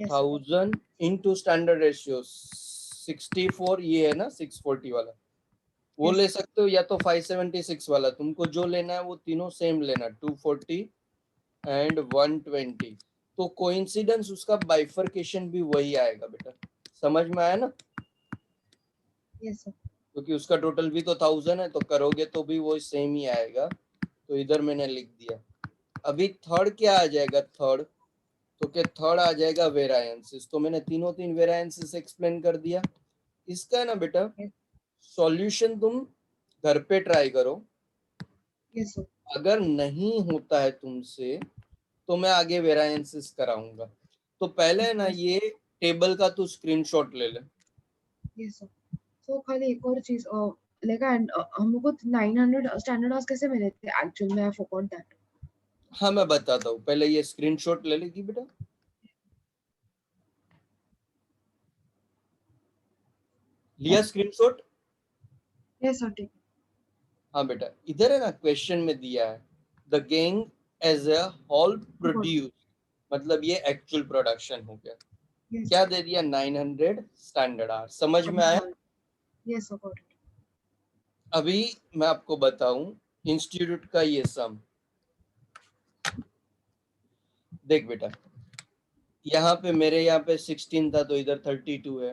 1000 इंटू स्टैंडर्ड रेशियो 64, ये है ना 640 वाला, वो ले यस सकते हो, या तो 576 वाला, तुमको जो लेना है वो तीनों सेम लेना, 240 एंड 120। तो कोइंसिडेंस उसका बाइफरकेशन भी वही आएगा बेटा, समझ में आया ना? Yes, sir. क्योंकि उसका टोटल भी तो 1000 है, तो करोगे तो भी वो सेम ही आएगा, तो इधर मैंने लिख दिया। अभी थर्ड क्या आ जाएगा? थर्ड तो क्या थर्ड आ जाएगा वेरायंसेस। तो मैंने तीनों तीन वेरायंसेस एक्सप्लेन कर दिया। इसका है ना बेटा, Yes. सॉल्यूशन तुम घर पे ट्राई करो। Yes, sir. अगर नहीं होता है तुमसे तो मैं आगे वेरायंसेस कराऊंगा। तो पहले है ना, Yes. ये टेबल का तू स्क्रीनशॉट ले ले। Yes, sir. So खाली एक और चीज लाइक हम लोग को 900 स्टैंडर्ड आवर्स कैसे मिले थे एक्चुअल में? I forgot that. हाँ मैं बताता हूँ, पहले ये स्क्रीनशॉट ले लेगी बेटा। लिया स्क्रीनशॉट? यस सर, ठीक। हाँ बेटा, इधर है ना क्वेश्चन में दिया है the gang as a whole produce, मतलब ये एक्चुअल प्रोडक्शन हो गया। यस क्या दे दिया? 900 स्टैंडर्ड आवर। समझ में आया? Yes sir, got it. अभी मैं आपको बताऊं इंस्टीट्यूट का ये सम। देख बेटा, यहाँ पे मेरे यहाँ पे 16 था तो इधर 32 है।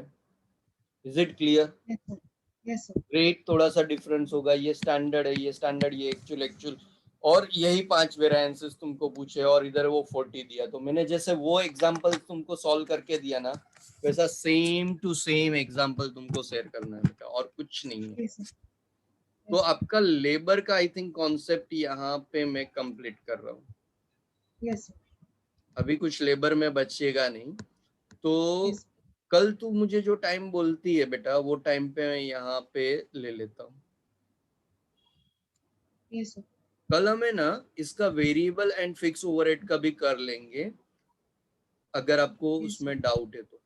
Is it clear? Yes sir. Yes sir. Rate थोड़ा सा डिफरेंस होगा, ये स्टैंडर्ड है, ये स्टैंडर्ड, ये एक्चुअल एक्चुअल, और यही 5 वेरिएंसेस तुमको पूछे और इधर वो 40 दिया। तो मैंने जैसे वो एग्जांपल तुमको सॉल्व करके दिया ना, वैसा सेम टू सेम एग्जांपल तुमको शेयर करना है बेटा, और कुछ नहीं है। Yes sir. तो आपका लेबर का आई थिंक कॉन्सेप्ट यहाँ पे मैं कंप्लीट कर रहा हूँ। Yes sir. अभी कुछ लेबर में बचेगा नहीं। तो यस कल तू मुझे जो टाइम बोलती है बेटा, वो टाइम पे मैं यहाँ पे ले लेता हूँ। Yes sir. कल हमें ना इसका वेरिएबल एंड फिक्स ओवरहेड का भी कर लेंगे, अगर आपको Yes, उसमें डाउट है तो।